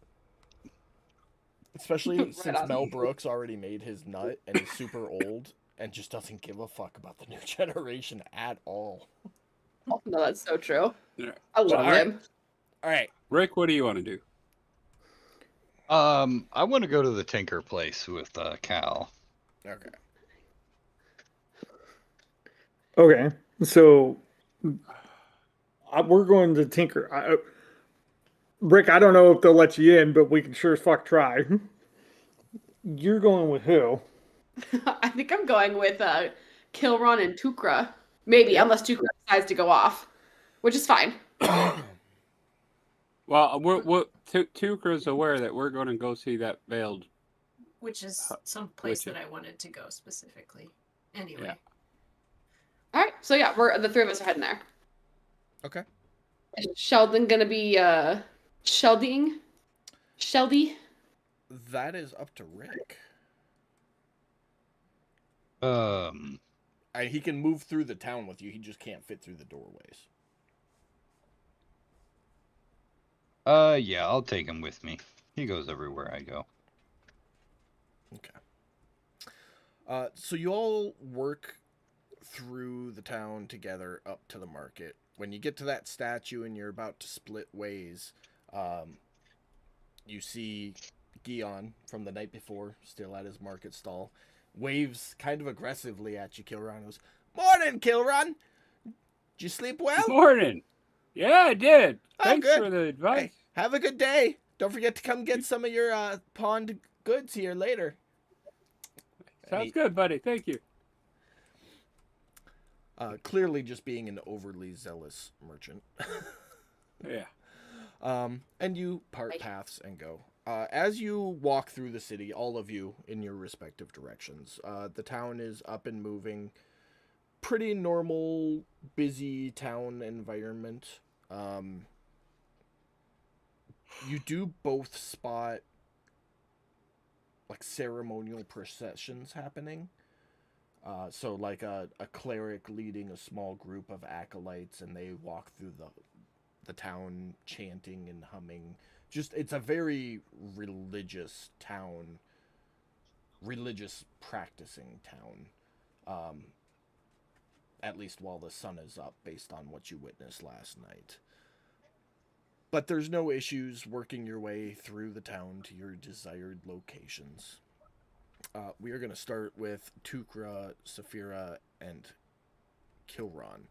Especially Right since on. Mel Brooks already made his nut and is super old and just doesn't give a fuck about the new generation at all. Oh, no, that's so true. Yeah. I love Alright. him. All right. Rick, what do you want to do? I want to go to the Tinker place with Cal. Okay. Okay, so we're going to Tinker. Rick, I don't know if they'll let you in, but we can sure as fuck try. You're going with who? I think I'm going with Kilron and Tukra. Maybe, unless Tukra decides to go off, which is fine. Well, Tukra's aware that we're going to go see that veiled. Which is some place which that I wanted to go specifically. Anyway. Yeah. All right, so yeah, we're the three of us are heading there. Okay. Is Sheldon gonna be Sheldy? That is up to Rick. He can move through the town with you. He just can't fit through the doorways. Yeah, I'll take him with me. He goes everywhere I go. Okay. So you all work through the town together up to the market. When you get to that statue and you're about to split ways, you see Gion from the night before, still at his market stall, waves kind of aggressively at you, Kilron. Goes, "Morning, Kilron! Did you sleep well? Morning. Yeah, I did. Oh, Thanks good. for the advice. Hey, have a good day. Don't forget to come get some of your pawned goods here later." Sounds good, buddy. Thank you. Clearly just being an overly zealous merchant. Yeah. And you part paths and go. As you walk through the city, all of you in your respective directions, the town is up and moving. Pretty normal, busy town environment. You do both spot like ceremonial processions happening. So like a cleric leading a small group of acolytes, and they walk through the town chanting and humming. Just, it's a very religious town, religious practicing town. At least while the sun is up, based on what you witnessed last night. But there's no issues working your way through the town to your desired locations. We are going to start with Tukra, Saphira, and Kilron.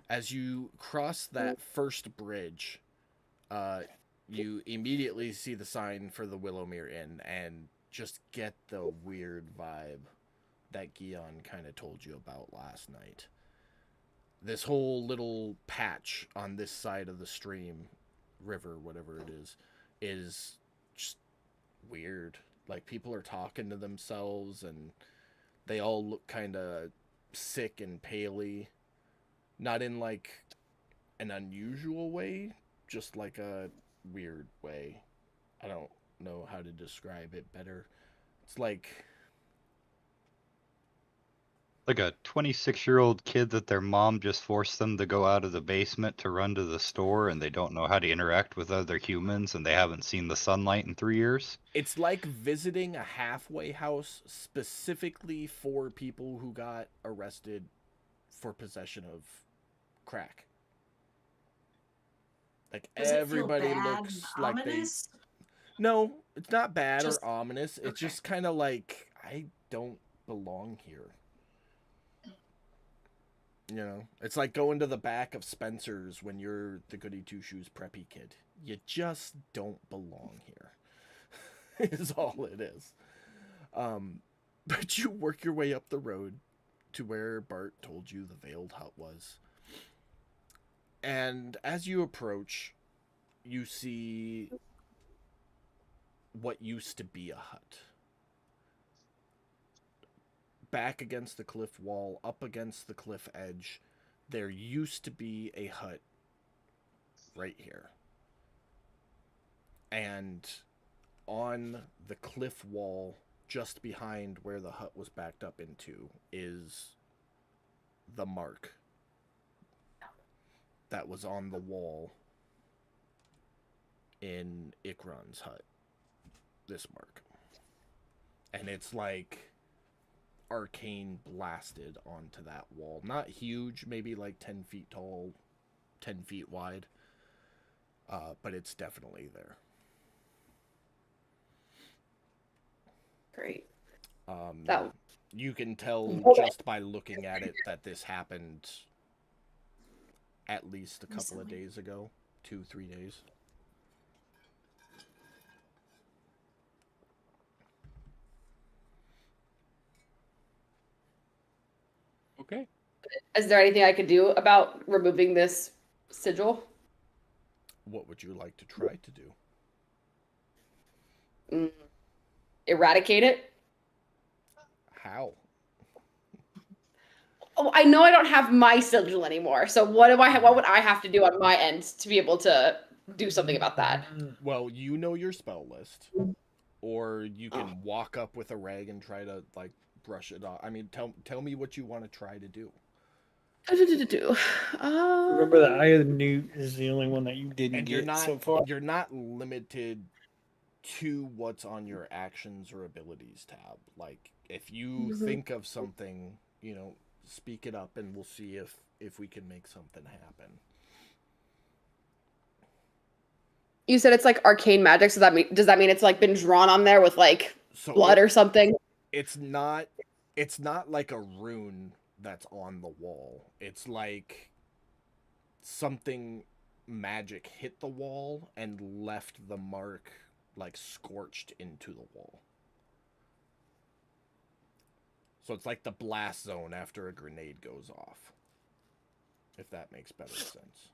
As you cross that first bridge, you immediately see the sign for the Willowmere Inn and just get the weird vibe that Gion kind of told you about last night. this whole little patch on this side of the stream, river, whatever it is just weird. Like, people are talking to themselves, and they all look kind of sick and paley. Not in, like, an unusual way, just like a weird way. I don't know how to describe it better. It's like a 26-year-old kid that their mom just forced them to go out of the basement to run to the store, and they don't know how to interact with other humans, and they haven't seen the sunlight in 3 years. it's like visiting a halfway house specifically for people who got arrested for possession of crack. Like, Does it feel everybody bad looks and like ominous? No, it's not bad Just- or ominous. It's okay. just kind of like, I don't belong here. You know, it's like going to the back of Spencer's when you're the goody two shoes preppy kid. You just don't belong here. Is all it is. But you work your way up the road to where Bart told you the Veiled Hut was. And as you approach, you see what used to be a hut. Back against the cliff wall, up against the cliff edge, there used to be a hut right here. And on the cliff wall, just behind where the hut was backed up into, is the mark that was on the wall in Ikron's hut. This mark. And it's like arcane blasted onto that wall. Not huge, maybe like 10 feet tall, 10 feet wide. But it's definitely there. Great. Um, That- you can tell Okay. just by looking at it that this happened at least a couple of Recently. days ago. 2-3 days. Okay. Is there anything I could do about removing this sigil? What would you like to try to do? Eradicate it? How? Oh, I know I don't have my sigil anymore. So what do I have? What would I have to do on my end to be able to do something about that? Well, you know your spell list, or you can walk up with a rag and try to like brush it off. I mean, tell me what you want to try to do. Remember that Eye of the Newt is the only one that you didn't And get so far. you're not limited to what's on your actions or abilities tab. Like, if you think of something, you know, speak it up, and we'll see if we can make something happen. You said it's like arcane magic, so does that mean it's like been drawn on there with like So blood or something? it's not like a rune that's on the wall. It's like something magic hit the wall and left the mark like scorched into the wall. So it's like the blast zone after a grenade goes off. If that makes better sense.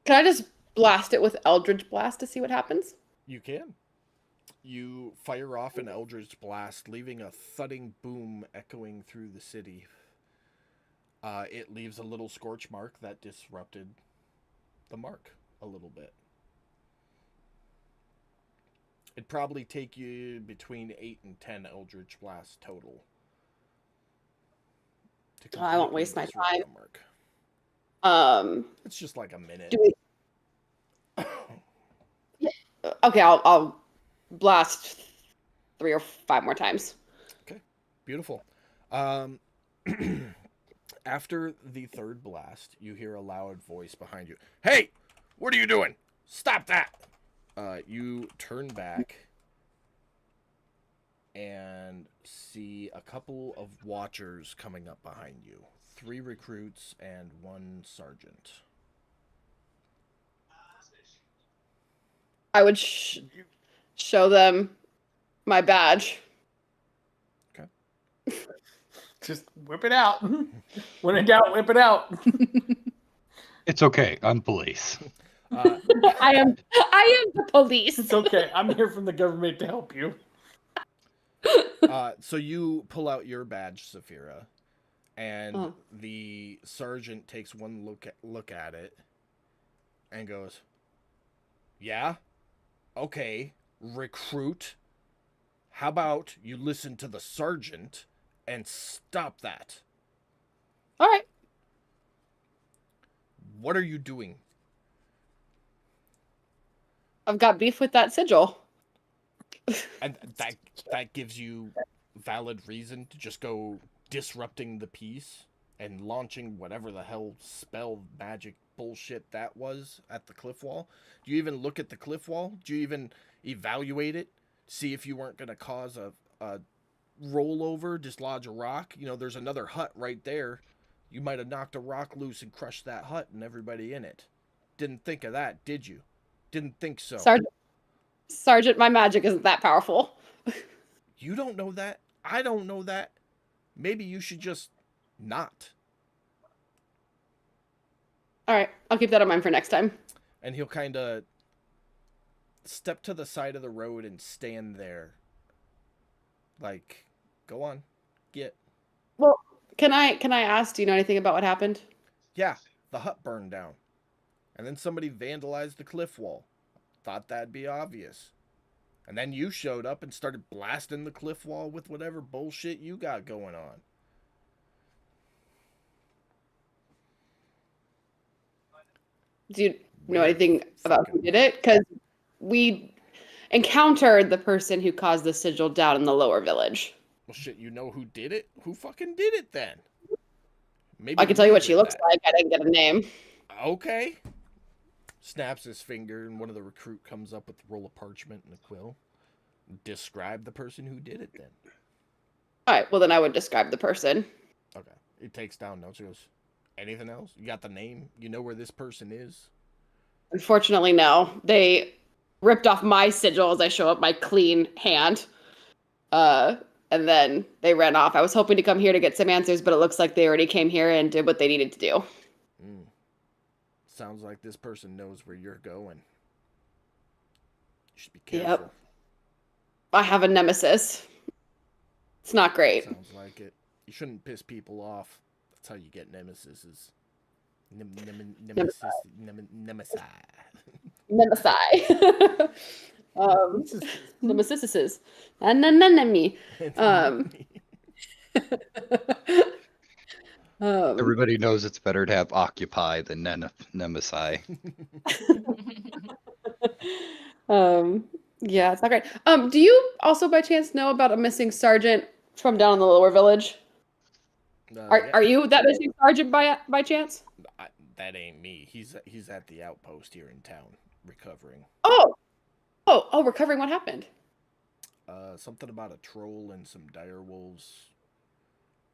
Can I just blast it with Eldritch Blast to see what happens? You can. You fire off an Eldritch Blast, leaving a thudding boom echoing through the city. It leaves a little scorch mark that disrupted the mark a little bit. It'd probably take you between 8 and 10 Eldritch Blasts total. to I won't completely waste my disrupt time. the mark. It's just like a minute. Do we? Okay, I'll blast 3 or 5 more times. Beautiful. After the third blast, you hear a loud voice behind you. Hey, what are you doing? Stop that! You turn back and see a couple of watchers coming up behind you. 3 recruits and 1 sergeant. I would show them my badge. Just whip it out. When in doubt, whip it out. It's okay. I'm police. I am the police. It's okay. I'm here from the government to help you. So you pull out your badge, Saphira, and Oh. the sergeant takes one look at it and goes, "Yeah, okay, recruit. How about you listen to the sergeant and stop that? All right. What are you doing?" I've got beef with that sigil. And that gives you valid reason to just go disrupting the peace and launching whatever the hell spell magic bullshit that was at the cliff wall. Do you even look at the cliff wall? Do you even evaluate it? See if you weren't going to cause a rollover, dislodge a rock? You know, there's another hut right there. You might have knocked a rock loose and crushed that hut and everybody in it. Didn't think of that, did you? Didn't think so. Sergeant, my magic isn't that powerful. You don't know that. I don't know that. Maybe you should just not. All right, I'll keep that in mind for next time. And he'll kind of step to the side of the road and stand there. Like, go on, get. Well, can I ask? Do you know anything about what happened? Yeah, the hut burned down. And then somebody vandalized the cliff wall. Thought that'd be obvious. And then you showed up and started blasting the cliff wall with whatever bullshit you got going on. Do you know Weird anything about who fucking- did it? Because we encountered the person who caused the sigil down in the lower village. Well, shit, you know who did it? Who fucking did it then? Maybe I can tell you we what she did looks that. like. I didn't get a name. Okay. Snaps his finger, and one of the recruit comes up with a roll of parchment and a quill. Describe the person who did it then. All right, well, then I would describe the person. Okay. He takes down notes. He goes, anything else? You got the name? You know where this person is? Unfortunately, no. They ripped off my sigil as I show up my clean hand. And then they ran off. I was hoping to come here to get some answers, but it looks like they already came here and did what they needed to do. Sounds like this person knows where you're going. You should be Yep. careful. I have a nemesis. It's not great. Sounds like it. You shouldn't piss people off. That's how you get nemesises. Nemesis. Nemesi. Nemesises. Enemy. Everybody knows it's better to have occupy than nemesis. Yeah, it's not great. Do you also by chance know about a missing sergeant from down in the lower village? Are you that missing sergeant by chance? That ain't me. He's at the outpost here in town, recovering. Oh, recovering. What happened? Something about a troll and some dire wolves.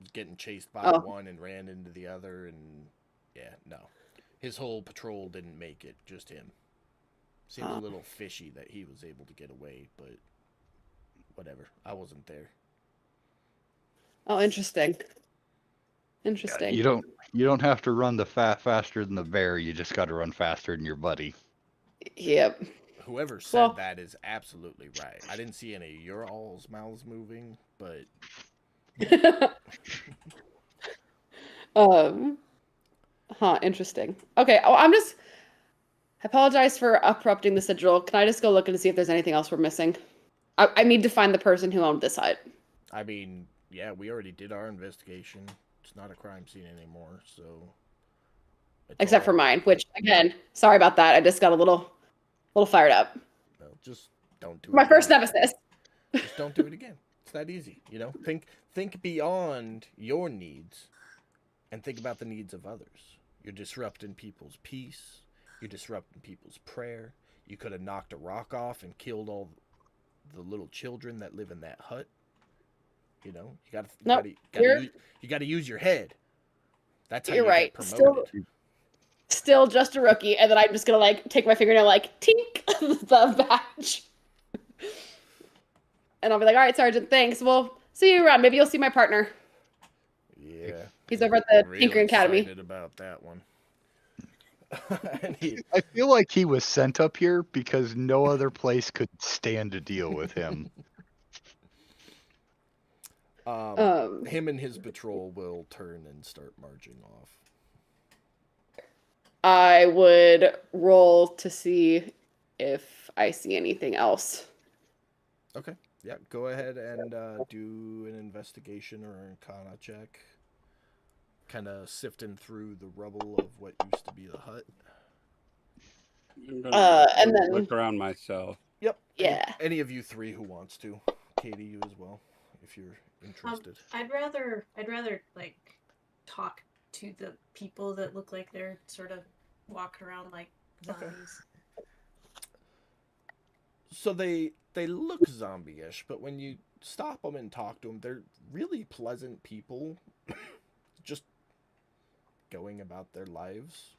Was getting chased by Oh. one and ran into the other, and yeah, no, his whole patrol didn't make it. Just him. Seems a little fishy that he was able to get away, but whatever. I wasn't there. Oh, interesting. Interesting. You don't have to run the faster than the bear. You just got to run faster than your buddy. Yep. Whoever said Well- that is absolutely right. I didn't see any of your all's mouths moving, but Interesting. Okay. Oh, I apologize for uprupting the sigil. Can I just go look and see if there's anything else we're missing? I need to find the person who owned this hut. I mean, yeah, we already did our investigation. It's not a crime scene anymore, so. it's Except for all- mine, which again, sorry about that. I just got a little fired up. No, just don't do it. My first again. nemesis. Just don't do it again. It's that easy, you know. Think beyond your needs, and think about the needs of others. You're disrupting people's peace. You're disrupting people's prayer. You could have knocked a rock off and killed all the little children that live in that hut. You know, you got to use your head. That's how You're you right. get promoted. Still just a rookie, and then I'm just gonna take my fingernail tink the badge. And I'll be like, all right, Sergeant, thanks. Well, see you around. Maybe you'll see my partner. He's over at the Real Tinkering Academy. excited about that one. And he, I feel like he was sent up here because no other place could stand to deal with him. him and his patrol will turn and start marching off. I would roll to see if I see anything else. Okay. Yeah, go ahead and do an investigation or an arcana check. Kind of sifting through the rubble of what used to be the hut. I'm gonna And then- look around myself. Yep. Yeah. Any of you three who wants to. Katie, you as well, if you're interested. I'd rather like talk to the people that look like they're sort of walking around like Okay. zombies. So they look zombie-ish, but when you stop them and talk to them, they're really pleasant people, just going about their lives.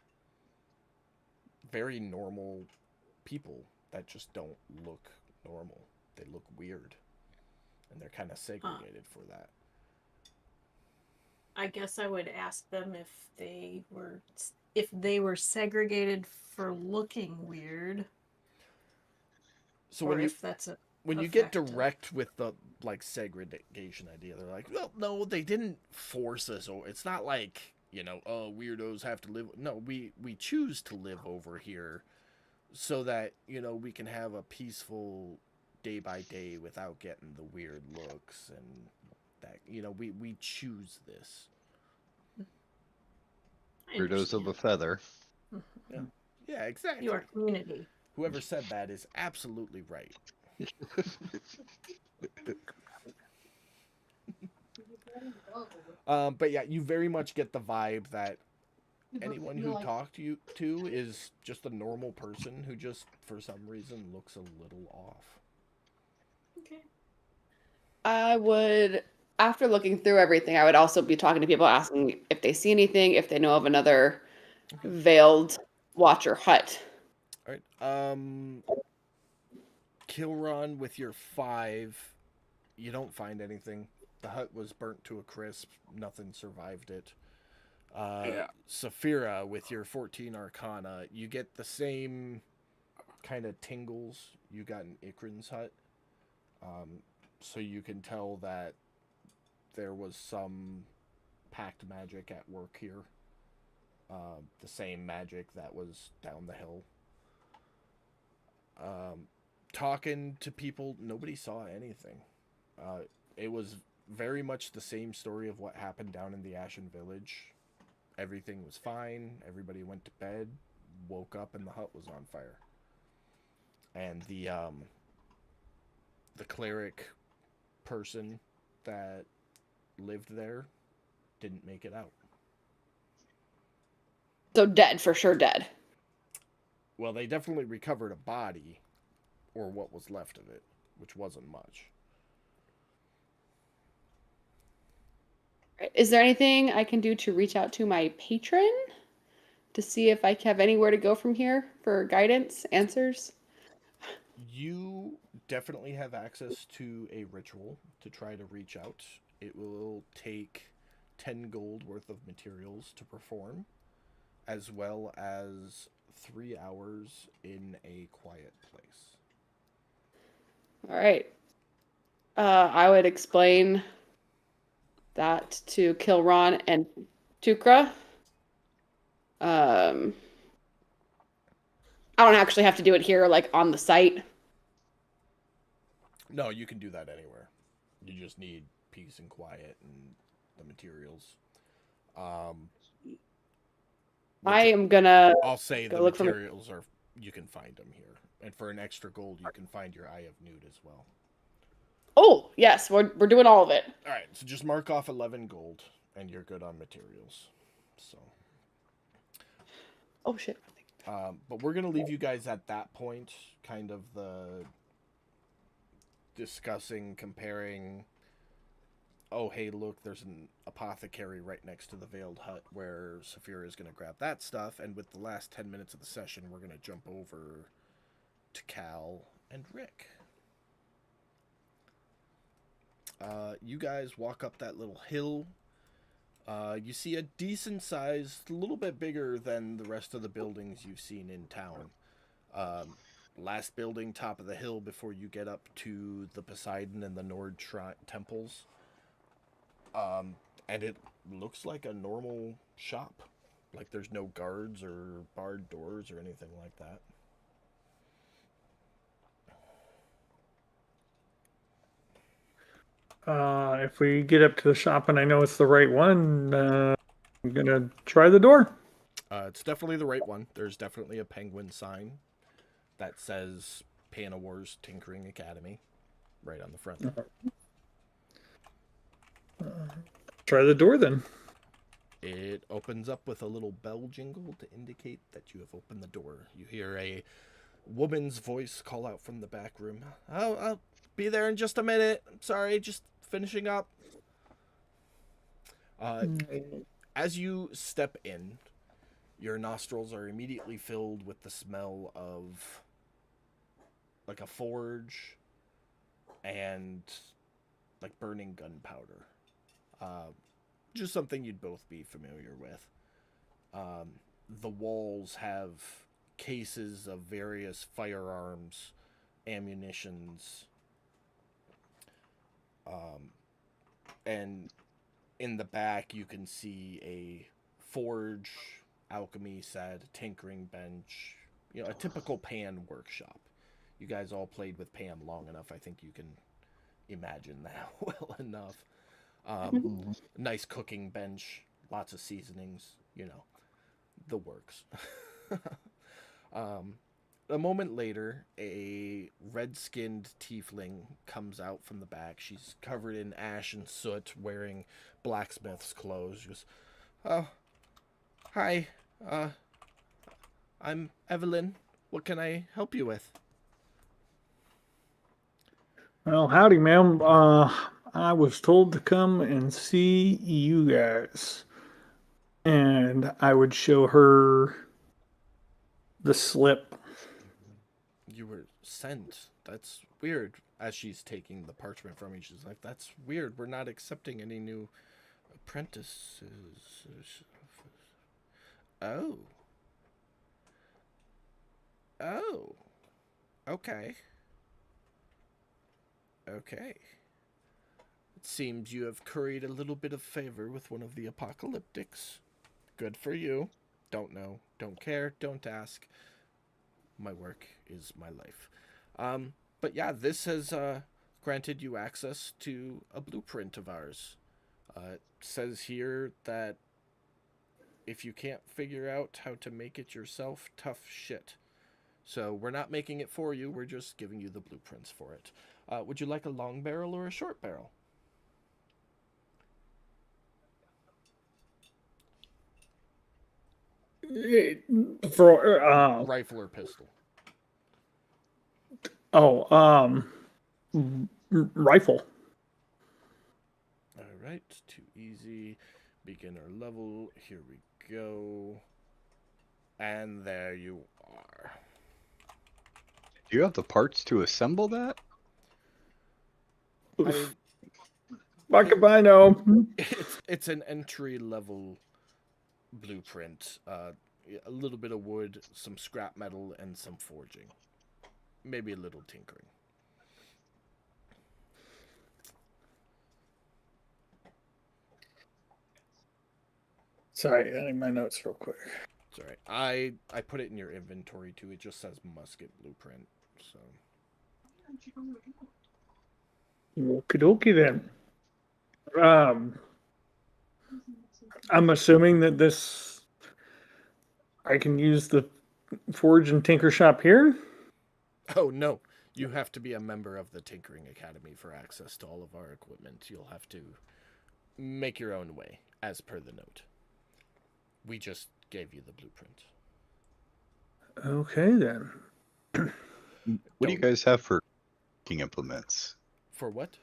Very normal people that just don't look normal. They look weird, and they're kind of segregated for that. I guess I would ask them if they were segregated for looking weird, So or when you if that's a when you get effect of- direct with the like segregation idea, they're like, well, no, they didn't force us. Or it's not like, you know, oh, weirdos have to live. No, we choose to live over here so that, you know, we can have a peaceful day by day without getting the weird looks and that, you know, we choose this. I Weirdos of a understand. feather. Yeah, exactly. Your community. Whoever said that is absolutely right. But yeah, you very much get the vibe that anyone who talked to you is just a normal person who just for some reason looks a little off. Okay. I would, after looking through everything, I would also be talking to people, asking if they see anything, if they know of another veiled watcher hut. All right. Kilron, with your 5, you don't find anything. The hut was burnt to a crisp. Nothing survived it. Yeah. Saphira, with your 14 Arcana, you get the same kind of tingles you got in Ikrin's hut. So you can tell that there was some pact magic at work here. The same magic that was down the hill. Talking to people, nobody saw anything. It was very much the same story of what happened down in the Ashen Village. Everything was fine. Everybody went to bed, woke up, and the hut was on fire. And the cleric person that lived there didn't make it out. So dead, for sure dead. Well, they definitely recovered a body, or what was left of it, which wasn't much. Right. Is there anything I can do to reach out to my patron to see if I have anywhere to go from here for guidance, answers? You definitely have access to a ritual to try to reach out. It will take 10 gold worth of materials to perform, as well as 3 hours in a quiet place. All right. I would explain that to Kilron and Tukra. I don't actually have to do it here, like on the site. No, you can do that anywhere. You just need peace and quiet and the materials. I am gonna I'll say go the look for materials are, you can find them here. And for an extra gold, you can find your Eye of Newt as well. Oh, yes, we're doing all of it. All right, so just mark off 11 gold, and you're good on materials. So, Oh shit. but we're gonna leave you guys at that point, kind of the discussing, comparing. Oh, hey, look, there's an apothecary right next to the Veiled Hut where Saphira is gonna grab that stuff. And with the last 10 minutes of the session, we're gonna jump over to Cal and Rick. You guys walk up that little hill. You see a decent sized, a little bit bigger than the rest of the buildings you've seen in town. Last building, top of the hill before you get up to the Poseidon and the Nord temples. And it looks like a normal shop. Like there's no guards or barred doors or anything like that. If we get up to the shop and I know it's the right one, I'm gonna try the door. It's definitely the right one. There's definitely a penguin sign that says Pana Wars Tinkering Academy right on the front. Try the door then. It opens up with a little bell jingle to indicate that you have opened the door. You hear a woman's voice call out from the back room. I'll be there in just a minute. I'm sorry, just finishing up. As you step in, your nostrils are immediately filled with the smell of like a forge and like burning gunpowder. Just something you'd both be familiar with. The walls have cases of various firearms, ammunitions, and in the back you can see a forge, alchemy set, tinkering bench, a typical Pan workshop. You guys all played with Pam long enough, I think you can imagine that well enough. Nice cooking bench, lots of seasonings, the works. A moment later, a red-skinned tiefling comes out from the back. She's covered in ash and soot, wearing blacksmith's clothes. She goes, "Oh, hi. I'm Evelyn. What can I help you with?" Well, howdy, ma'am. I was told to come and see you guys, and I would show her the slip. You were sent. That's weird. As she's taking the parchment from you, she's like, "That's weird. We're not accepting any new apprentices." Oh. Oh. Okay. Okay. It seems you have curried a little bit of favor with one of the apocalyptics. Good for you. Don't know. Don't care. Don't ask. My work is my life. But yeah, this has granted you access to a blueprint of ours. It says here that if you can't figure out how to make it yourself, tough shit. So we're not making it for you, we're just giving you the blueprints for it. Would you like a long barrel or a short barrel? For Rifle or pistol? Rifle. Alright, too easy. Beginner level, here we go. And there you are. Do you have the parts to assemble that? Fuck if I know. It's an entry level blueprint. A little bit of wood, some scrap metal, and some forging. Maybe a little tinkering. Sorry, adding my notes real quick. It's alright. I put it in your inventory too. It just says musket blueprint. So Okie dokie then. I'm assuming that I can use the forge and tinker shop here. oh no. You have to be a member of the Tinkering Academy for access to all of our equipment. You'll have to make your own way, as per the note. We just gave you the blueprint. Okay then. What do you guys have for cooking implements? For what?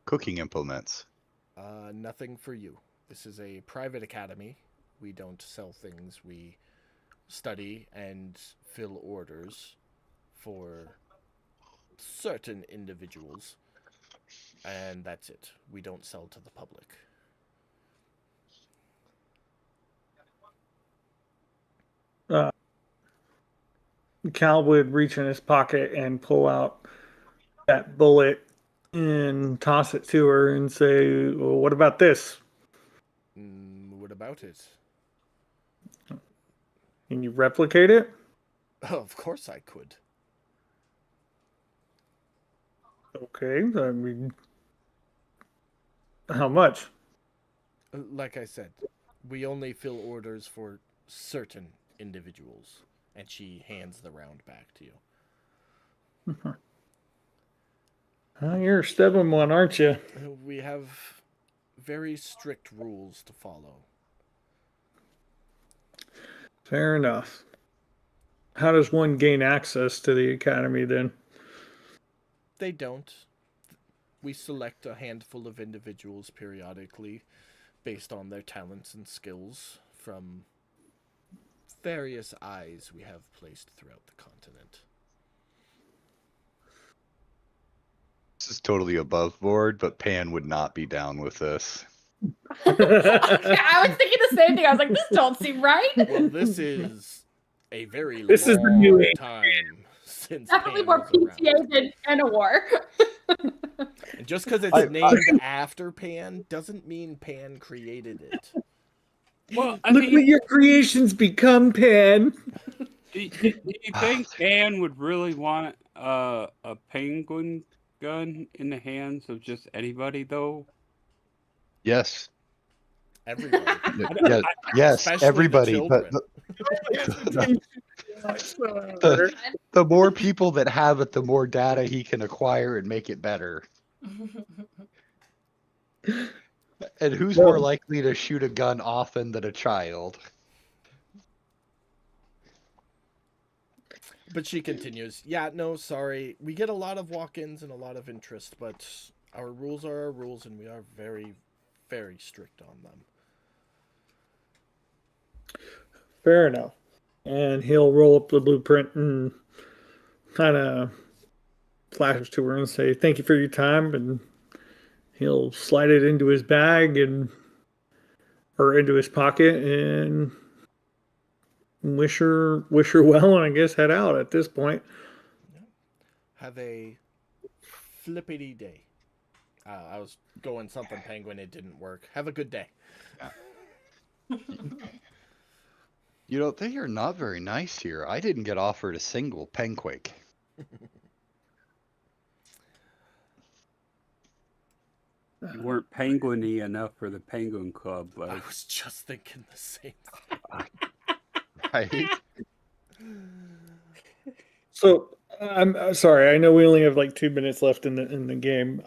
Cooking implements. Nothing for you. This is a private academy. We don't sell things. We study and fill orders for certain individuals. And that's it. We don't sell to the public. Cal would reach in his pocket and pull out that bullet and toss it to her and say, well, what about this? What about it? Can you replicate it? Oh, of course I could. Okay, I mean, how much? Like I said, we only fill orders for certain individuals. And she hands the round back to you. You're a stubborn one, aren't you? We have very strict rules to follow. Fair enough. How does one gain access to the academy then? They don't. We select a handful of individuals periodically based on their talents and skills from various eyes we have placed throughout the continent. This is totally above board, but Pan would not be down with this. I was thinking the same thing. I was like, this don't seem right. Well, this is a very This is the long new age. time since Definitely Pan more was around. PTA than and a war. And just because it's named after Pan doesn't mean Pan created it. Well, I Look mean, what your creations become, Pan. do you think Pan would really want a penguin gun in the hands of just anybody, though? Yes. Everybody. Yeah, yes, Especially the everybody. But children. the more people that have it, the more data he can acquire and make it better. And who's more likely to shoot a gun often than a child? But she continues, yeah, no, sorry. We get a lot of walk-ins and a lot of interest, but our rules are our rules, and we are very, very strict on them. Fair enough. And he'll roll up the blueprint and kind of flashes to her and say, thank you for your time. And he'll slide it into his bag or into his pocket and wish her well, and I guess head out at this point. Have a flippity day. I was going something penguin, it didn't work. Have a good day. You know, they are not very nice here. I didn't get offered a single penquake. You weren't penguin-y enough for the Penguin Club, I but was just thinking the same Right? So I'm sorry. I know we only have like 2 minutes left in the game.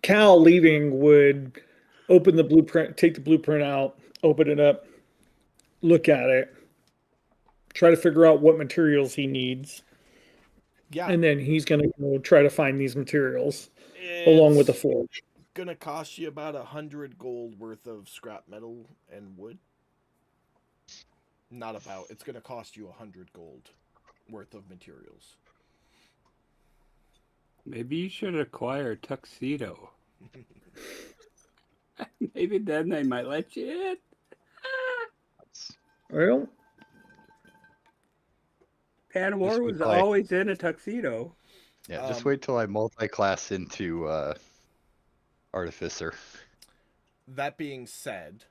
Cal leaving would open the blueprint, take the blueprint out, open it up, look at it, try to figure out what materials he needs, Yeah. and then he's gonna go try to find these materials along with the It's forge. gonna cost you about 100 gold worth of scrap metal and wood. Not about. It's gonna cost you 100 gold worth of materials. maybe you should acquire a tuxedo. Maybe then they might let you in. Well, Pan War Just was look like- always in a tuxedo. Yeah, just Um, wait till I multi-class into Artificer. That being said,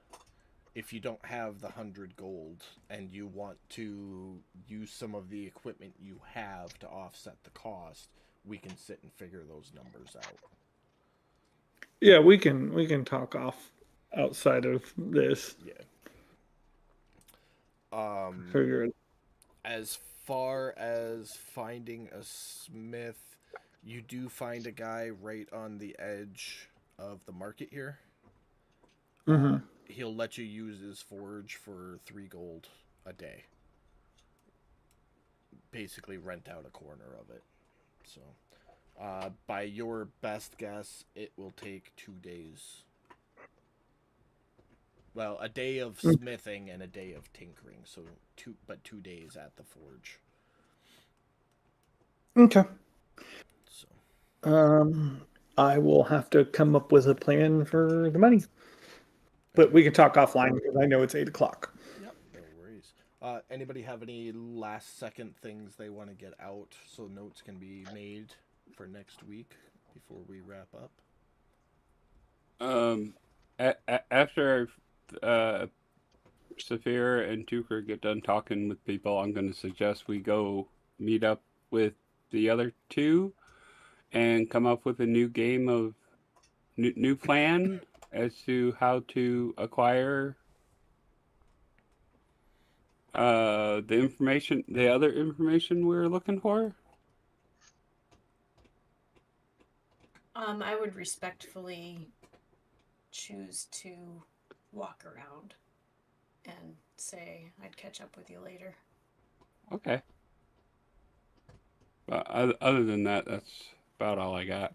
if you don't have the 100 gold and you want to use some of the equipment you have to offset the cost, we can sit and figure those numbers out. yeah, we can talk off outside of this. Yeah. Figure it. As far as finding a smith, you do find a guy right on the edge of the market here. Mhm. He'll let you use his forge for 3 gold a day. Basically rent out a corner of it. So, by your best guess, it will take 2 days. Well, a day of smithing and a day of tinkering. So 2 days at the forge. Okay. So I will have to come up with a plan for the money. But we can talk offline because I know it's 8 o'clock. yep, Anybody have any last second things they want to get out so notes can be made for next week before we wrap up? After Saphira and Tuker get done talking with people, I'm going to suggest we go meet up with the other two and come up with a new game of new plan as to how to acquire the other information we're looking for. I would respectfully choose to walk around and say I'd catch up with you later. Okay. But other than that, that's about all I got.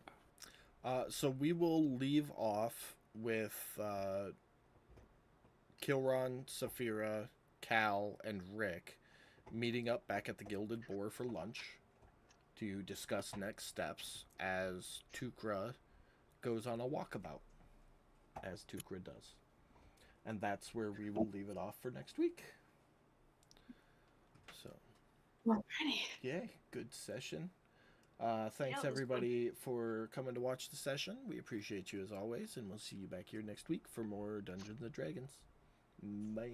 So we will leave off with Kilron, Saphira, Cal, and Rick meeting up back at the Gilded Boar for lunch to discuss next steps as Tukra goes on a walkabout, as Tukra does. And that's where we will leave it off for next week. So, Alrighty. yay, good session. Yeah, Thanks it was everybody for coming to watch the session. We appreciate you as always, and we'll see you back here next week for more Dungeons and Dragons. Bye.